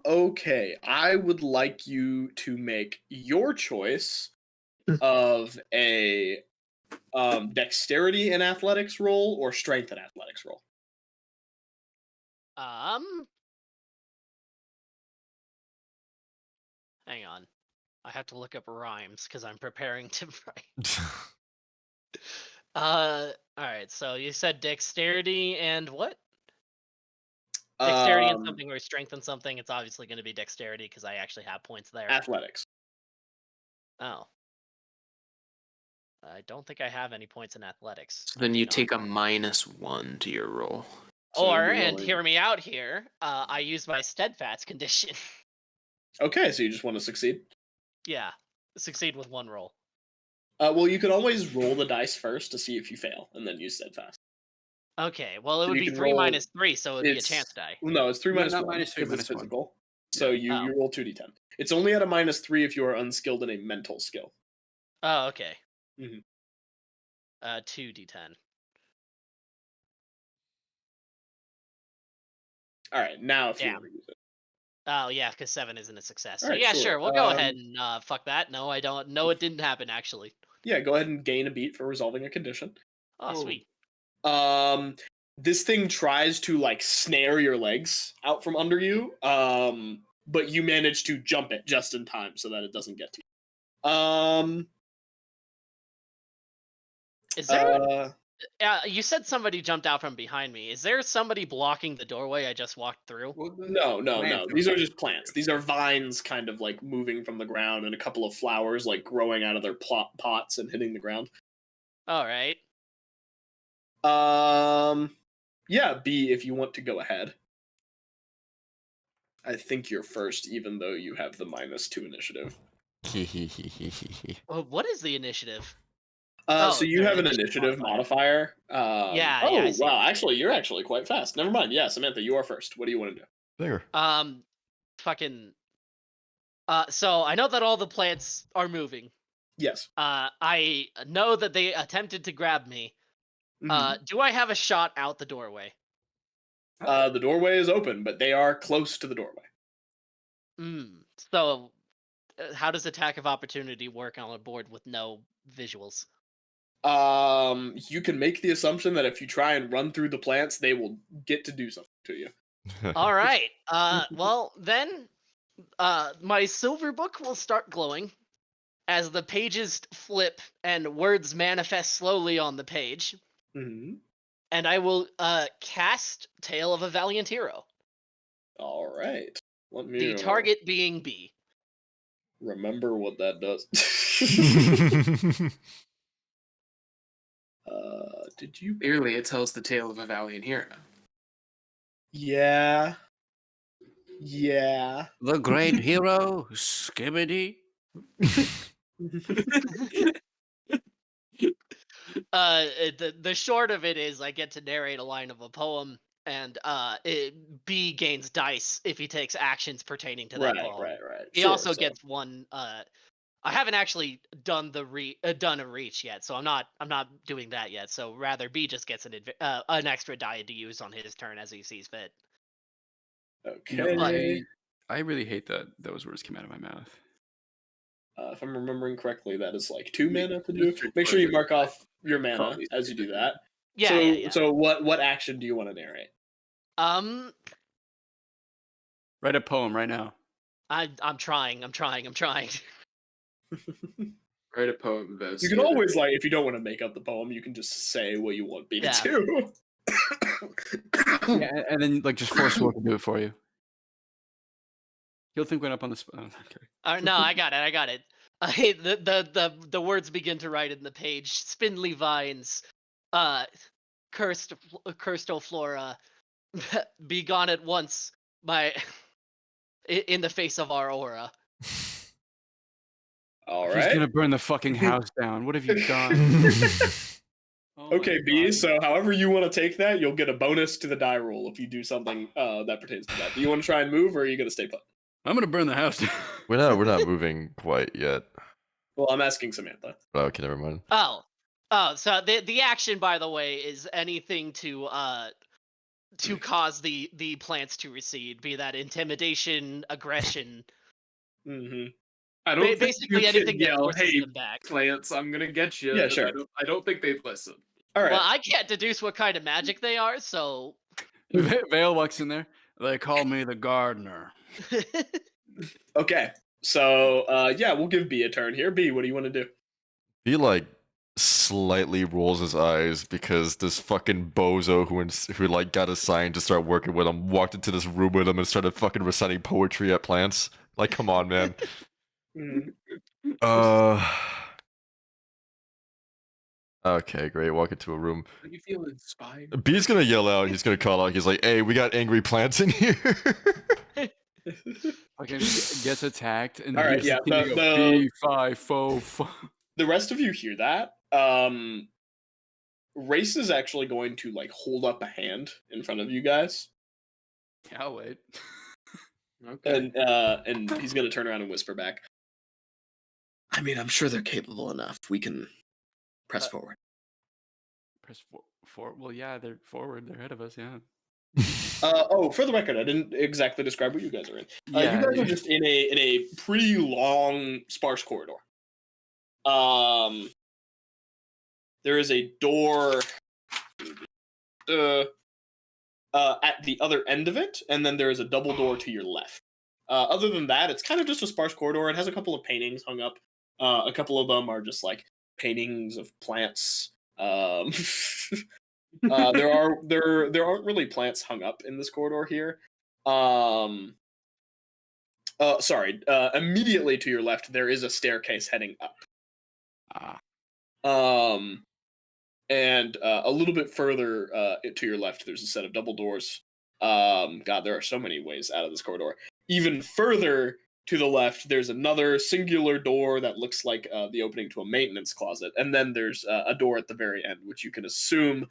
Okay. I would like you to make your choice of a dexterity and athletics roll or strength and athletics roll. Hang on. I have to look up rhymes because I'm preparing to write. All right. So you said dexterity and what? Dexterity and something or strength and something. It's obviously going to be dexterity because I actually have points there. Athletics. Oh. I don't think I have any points in athletics. So then you take a -1 to your roll. So Or, you'll be and rolling- hear me out here, I use my steadfast condition. Okay, so you just want to succeed? Yeah. Succeed with one roll. Well, you can always roll the dice first to see if you fail, and then use steadfast. Okay, well, it So would you be can 3 roll- minus 3, so it would be a It's- chance die. No, it's 3 No, minus not 1 minus 3, because it's minus 1. physical. So you roll 2d10. It's only at a -3 if you are unskilled in a mental skill. Oh, okay. Mhm. 2d10. All right, now if you Damn. want to use it. Oh, yeah, because 7 isn't a success. So Alright, yeah, sure. sure, we'll go ahead and fuck that. No, I don't. No, it didn't happen, actually. Yeah, go ahead and gain a beat for resolving a condition. Oh, sweet. This thing tries to like snare your legs out from under you, but you manage to jump it just in time so that it doesn't get to you. Is there... you said somebody jumped out from behind me. Is there somebody blocking the doorway I just walked through? No. Plants These don't are just plants. These are vines kind of like moving from the ground and a couple of flowers like growing out of their pots and hitting the ground. All right. Yeah, B, if you want to go ahead. I think you're first, even though you have the -2 initiative. Well, what is the initiative? So you the have an initiative modifier. Yeah, Oh, I see wow. what you Actually, you're actually quite fast. Never mind. Yeah, Samantha, you are first. What do you want to do? Bigger. Fucking... so I know that all the plants are moving. Yes. I know that they attempted to grab me. Mhm. Do I have a shot out the doorway? The doorway is open, but they are close to the doorway. So, how does attack of opportunity work on a board with no visuals? You can make the assumption that if you try and run through the plants, they will get to do something to you. All right. Well, then, my silver book will start glowing as the pages flip and words manifest slowly on the page. Mm-hmm. And I will cast Tale of a Valiant Hero. All right. Let me The target being B. remember what that does. Did you? Clearly, it tells the tale of a valiant hero. Yeah. The great hero, Skibbity. The short of it is I get to narrate a line of a poem and B gains dice if he takes actions pertaining to that poem. Right. He Sure, also so- gets one. I haven't actually done done a reach yet, so I'm not doing that yet. So rather B just gets an extra die to use on his turn as he sees fit. Okay. You know, I really hate that those words came out of my mouth. If I'm remembering correctly, that is like 2 mana to do. Mr. Make sure you Torvik, mark off your call mana me as you do that. Yeah, yeah. So what action do you want to narrate? Write a poem right now. I'm trying. Write a poem about You can always, like, if you don't want to make up the poem, you can just say what you want B to Yeah. do. Yeah, and then like just force Will to do it for you. He'll think went up on the spot. Okay. No, I got it. The words begin to write in the page. Spindly vines, cursed flora, be gone at once. In the face of our aura. All He's right. gonna burn the fucking house down. What have you done? Oh my Okay, B. God. So however you want to take that, you'll get a bonus to the die roll if you do something that pertains to that. Do you want to try and move, or are you gonna stay put? I'm gonna burn the house down. We're not moving quite yet. Well, I'm asking Samantha. Oh, okay, never mind. Oh, so the action, by the way, is anything to cause the plants to recede, be that intimidation, aggression, Mm-hmm. I don't think basically you anything can that yell, pushes "Hey, them back. plants, I'm gonna get you." Yeah, sure. I don't think they'd listen. All right. Well, I can't deduce what kind of magic they are, so. Vale walks in there. They call me the gardener. Okay. So yeah, we'll give B a turn here. B, what do you want to do? He like slightly rolls his eyes because this fucking bozo who like got assigned to start working with him walked into this room with him and started fucking reciting poetry at plants. Like, come on, man. Okay, great. Walk into a room. Do you feel inspired? B's gonna yell out. He's gonna call out. He's like, "Hey, we got angry plants in here." Fucking gets attacked and All right, hears yeah, the go, B5 The rest of you hear that. Race is actually going to like hold up a hand in front of you guys, I'll wait. Okay. and he's gonna turn around and whisper back. I mean, I'm sure they're capable enough. We can press forward. Press forward. Well, yeah, they're forward. They're ahead of us. Yeah. For the record, I didn't exactly describe what you guys are in. Yeah. You guys are just in a pretty long, sparse corridor. There is a door at the other end of it, and then there is a double door to your left. Other than that, it's kind of just a sparse corridor. It has a couple of paintings hung up. A couple of them are just like paintings of plants. There aren't really plants hung up in this corridor here. Sorry. Immediately to your left, there is a staircase heading up. And a little bit further to your left, there's a set of double doors. God, there are so many ways out of this corridor. Even further to the left, there's another singular door that looks like the opening to a maintenance closet. And then there's a door at the very end, which you can assume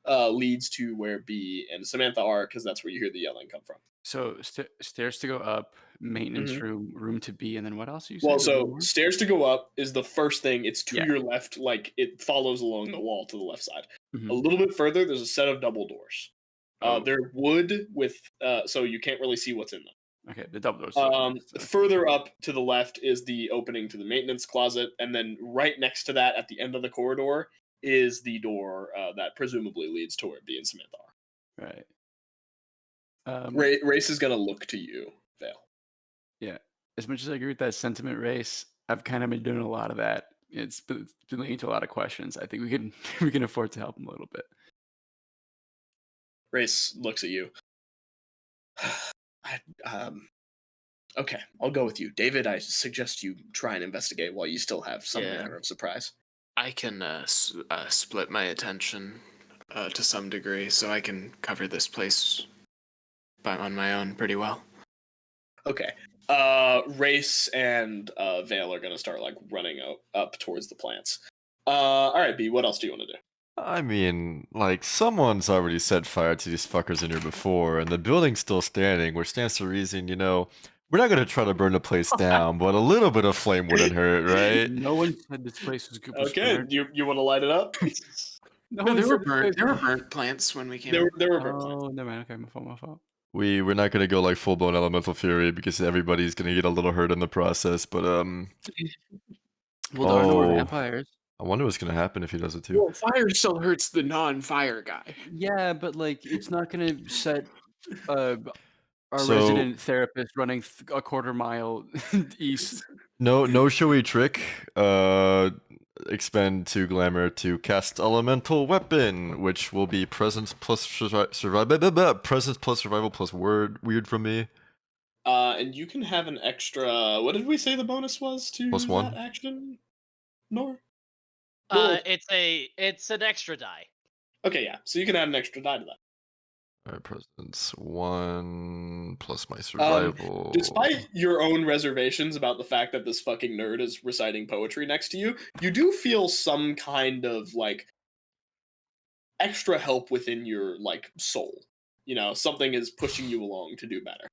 leads to where B and Samantha are, because that's where you hear the yelling come from. So stairs to go up, maintenance room to be, and then what else you said? Well, Was there so more? stairs to go up is the first thing. It's to Yeah. your left, like it follows along the wall to the left side. Mhm. A little bit further, there's a set of double doors. Oh. They're wood with, so you can't really see what's in them. Okay, the double doors. Further up to the left is the opening to the maintenance closet, and then right next to that, at the end of the corridor, is the door that presumably leads to where B and Samantha are. Right. Race is gonna look to you, Vale. Yeah. As much as I agree with that sentiment, Race, I've kind of been doing a lot of that. It's been leading to a lot of questions. I think we can we can afford to help him a little bit. Race looks at you. Okay, I'll go with you. David, I suggest you try and investigate while you still have some manner of surprise. I can split my attention to some degree, so I can cover this place on my own pretty well. Okay. Race and Vale are gonna start like running up towards the plants. All right, B. What else do you want to do? I mean, like, someone's already set fire to these fuckers in here before, and the building's still standing, which stands to reason, we're not gonna try to burn the place down, but a little bit of flame wouldn't hurt, right? No one said this place was Okay, burned. you want to light it up? No, No, one there were said this place burnt. There were was- burnt plants when we came. there were burnt plants. Oh, never mind. Okay, my fault. My fault. We're not gonna go like full blown elemental fury because everybody's gonna get a little hurt in the process, but Well, there are no more Oh. vampires. I wonder what's gonna happen if he does it too. Well, fire still hurts the non-fire guy. Yeah, but like, it's not gonna set our So- resident therapist running a quarter mile east. No showy trick. Expend 2 glamour to cast elemental weapon, which will be presence plus survival. Presence plus survival plus weird from me. And you can have an extra. What did we say the bonus was to +1. that action? Nor. Well- It's an extra die. Okay, yeah. So you can add an extra die to that. Alright, presence 1 plus my survival. Despite your own reservations about the fact that this fucking nerd is reciting poetry next to you, you do feel some kind of like extra help within your like soul. Something is pushing you along to do better.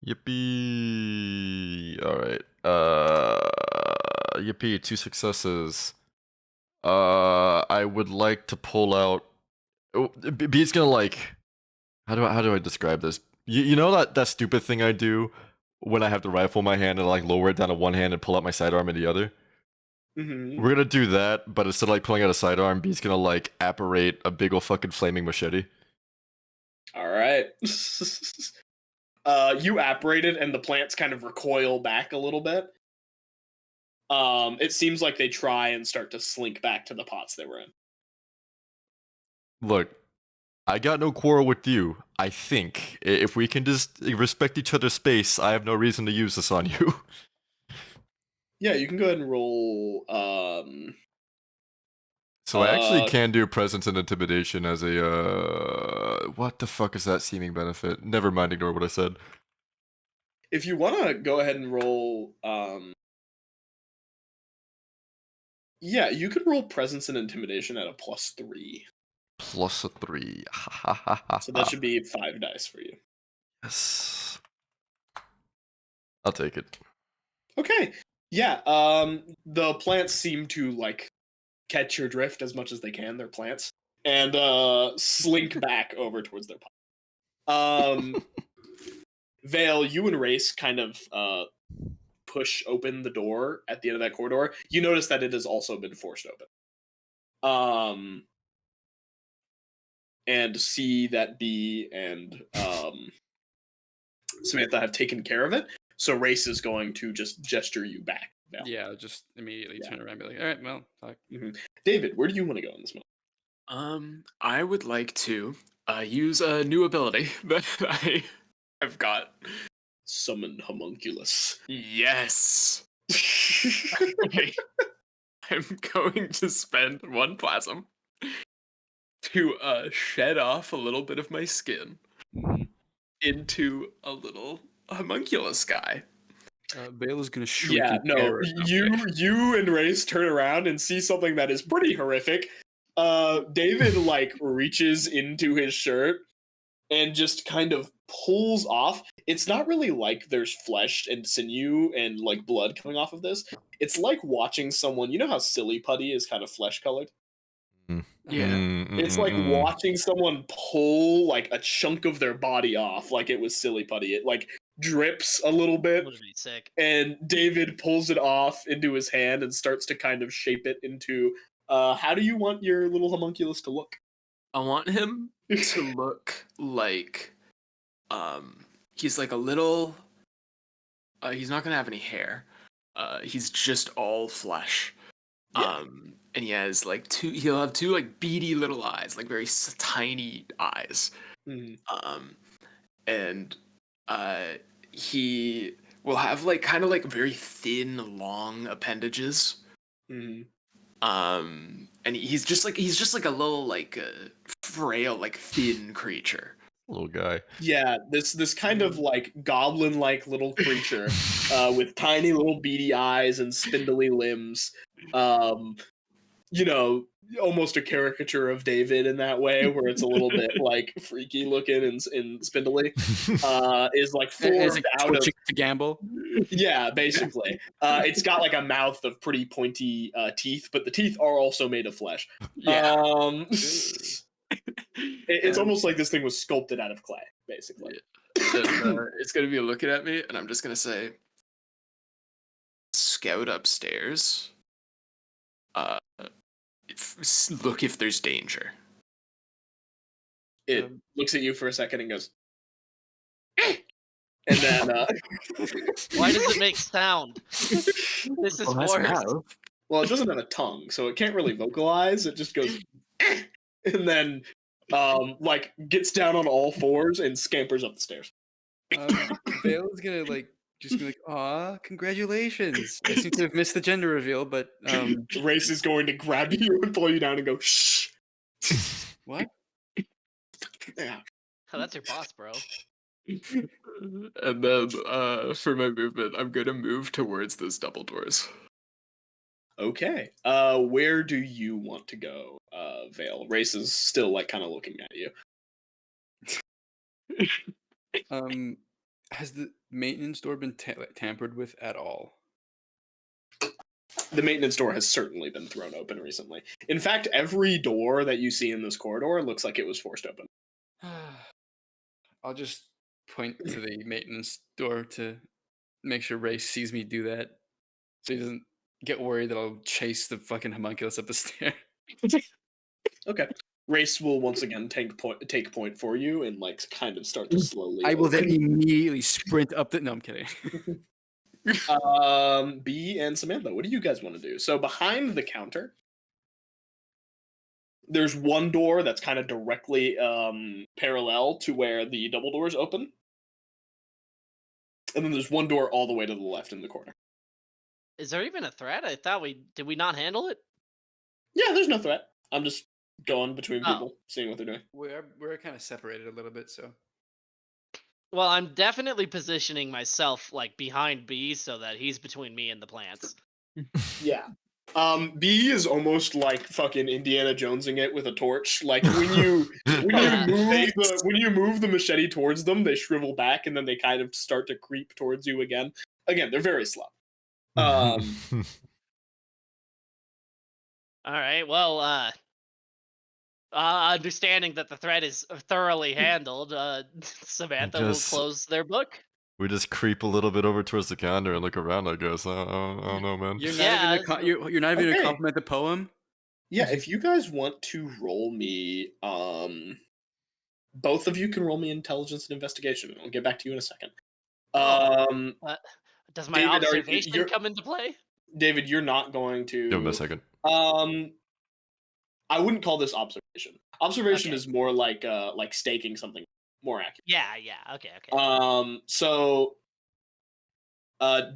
Yippee! Alright. Yippee, 2 successes. I would like to pull out. Oh, B's gonna like. How do I describe this? You know that stupid thing I do when I have the rifle in my hand and like lower it down to one hand and pull out my sidearm in the other? Mm-hmm. We're gonna do that, but instead of like pulling out a sidearm, B's gonna like apparate a big ol' fucking flaming machete. All right. You apparate it, and the plants kind of recoil back a little bit. It seems like they try and start to slink back to the pots they were in. Look, I got no quarrel with you. I think if we can just respect each other's space, I have no reason to use this on you. Yeah, you can go ahead and roll. So I actually can do presence and intimidation as a what the fuck is that seeming benefit? Never mind, ignore what I said. If you want to go ahead and roll, yeah, you could roll presence and intimidation at a +3. +3. So that should be 5 dice for you. Yes. I'll take it. Okay. Yeah. The plants seem to like catch your drift as much as they can. They're plants, and slink back over towards their pot. Vale, you and Race kind of push open the door at the end of that corridor. You notice that it has also been forced open. And see that B and Samantha have taken care of it. So Race is going to just gesture you back. Vale. Yeah, I'll just immediately Yeah. turn around and be like, all right, well, fuck. David, where do you want to go in this moment? I would like to use a new ability that I have got. Summon homunculus. Yes. Okay. I'm going to spend 1 plasm to shed off a little bit of my skin into a little homunculus guy. Bale is gonna shriek. Yeah, in no, terror. you and Race turn around and see something that is pretty horrific. David like reaches into his shirt and just kind of pulls off. It's not really like there's flesh and sinew and like blood coming off of this. It's like watching someone. You know how silly putty is kind of flesh colored? Yeah. It's like watching someone pull like a chunk of their body off, like it was silly putty. It like drips a little bit, Would be sick. and David pulls it off into his hand and starts to kind of shape it into. How do you want your little homunculus to look? I want him to look like he's like a little he's not gonna have any hair. He's just all flesh. Yeah. And he'll have 2 like beady little eyes, like very tiny eyes. And he will have like kind of like very thin, long appendages. And he's just like a little like frail, like thin creature. Little guy. Yeah, this kind of like goblin-like little creature with tiny little beady eyes and spindly limbs. almost a caricature of David in that way, where it's a little bit like freaky looking and spindly, is like It's formed out of to gamble. yeah, basically. It's got like a mouth of pretty pointy teeth, but the teeth are also made of flesh. Yeah. It's almost like this thing was sculpted out of clay, basically. And, it's gonna be looking at me, and I'm just gonna say, "Scout upstairs. Look if there's danger." It looks at you for a second and goes, "Eh," and then Why does it make sound? This is worse. well, it doesn't have a tongue, so it can't really vocalize. It just goes, "Eh," and then like gets down on all fours and scampers up the stairs. Vale is gonna just be like, "Aw, congratulations! I seem to have missed the gender reveal, but Race is going to grab you and pull you down and go, shh. what?" Yeah. Oh, that's your boss, bro. And then for my movement, I'm gonna move towards those double doors. Okay. Where do you want to go, Vale? Race is still like kind of looking at you. Has the maintenance door been tampered with at all? The maintenance door has certainly been thrown open recently. In fact, every door that you see in this corridor looks like it was forced open. I'll just point to the maintenance door to make sure Ray sees me do that, so he doesn't get worried that I'll chase the fucking homunculus up the stair. Okay. Race will once again take point for you and like kind of start to slowly. I will then open. immediately sprint up the. No, I'm kidding. B and Samantha, what do you guys want to do? So behind the counter, there's one door that's kind of directly parallel to where the double doors open. And then there's one door all the way to the left in the corner. Is there even a threat? I thought did we not handle it? Yeah, there's no threat. I'm just going between Oh. people, seeing what they're doing. We're kind of separated a little bit, so. Well, I'm definitely positioning myself like behind B so that he's between me and the plants. Yeah. B is almost like fucking Indiana Jonesing it with a torch. Like when you move the machete towards them, they shrivel back and then they kind of start to creep towards you again. Again, they're very slow. All right. Well, understanding that the threat is thoroughly handled, Samantha will close their book. We just creep a little bit over towards the counter and look around, I guess. I don't know, man. You're not even gonna compliment the poem? Yeah, if you guys want to roll me, both of you can roll me intelligence and investigation. I'll get back to you in a second. Does my David, observation come into play? David, you're not going to. Give him a second. I wouldn't call this observation. Observation Okay. is more like staking something more accurate. Yeah. Okay. So,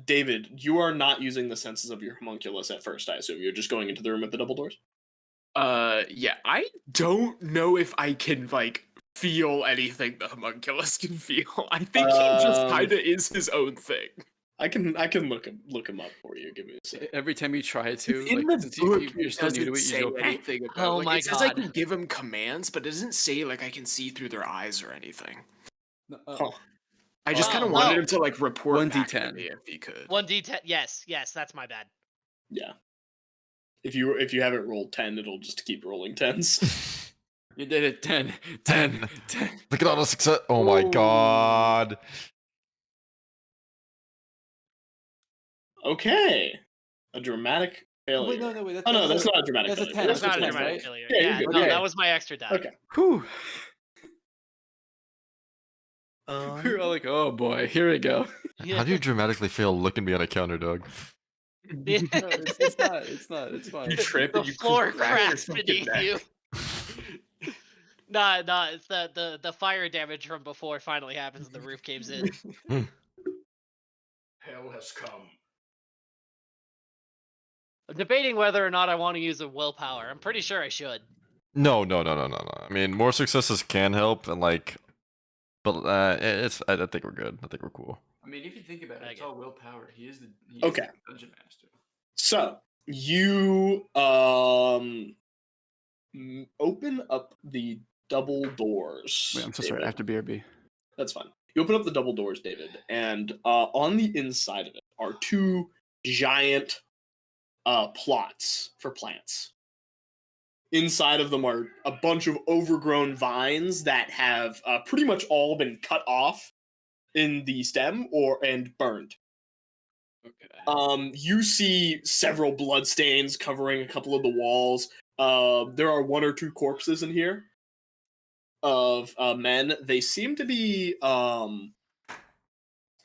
David, you are not using the senses of your homunculus at first, I assume. You're just going into the room with the double doors? Yeah, I don't know if I can, like, feel anything the homunculus can feel. I think he just kind of is his own thing. I can look him up for you. Give me a second. Every time you try to, In like, the since book, you're it still new to doesn't it, say you go, anything about. Oh like, my it says I God. can give him commands, but it doesn't say like I can see through their eyes or anything. Huh. I just kind of Wow. wanted him to like report 1d10. back to me if he could. 1d10. Yes, that's my bad. Yeah. If you haven't rolled 10, it'll just keep rolling 10s. You did it. 10. 10. Look at all the success. Oh my god. Okay. A dramatic failure. Wait, no, wait. Oh no, that's not a dramatic that's a failure. 10. That's not a 10, dramatic right? failure. Yeah, Yeah, you're good. no, Okay. that was my extra die. Okay. Whew. Um, We were all like, oh boy, here we go. How do you dramatically fail looking behind a counter, dog? Yeah. No, it's not. It's fine. You trip The and you floor crack your cracks fucking beneath neck. you. Nah, it's the fire damage from before finally happens and the roof caves in. Hell has come. I'm debating whether or not I want to use a willpower. I'm pretty sure I should. No. I mean, more successes can help, and like, but it's. I think we're good. I think we're cool. I mean, if you think about it, it's all willpower. He is the Okay. dungeon master. So you open up the double doors. Wait, I'm so sorry. I David. have to BRB. That's fine. You open up the double doors, David, and on the inside of it are two giant plots for plants. Inside of them are a bunch of overgrown vines that have pretty much all been cut off in the stem and burned. Okay. You see several blood stains covering a couple of the walls. There are one or two corpses in here of men. They seem to be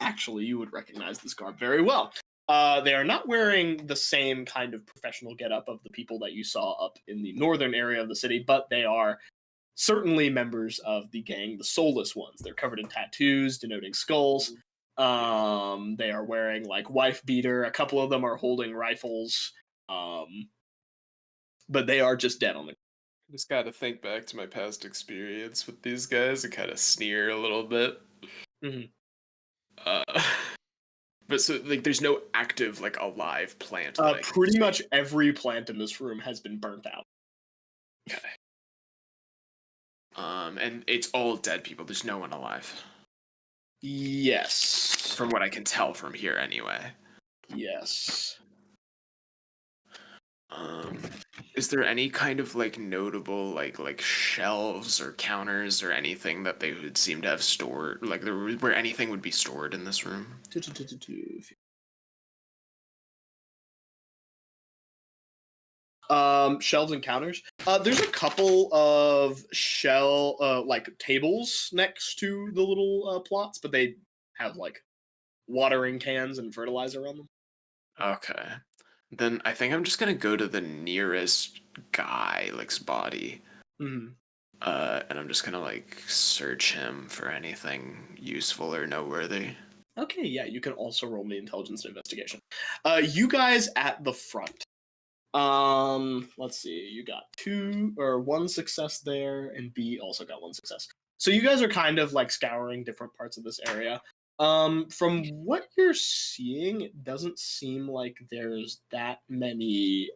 actually, you would recognize this garb very well. They are not wearing the same kind of professional getup of the people that you saw up in the northern area of the city, but they are certainly members of the gang, the Soulless Ones. They're covered in tattoos denoting skulls. They are wearing like wife beater. A couple of them are holding rifles. But they are just dead on the I just got to think back to my past experience with these guys and kind of sneer a little bit. Mhm. But so like, there's no active like alive plant. That I can pretty see. much every plant in this room has been burnt out. Okay. And it's all dead people. There's no one alive, Yes. from what I can tell from here, anyway. Yes. Is there any kind of like notable like shelves or counters or anything that they would seem to have stored, like where anything would be stored in this room? Shelves and counters. There's a couple of like tables next to the little plots, but they have like watering cans and fertilizer on them. Okay. Then I think I'm just gonna go to the nearest guy, like's body. Mm-hmm. And I'm just gonna like search him for anything useful or noteworthy. Okay, yeah, you can also roll me intelligence and investigation. You guys at the front. Let's see. You got one success there, and B also got one success. So you guys are kind of like scouring different parts of this area. From what you're seeing, it doesn't seem like there's that many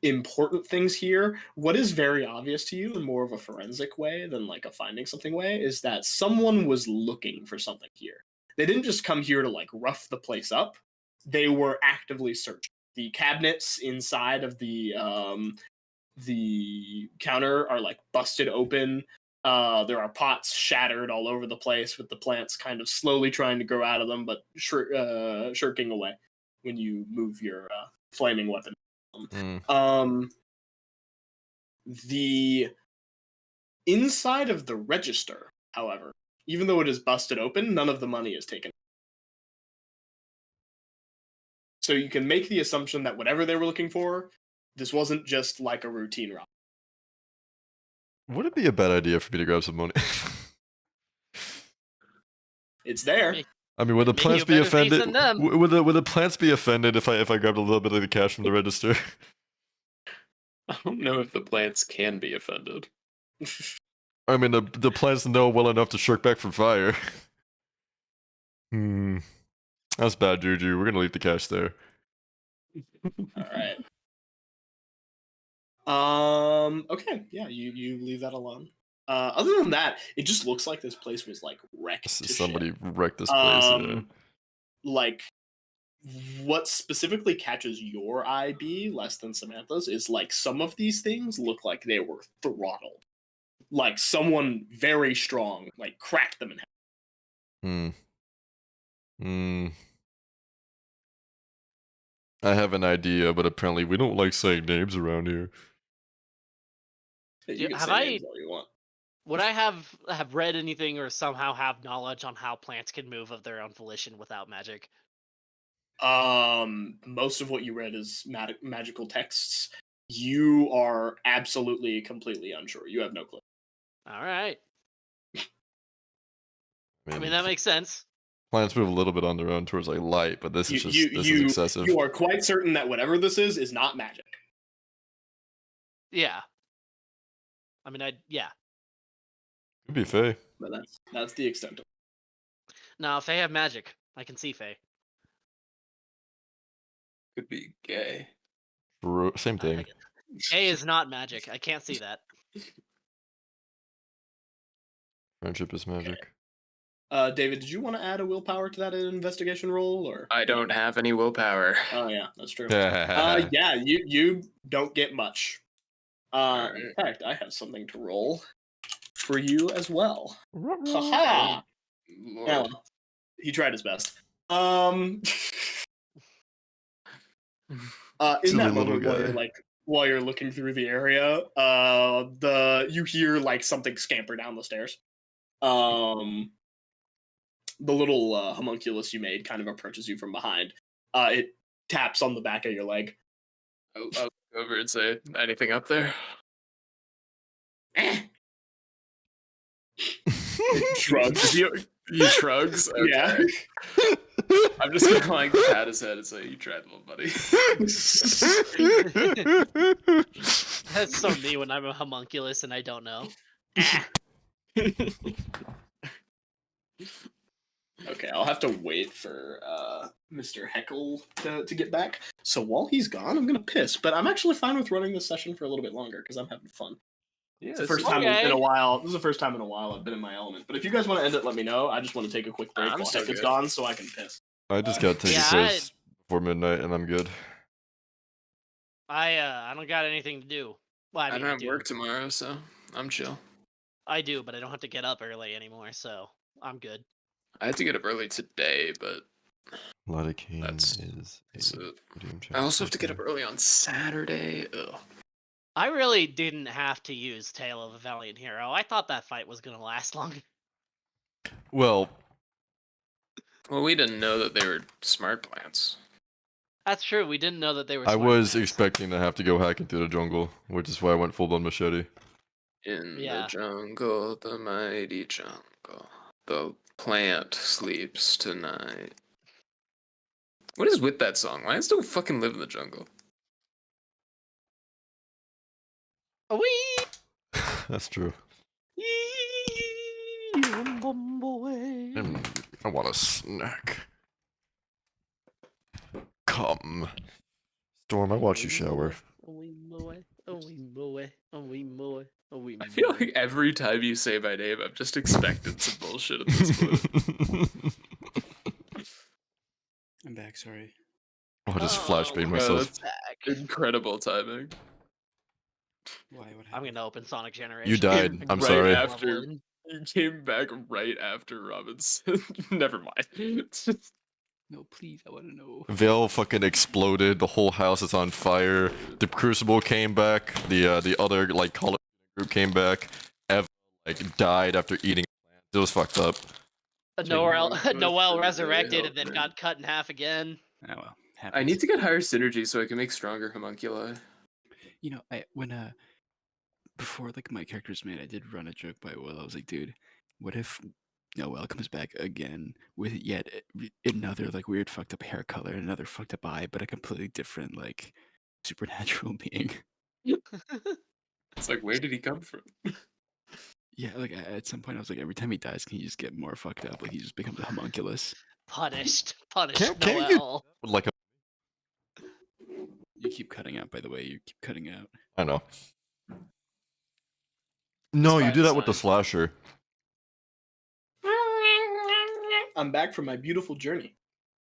important things here. What is very obvious to you in more of a forensic way than like a finding something way is that someone was looking for something here. They didn't just come here to like rough the place up. They were actively searching. The cabinets inside of the counter are like busted open. There are pots shattered all over the place with the plants kind of slowly trying to grow out of them, but shirking away when you move your flaming weapon. The inside of the register, however, even though it is busted open, none of the money is taken. So you can make the assumption that whatever they were looking for, this wasn't just like a routine robbery. Would it be a bad idea for me to grab some money? It's there. I mean, would the Maybe plants you be better face offended? in them. Would the plants be offended if I grabbed a little bit of the cash from the register? I don't know if the plants can be offended. I mean, the plants know well enough to shirk back from fire. That's bad juju. We're gonna leave the cash there. All right. Okay. Yeah, you leave that alone. Other than that, it just looks like this place was like wrecked. Somebody wrecked this place. Yeah. Like, what specifically catches your eye, B, less than Samantha's, is like some of these things look like they were throttled. Like someone very strong, like cracked them in half. I have an idea, but apparently we don't like saying names around here. You can Have say names all you want. Would I have read anything or somehow have knowledge on how plants can move of their own volition without magic? Most of what you read is magical texts. You are absolutely, completely unsure. You have no clue. All right. I mean, that makes sense. Plants move a little bit on their own towards like light, but this is excessive. You are quite certain that whatever this is not magic. Yeah. I mean, yeah. Could be Fae. But that's the extent of it. No, Fae have magic. I can see Fae. Could be gay. Same thing. A is not magic. I can't see that. Friendship is magic. David, did you want to add a willpower to that investigation roll, or? I don't have any willpower. Oh yeah, that's true. Yeah. Yeah, you don't get much. In Alright. fact, I have something to roll for you as well. Haha! Lord. Yeah, well, he tried his best. In Silly that little moment guy. while you're looking through the area, you hear like something scamper down the stairs. The little homunculus you made kind of approaches you from behind. It taps on the back of your leg. I'll look over and say, anything up there? Shrugs. He shrugs? Okay. Yeah. I'm just gonna like pat his head and say, you tried, little buddy. That's so me when I'm a homunculus and I don't know. Okay, I'll have to wait for Mr. Heckle to get back. So while he's gone, I'm gonna piss. But I'm actually fine with running this session for a little bit longer because I'm having fun. Yeah, It's the first time in okay. a while. This is the first time in a while I've been in my element. But if you guys want to end it, let me know. I just want to take a quick break I'm while so Heck is good. gone so I can piss. I just got to take Yeah, a piss before midnight and I'm good. I don't got anything to do. Well, I I mean, don't I have do. work tomorrow, so I'm chill. I do, but I don't have to get up early anymore, so I'm good. I had to get up early today, but Lidocaine That's- is a so sodium I also have to get up channel. early on Saturday. Ugh. I really didn't have to use Tale of a Valiant Hero. I thought that fight was gonna last long. Well, Well, we didn't know that they were smart plants. That's true. We didn't know that they were. I smart was plants. expecting to have to go hacking through the jungle, which is why I went full blown machete. In Yeah. the jungle, the mighty jungle, the plant sleeps tonight. What is with that song? Lions don't fucking live in the jungle. Wee! That's true. Boy. I want a snack. Come. Storm, I watch you shower. I feel like every time you say my name, I'm just expecting some bullshit at this point. I'm back. Sorry. I'll just flashbang we're myself. that's- Incredible timing. Why? What I'm happened? gonna open Sonic Generation. You died. Like, I'm right sorry. after- level in. You came back right after Robinson. Never mind. No, please. I want to know. Vale fucking exploded. The whole house is on fire. The Crucible came back. The other like Call of Duty group came back. Ev like died after eating plants. It was fucked up. Noel, Taking Noel really resurrected and helped then me. got cut in half again. Oh well. I Happens. need to get higher synergy so I can make stronger homunculi. You know, when before like my character was made, I did run a joke by Will. I was like, dude, what if Noel comes back again with yet another like weird fucked up hair color, another fucked up eye, but a completely different like supernatural being? It's like, where did he come from? Yeah, like at some point I was like, every time he dies, can he just get more fucked up? Like he just becomes a homunculus. Punished Can't you- Noel. Like a, You keep cutting out, by the way. You keep cutting out. I know. No, It's you by do that with the design. slasher. I'm back from my beautiful journey.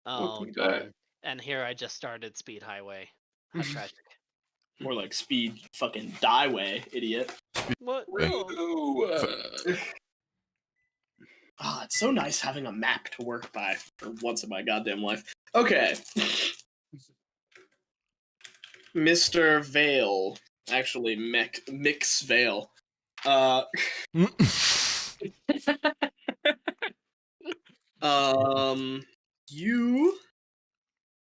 Oh Welcome back. god. And here I just started Speed Highway. How tragic. More like speed fucking die way, idiot. What? Eh. No. Ooh, Ah, it's so nice having a map to work by for once in my goddamn life. Okay. Mr. Vale. Actually, Mix Vale. You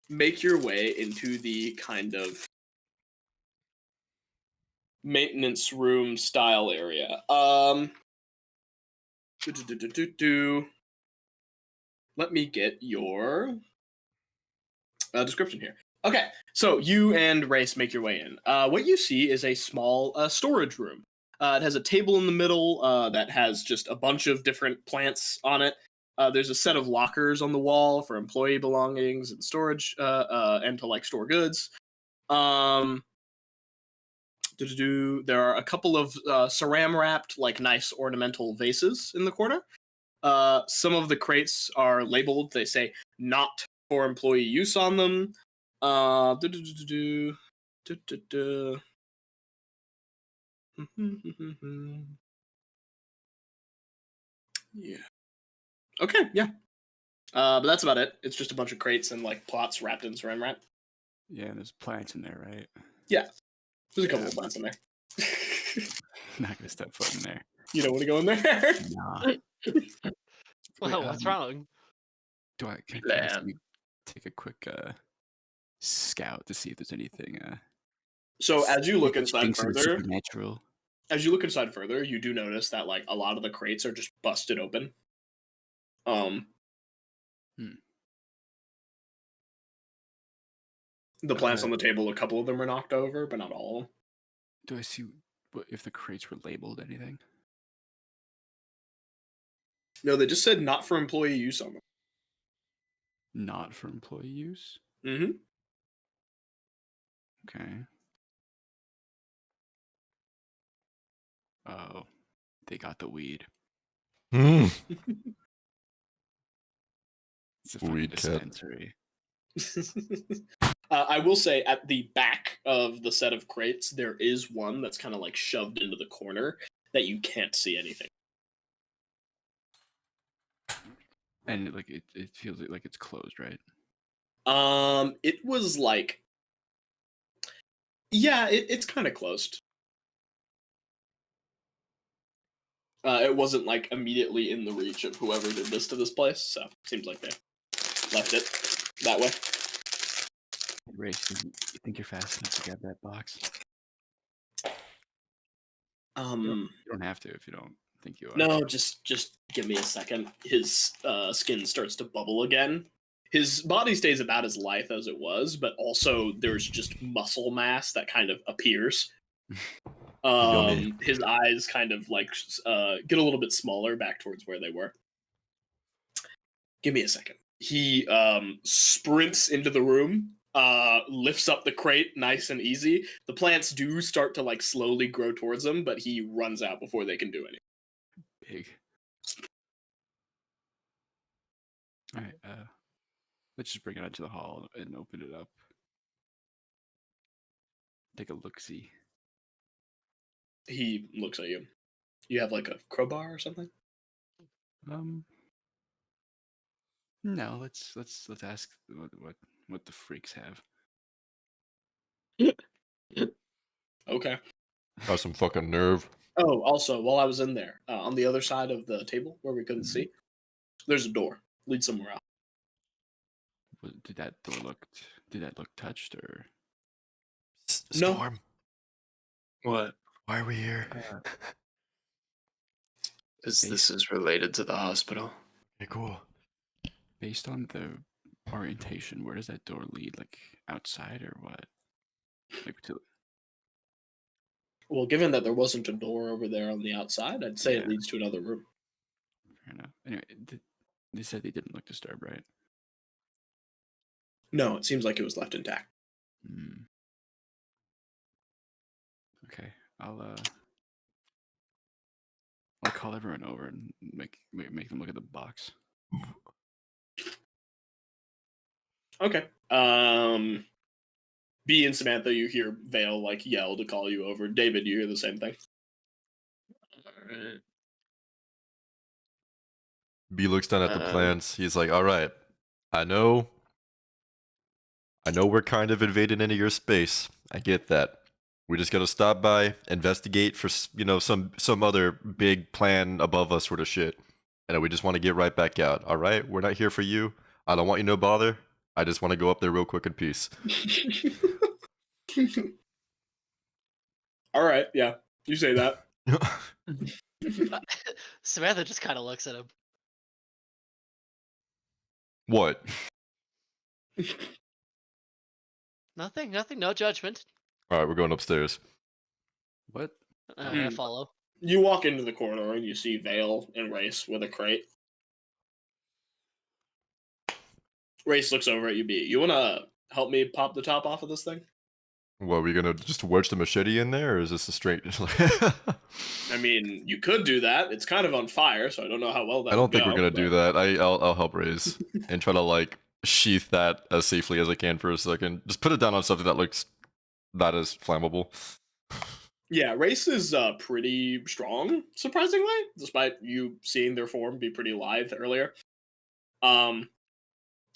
make your way into the kind of maintenance room style area. Let me get your description here. Okay, so you and Race make your way in. What you see is a small storage room. It has a table in the middle that has just a bunch of different plants on it. There's a set of lockers on the wall for employee belongings and storage, and to like store goods. There are a couple of saran wrapped, like nice ornamental vases in the corner. Some of the crates are labeled. They say "not for employee use" on them. Yeah. Okay. Yeah. But that's about it. It's just a bunch of crates and like plots wrapped in saran wrap. Yeah, there's plants in there, right? Yeah. There's a couple of plants in there. Not gonna step foot in there. You don't want to go in there. Nah. Well, what's wrong? Can I Plan. take a quick scout to see if there's anything So as you look inside things of the further, supernatural? you do notice that like a lot of the crates are just busted open. The plants on the table, a couple of them are knocked over, but not all of them. Do I see if the crates were labeled anything? No, they just said not for employee use on them. Not for employee use? Mm-hmm. Okay. Oh, they got the weed. Mm. It's a fucking Weed cat. dispensary. I will say at the back of the set of crates, there is one that's kind of like shoved into the corner that you can't see anything. And like it feels like it's closed, right? It was like, yeah, it's kind of closed. It wasn't like immediately in the reach of whoever did this to this place, so seems like they left it that way. Race, you think you're fast enough to grab that box? You don't have to if you don't think you are. No, just give me a second. His skin starts to bubble again. His body stays about as lithe as it was, but also there's just muscle mass that kind of appears. Yummy. His eyes kind of like get a little bit smaller back towards where they were. Give me a second. He sprints into the room, lifts up the crate nice and easy. The plants do start to like slowly grow towards him, but he runs out before they can do anything. Big. All right, let's just bring it out to the hall and open it up. Take a look-see. He looks at you. You have like a crowbar or something? No, let's ask what the freaks have. Okay. Got some fucking nerve. Oh, also, while I was in there, on the other side of the table where we couldn't Mhm. see, there's a door. Leads somewhere else. Did that look touched or? No. Storm. What? Why are we here? This is related to the hospital. Okay, cool. Based on the orientation, where does that door lead? Like outside or what? Like to Well, given that there wasn't a door over there on the outside, I'd say it Yeah. leads to another room. fair enough. Anyway, they said they didn't look disturbed, right? No, it seems like it was left intact. Hmm. Okay, I'll call everyone over and make them look at the box. Okay. B and Samantha, you hear Vale like yell to call you over. David, you hear the same thing. Alright. B looks down at the plants. He's like, all right, I know we're kind of invading into your space. I get that. We just gotta stop by, investigate for some other big plan above us sort of shit, and we just want to get right back out. All right, we're not here for you. I don't want you no bother. I just want to go up there real quick in peace. All right, yeah, you say that. Samantha just kind of looks at him. What? Nothing, no judgment. All right, we're going upstairs. What? I follow. You walk into the corridor and you see Vale and Race with a crate. Race looks over at you, B. You want to help me pop the top off of this thing? What, are we gonna just wedge the machete in there, or is this a straight? I mean, you could do that. It's kind of on fire, so I don't know how well that I would don't think go, we're gonna do that. I'll help raise and try to like sheath that as safely as I can for a second. Just put it down on something that looks not as flammable. Yeah, Race is pretty strong, surprisingly, despite you seeing their form be pretty lithe earlier.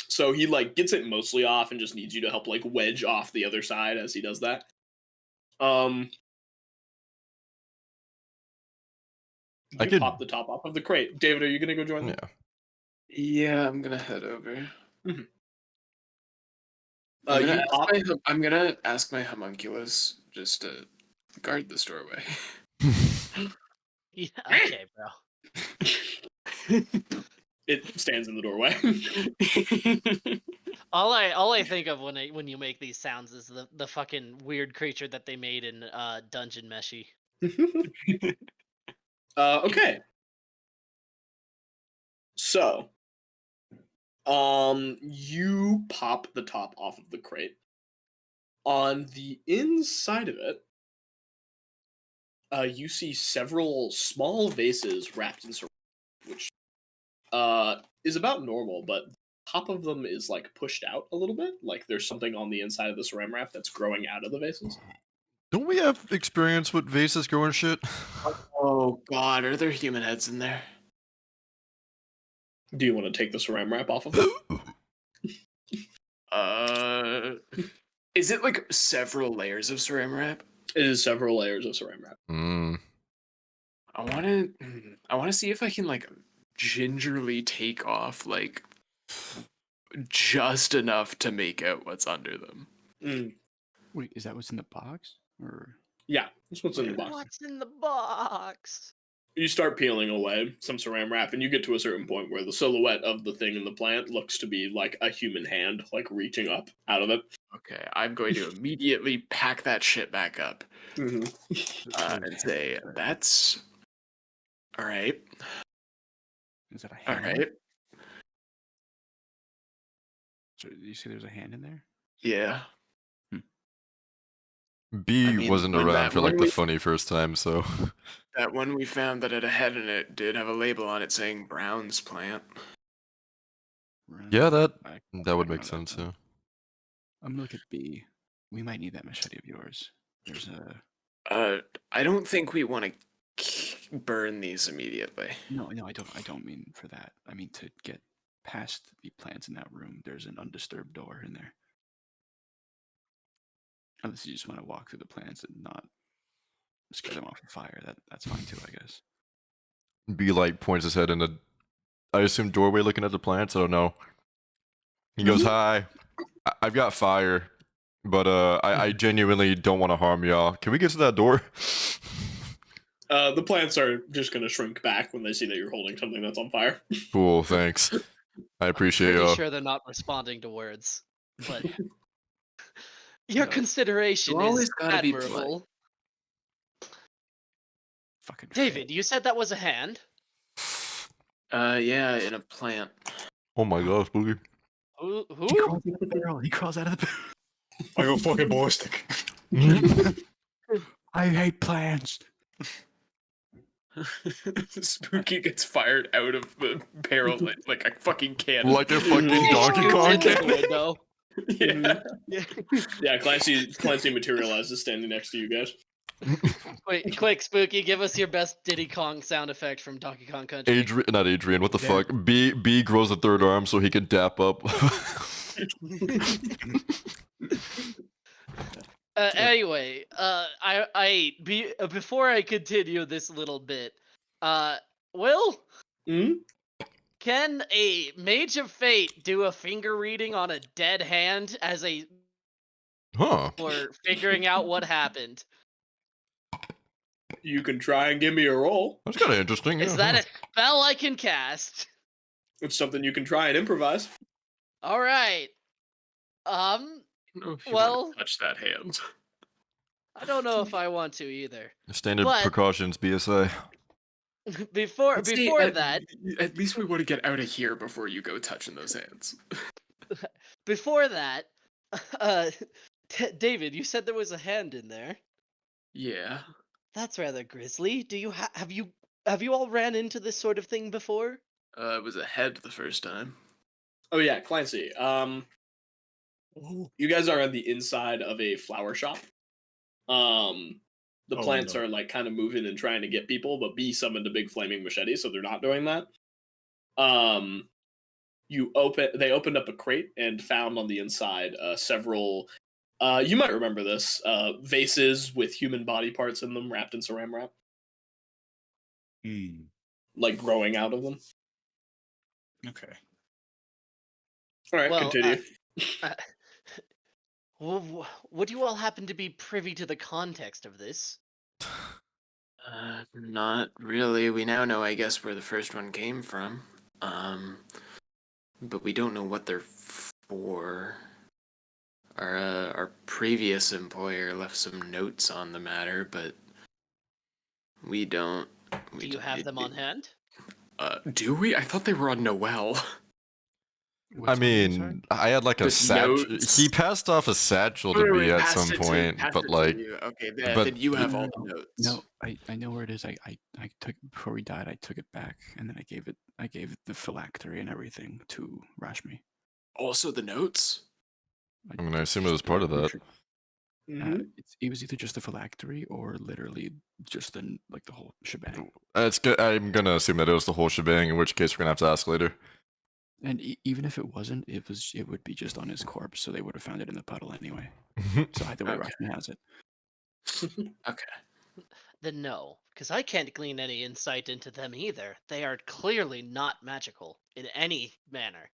So he like gets it mostly off and just needs you to help like wedge off the other side as he does that. I You could- pop the top off of the crate. David, are you gonna go join them? Yeah. Yeah, I'm gonna head over. Mhm. I'm gonna ask my homunculus just to guard this doorway. Yeah, okay, bro. It stands in the doorway. All I think of when you make these sounds is the fucking weird creature that they made in Dungeon Meshi. Okay. So, you pop the top off of the crate. On the inside of it, you see several small vases wrapped in ceramic, which is about normal, but top of them is like pushed out a little bit. Like there's something on the inside of the saran wrap that's growing out of the vases. Don't we have experience with vases growing shit? Oh god, are there human heads in there? Do you want to take the saran wrap off of them? Is it like several layers of saran wrap? It is several layers of saran wrap. I want to see if I can like gingerly take off like just enough to make out what's under them. Wait, is that what's in the box? Or Yeah, that's what's in the box. What's in the box? You start peeling away some saran wrap, and you get to a certain point where the silhouette of the thing in the plant looks to be like a human hand, like reaching up out of it. Okay, I'm going to immediately pack that shit back up and say, "That's all right." is that a All hand? right. So did you say there's a hand in there? Yeah. B I mean, wasn't when around that for like one the we- funny first time, so That one we found that had a head in it did have a label on it saying Brown's plant. yeah, that I would make remember sense. now. Yeah. I'm gonna look at B. We might need that machete of yours. There's a I don't think we want to burn these immediately. no, I don't mean for that. I mean to get past the plants in that room. There's an undisturbed door in there. Unless you just want to walk through the plants and not scare them off with fire. That's fine too, I guess. B like points his head in the, I assume, doorway looking at the plants. I don't know. He goes, "Hi, I've got fire, but I genuinely don't want to harm y'all. Can we get to that door?" The plants are just going to shrink back when they see that you're holding something that's on fire. Cool, thanks. I appreciate Pretty y'all. sure they're not responding to words, but your No. consideration You always is gotta be polite. admirable. Fucking David, you said that was a hand. Yeah, in a plant. Oh my gosh, Boogie. Who? He crawls out of the barrel. He crawls out of the barrel. I go fucking ballistic. I hate plants. Spooky gets fired out of the barrel like a fucking cannon. Like a fucking Donkey Shoots Kong into the cannon. window. Yeah. Yeah, Clancy materializes standing next to you guys. Quick, Spooky, give us your best Diddy Kong sound effect from Donkey Kong Country. Not Adrian. What the Yeah. fuck? B grows a third arm so he can dap up. Anyway, before I continue this little bit, Will, Hmm? can a Mage of Fate do a finger reading on a dead hand as a Huh? for figuring out what happened? You can try and give me a roll. That's kind of interesting. Is yeah, that a spell I can cast? It's something you can try and improvise. All right. I don't know if you Well- want to touch that hand. I don't know if I want to either. Standard but- precautions, BSA. Before Let's see, that, at least we want to get out of here before you go touching those hands. before that, uh, David, you said there was a hand in there. Yeah. That's rather grisly. Do you have you all ran into this sort of thing before? It was a head the first time. Oh yeah, Clancy. You guys are on the inside of a flower shop. The Oh, plants no. are like kind of moving and trying to get people, but B summoned a big flaming machete, so they're not doing that. They opened up a crate and found on the inside several. You might remember this vases with human body parts in them, wrapped in saran wrap, Hmm. like growing out of them. Okay. All right, Well, continue. Would you all happen to be privy to the context of this? Not really. We now know, I guess, where the first one came from. But we don't know what they're for. Our previous employer left some notes on the matter, but we don't. Do you have them on hand? Do we? I thought they were on Noel. I What's on there, sorry? mean, I had like a The satchel. notes. He passed off a satchel to Wait, be at pass some it to- point, pass but it to like, you. Okay, but- then you have all the notes. No, I know where it is. I took before we died. I took it back, and then I gave it the phylactery and everything to Rashmi. Also the notes. I mean, I assume it was part of that. Mhm. It was either just the phylactery or literally just the whole shebang. It's good. I'm gonna assume that it was the whole shebang. In which case, we're gonna have to ask later. And even if it wasn't, it would be just on his corpse, so they would have found it in the puddle anyway. So either way, Okay. Rashmi has it. Okay. Then no, because I can't glean any insight into them either. They are clearly not magical in any manner.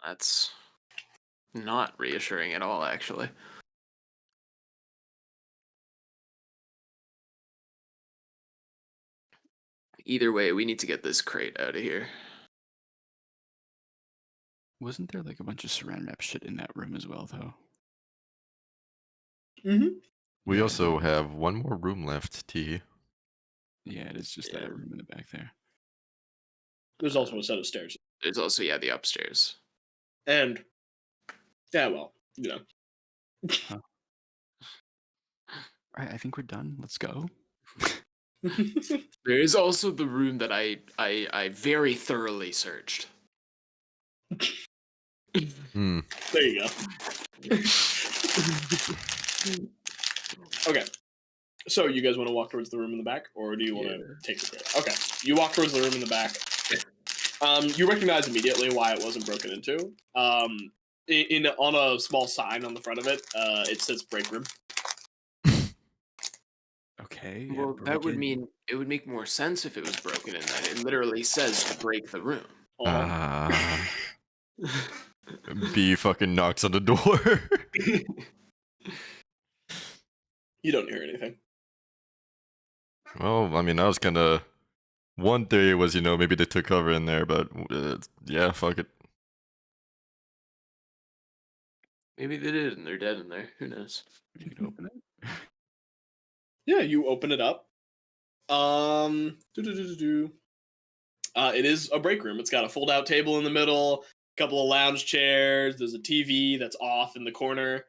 That's not reassuring at all, actually. Either way, we need to get this crate out of here. Wasn't there like a bunch of saran wrap shit in that room as well, though? Mhm. We Yeah, also there- have one more room left, T. Yeah, it is just Yeah. that room in the back there. There's also a set of stairs, There's also, yeah, the upstairs. and yeah, well, you know. All right, I think we're done. Let's go. There is also the room that I very thoroughly searched. Hmm. There you go. Okay. So you guys want to walk towards the room in the back, or do you want to take the crate? Okay. You walk towards the room in the back. You recognize immediately why it wasn't broken into. On a small sign on the front of it, it says break room. Okay. Yeah, Well, that break would it. mean it would make more sense if it was broken in that. It literally says to break the room. Ah. B fucking knocks on the door. You don't hear anything. Well, I mean, that was kind of one theory was, maybe they took cover in there, but yeah, fuck it. Maybe they did, and they're dead in there. Who knows? You can open it. Yeah, you open it up. It is a break room. It's got a fold-out table in the middle, a couple of lounge chairs. There's a TV that's off in the corner.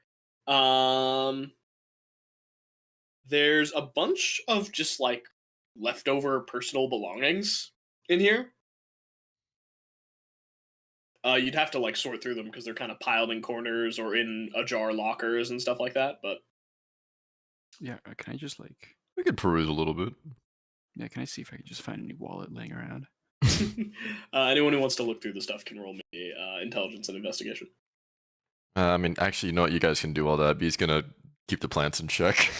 There's a bunch of just like leftover personal belongings in here. You'd have to like sort through them because they're kind of piled in corners or in ajar lockers and stuff like that. But Yeah, can I just We could peruse a little bit. yeah, can I see if I can just find any wallet laying around? anyone who wants to look through the stuff can roll me intelligence and investigation. I mean, actually, you know what? You guys can do all that. B's gonna keep the plants in check.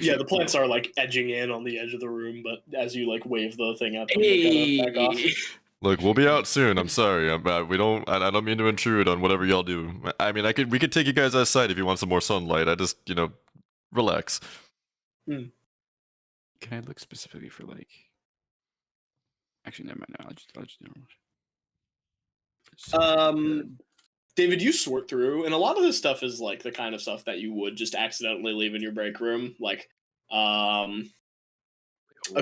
Yeah, the plants are like edging in on the edge of the room, but as you like wave the thing at them, they kind of back off. Look, we'll be out soon. I'm sorry. I don't mean to intrude on whatever y'all do. I mean, we could take you guys outside if you want some more sunlight. I just, relax. Can I look specifically for Actually, never mind. No, I'll just David, you sort through, and a lot of this stuff is like the kind of stuff that you would just accidentally leave in your break room, like a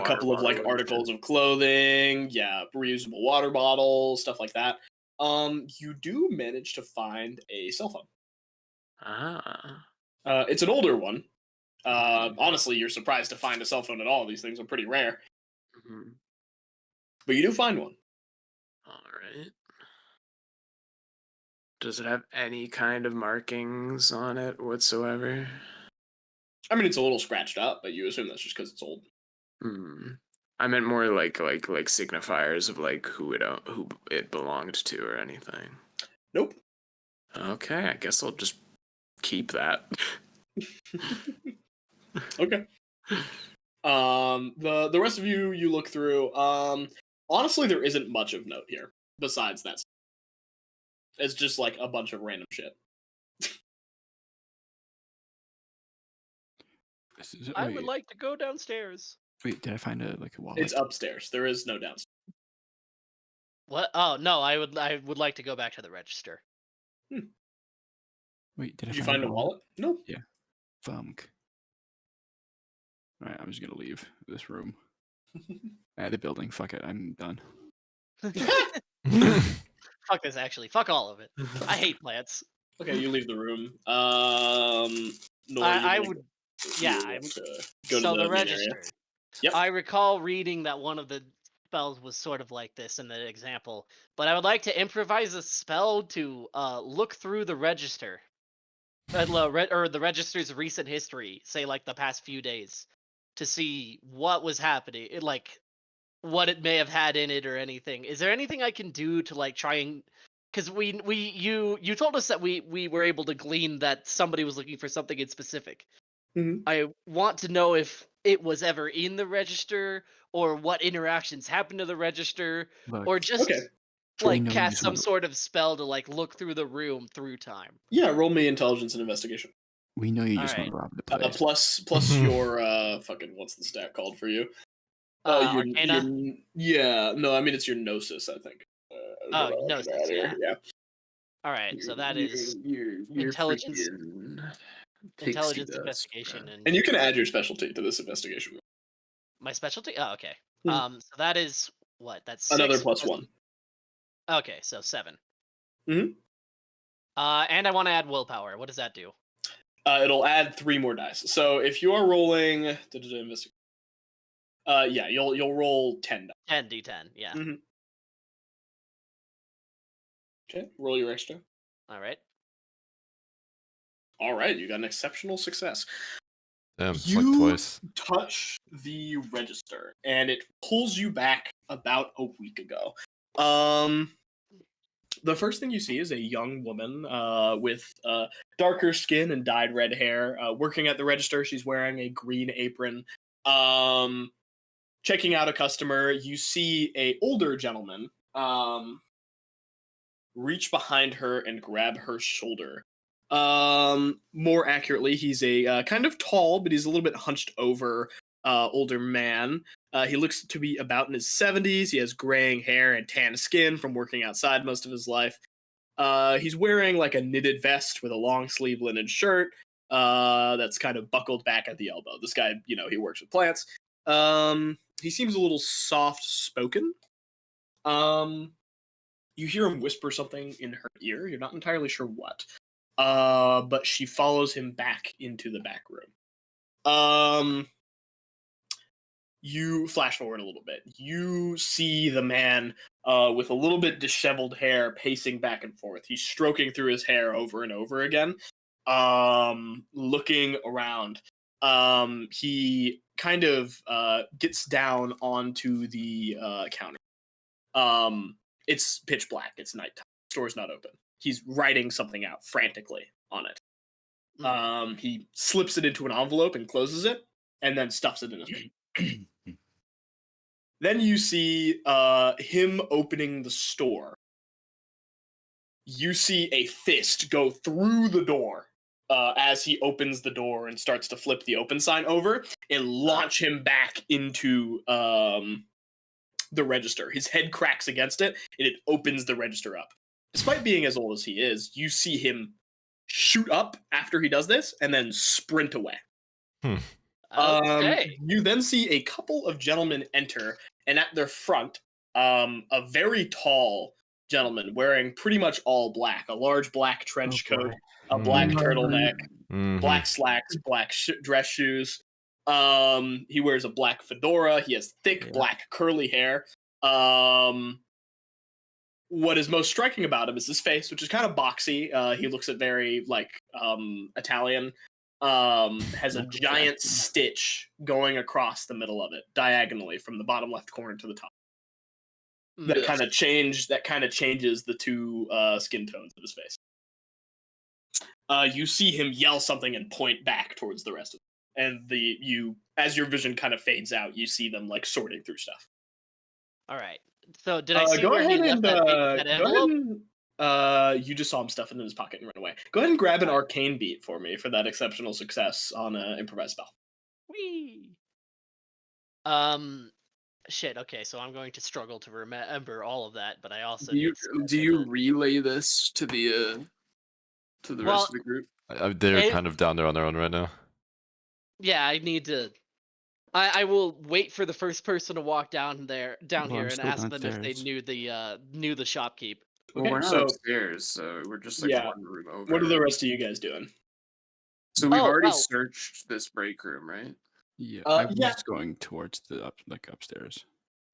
couple of like articles of clothing, yeah, reusable water bottles, stuff like that. You do manage to find a cell phone. Ah. It's an older one. Honestly, you're surprised to find a cell phone at all. These things are pretty rare. Mhm. But you do find one. All right. Does it have any kind of markings on it whatsoever? I mean, it's a little scratched up, but you assume that's just because it's old. Hmm. I meant more like signifiers of like who it belonged to or anything. Nope. Okay, I guess I'll just keep that. Okay. The rest of you look through. Honestly, there isn't much of note here besides that. It's just like a bunch of random shit. I would like to go downstairs. Wait, did I find a wallet? It's upstairs. There is no downstairs. What? Oh no, I would like to go back to the register. Wait, did I Did you find a wallet? No. Yeah. Funk. All right, I'm just gonna leave this room. The building. Fuck it. I'm done. Fuck this, actually. Fuck all of it. I hate plants. Okay, you leave the room. Nor I you would. want Yeah, to I would. go to So the the main area. register. Yep. I recall reading that one of the spells was sort of like this in the example, but I would like to improvise a spell to look through the register, or the register's recent history, say like the past few days, to see what was happening, like what it may have had in it or anything. Is there anything I can do to like try and? Because you told us that we were able to glean that somebody was looking for something in specific. Mhm. I want to know if it was ever in the register or what interactions happened to the register, Look, or just Okay. like know you cast just some wanna- sort of spell to like look through the room through time. Yeah, roll me intelligence and investigation. we know you just want Alright. to rob the place. Plus your fucking what's the stat called for you? Arcana? Yeah, no, I mean it's your gnosis, I think. Oh, gnosis, yeah. Yeah. All right, so that is your intelligence- freaking pixie intelligence dust, investigation bro. And you can add your specialty to this investigation. my specialty. Oh, okay. Hmm. So that is what? That's Another 6 plus one. Okay, so 7. Mhm. And I want to add willpower. What does that do? It'll add 3 more dice. So if you are rolling, yeah, you'll roll 10 dice. 10d10. Yeah. Mhm. Okay, roll your extra. All right. All right, you got an exceptional success. Damn, it's You like twice. touch the register, and it pulls you back about a week ago. The first thing you see is a young woman with darker skin and dyed red hair working at the register. She's wearing a green apron. Checking out a customer, you see a older gentleman reach behind her and grab her shoulder. More accurately, he's a kind of tall, but he's a little bit hunched over older man. He looks to be about in his 70s. He has graying hair and tan skin from working outside most of his life. He's wearing like a knitted vest with a long sleeve linen shirt that's kind of buckled back at the elbow. This guy, he works with plants. He seems a little soft spoken. You hear him whisper something in her ear. You're not entirely sure what. But she follows him back into the back room. You flash forward a little bit. You see the man with a little bit disheveled hair pacing back and forth. He's stroking through his hair over and over again, looking around. He kind of gets down onto the counter. It's pitch black. It's nighttime. The store's not open. He's writing something out frantically on it. He slips it into an envelope and closes it, and then stuffs it in his mouth. Then you see him opening the store. You see a fist go through the door as he opens the door and starts to flip the open sign over and launch him back into the register. His head cracks against it, and it opens the register up. Despite being as old as he is, you see him shoot up after he does this and then sprint away. Okay. You then see a couple of gentlemen enter, and at their front, a very tall, gentleman wearing pretty much all black, a large black trench Oh, coat, boy. a black Mm. turtleneck, Mhm. black slacks, black dress shoes. He wears a black fedora. He has thick Yeah. black curly hair. What is most striking about him is his face, which is kind of boxy. He looks at very Italian. Has a Michael giant Jackson. stitch going across the middle of it, diagonally from the bottom left corner to the top. That Yes. kind of changes the two skin tones of his face. You see him yell something and point back towards the rest of them. And as your vision kind of fades out, you see them like sorting through stuff. All right. So did I see Go where he ahead left and that go ahead envelope? and you just saw him stuff it in his pocket and run away. Go ahead and grab an arcane beat for me for that exceptional success on an improvised spell. Whee! Shit. Okay, so I'm going to struggle to remember all of that, but I also need Do you relay this to the Well, rest of the group? They're kind of down there on their own right now. Yeah, I need to. I will wait for the first person to walk down here I'm and still ask them if they downstairs. knew the shopkeep. Well, Okay, we're not so- upstairs, so we're just like Yeah. one room over. What are the rest of you guys doing? So we've Oh, already well. searched this break room, right? Yeah, I was yeah. going towards the upstairs.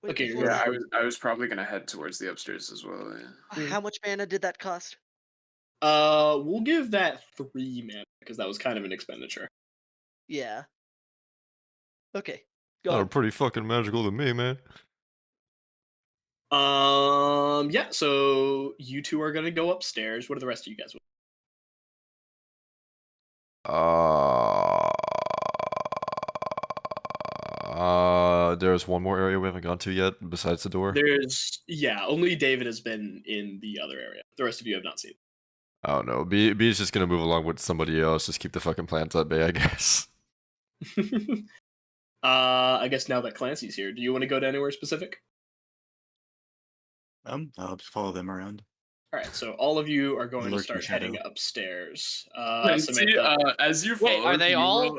Wait, Okay, before you're Yeah, that, I was probably gonna head towards the upstairs as well. Yeah. how much mana did that cost? We'll give that 3 mana because that was kind of an expenditure. Yeah. Okay. Go Sounded ahead. pretty fucking magical to me, man. Yeah. So you two are gonna go upstairs. What are the rest of you guys? There's one more area we haven't gone to yet besides the door. Only David has been in the other area. The rest of you have not seen. Oh no, B's just gonna move along with somebody else. Just keep the fucking plants at bay, I guess. I guess now that Clancy's here, do you want to go to anywhere specific? I'll just follow them around. All right, so all of you are going to Lurking start shadow. heading upstairs. Clancy, Samantha, as you Wait, follow, are they all-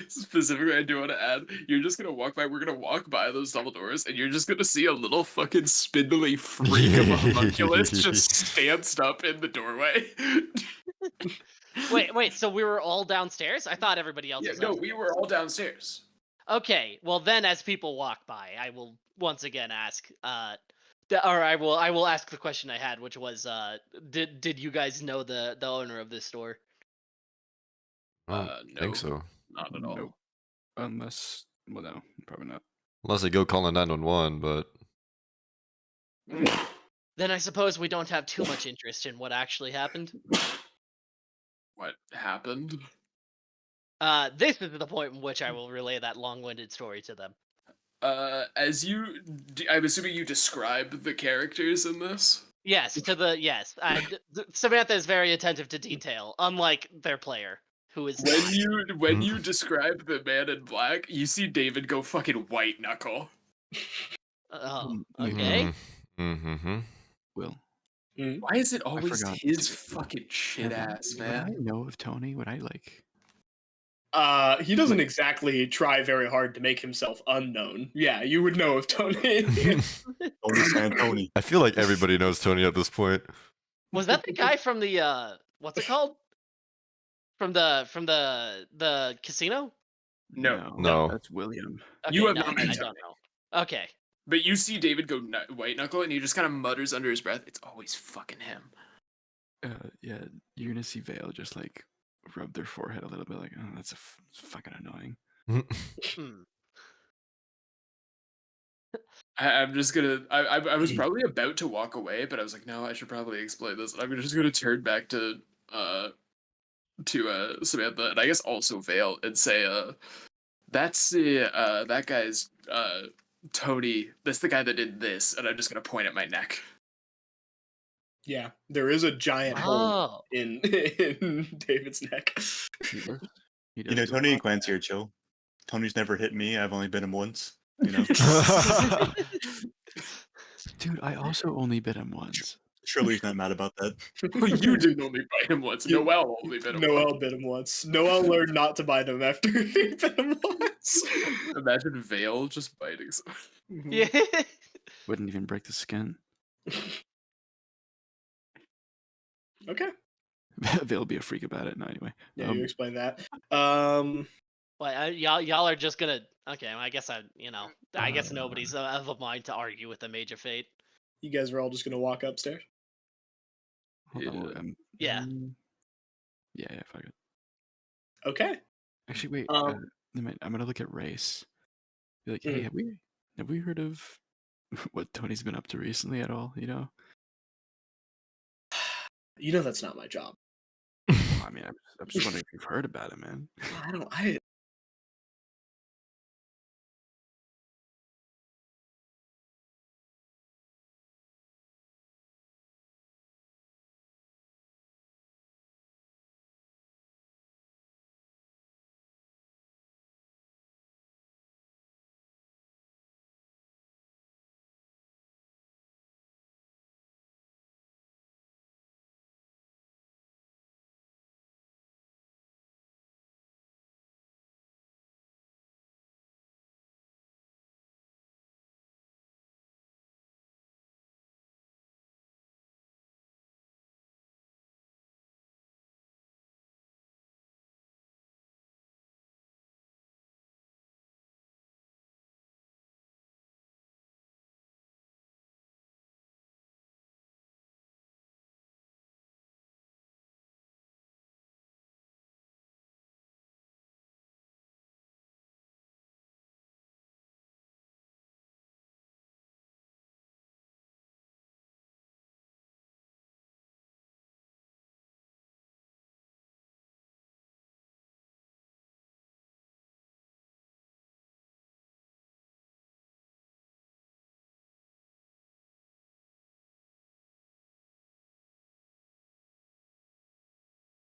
specifically? I do want to add, you're just gonna walk by. We're gonna walk by those double doors, and you're just gonna see a little fucking spindly freak of a homunculus just stanced up in the doorway. Wait. So we were all downstairs? I thought everybody else Yeah, was no, upstairs. we were all downstairs. Okay. Well, then, as people walk by, I will once again ask. I will ask the question I had, which was, did you guys know the owner of this store? I No, don't think so. not at all. Nope. Unless, well, no, probably not. Unless they go calling 911, but Then I suppose we don't have too much interest in what actually happened. What happened? This is the point in which I will relay that long-winded story to them. I'm assuming you describe the characters in this. Yes, Samantha is very attentive to detail, unlike their player, who is. When you describe the man in black, you see David go fucking white knuckle. Oh, okay. Mm-hmm. Will. Why is it always forgot his to- fucking shit Would ass, I man? know of Tony? Would I like? he doesn't exactly try very hard to make himself unknown. Yeah, you would know of Tony. Tony San Tony. I feel like everybody knows Tony at this point. Was that the guy from the what's it called? From the casino? No. That's William. Okay, You have no, not I met don't Tony. know. Okay. But you see David go white knuckle, and he just kind of mutters under his breath, "It's always fucking him." Yeah, you're gonna see Vale just like rub their forehead a little bit, like, oh, that's fucking annoying. Hmm. I'm just gonna. I was probably about to walk away, but I was like, no, I should probably explain this. I'm just gonna turn back to Samantha, and I guess also Vale, and say, that's that guy's Tony. That's the guy that did this, and I'm just gonna point at my neck. Yeah, there is a giant hole Oh. in David's neck. He works. He You know, does do a Tony and lot. Clancy are chill. Tony's never hit me. I've only been him once. You know, Dude, I also only bit him once. surely he's not mad about that. You didn't only bite him once. You- Noel only bit him once. Noel bit him once. Noel learned not to bite him after he bit him once. Imagine Vale just biting someone. Yeah. Wouldn't even break the skin. Okay. They'll be a freak about it. No, anyway. Yeah, you explain that. Well, y'all are just gonna. Okay, I guess I guess nobody's of a mind to argue with a major fate. You guys are all just gonna walk upstairs. Hold on, Yeah. Yeah, fuck it. Okay. Actually, wait. I'm gonna look at race. Be like, hey, Mm. have we heard of what Tony's been up to recently at all? You know. You know that's not my job. I mean, I'm just wondering if you've heard about it, man. I don't.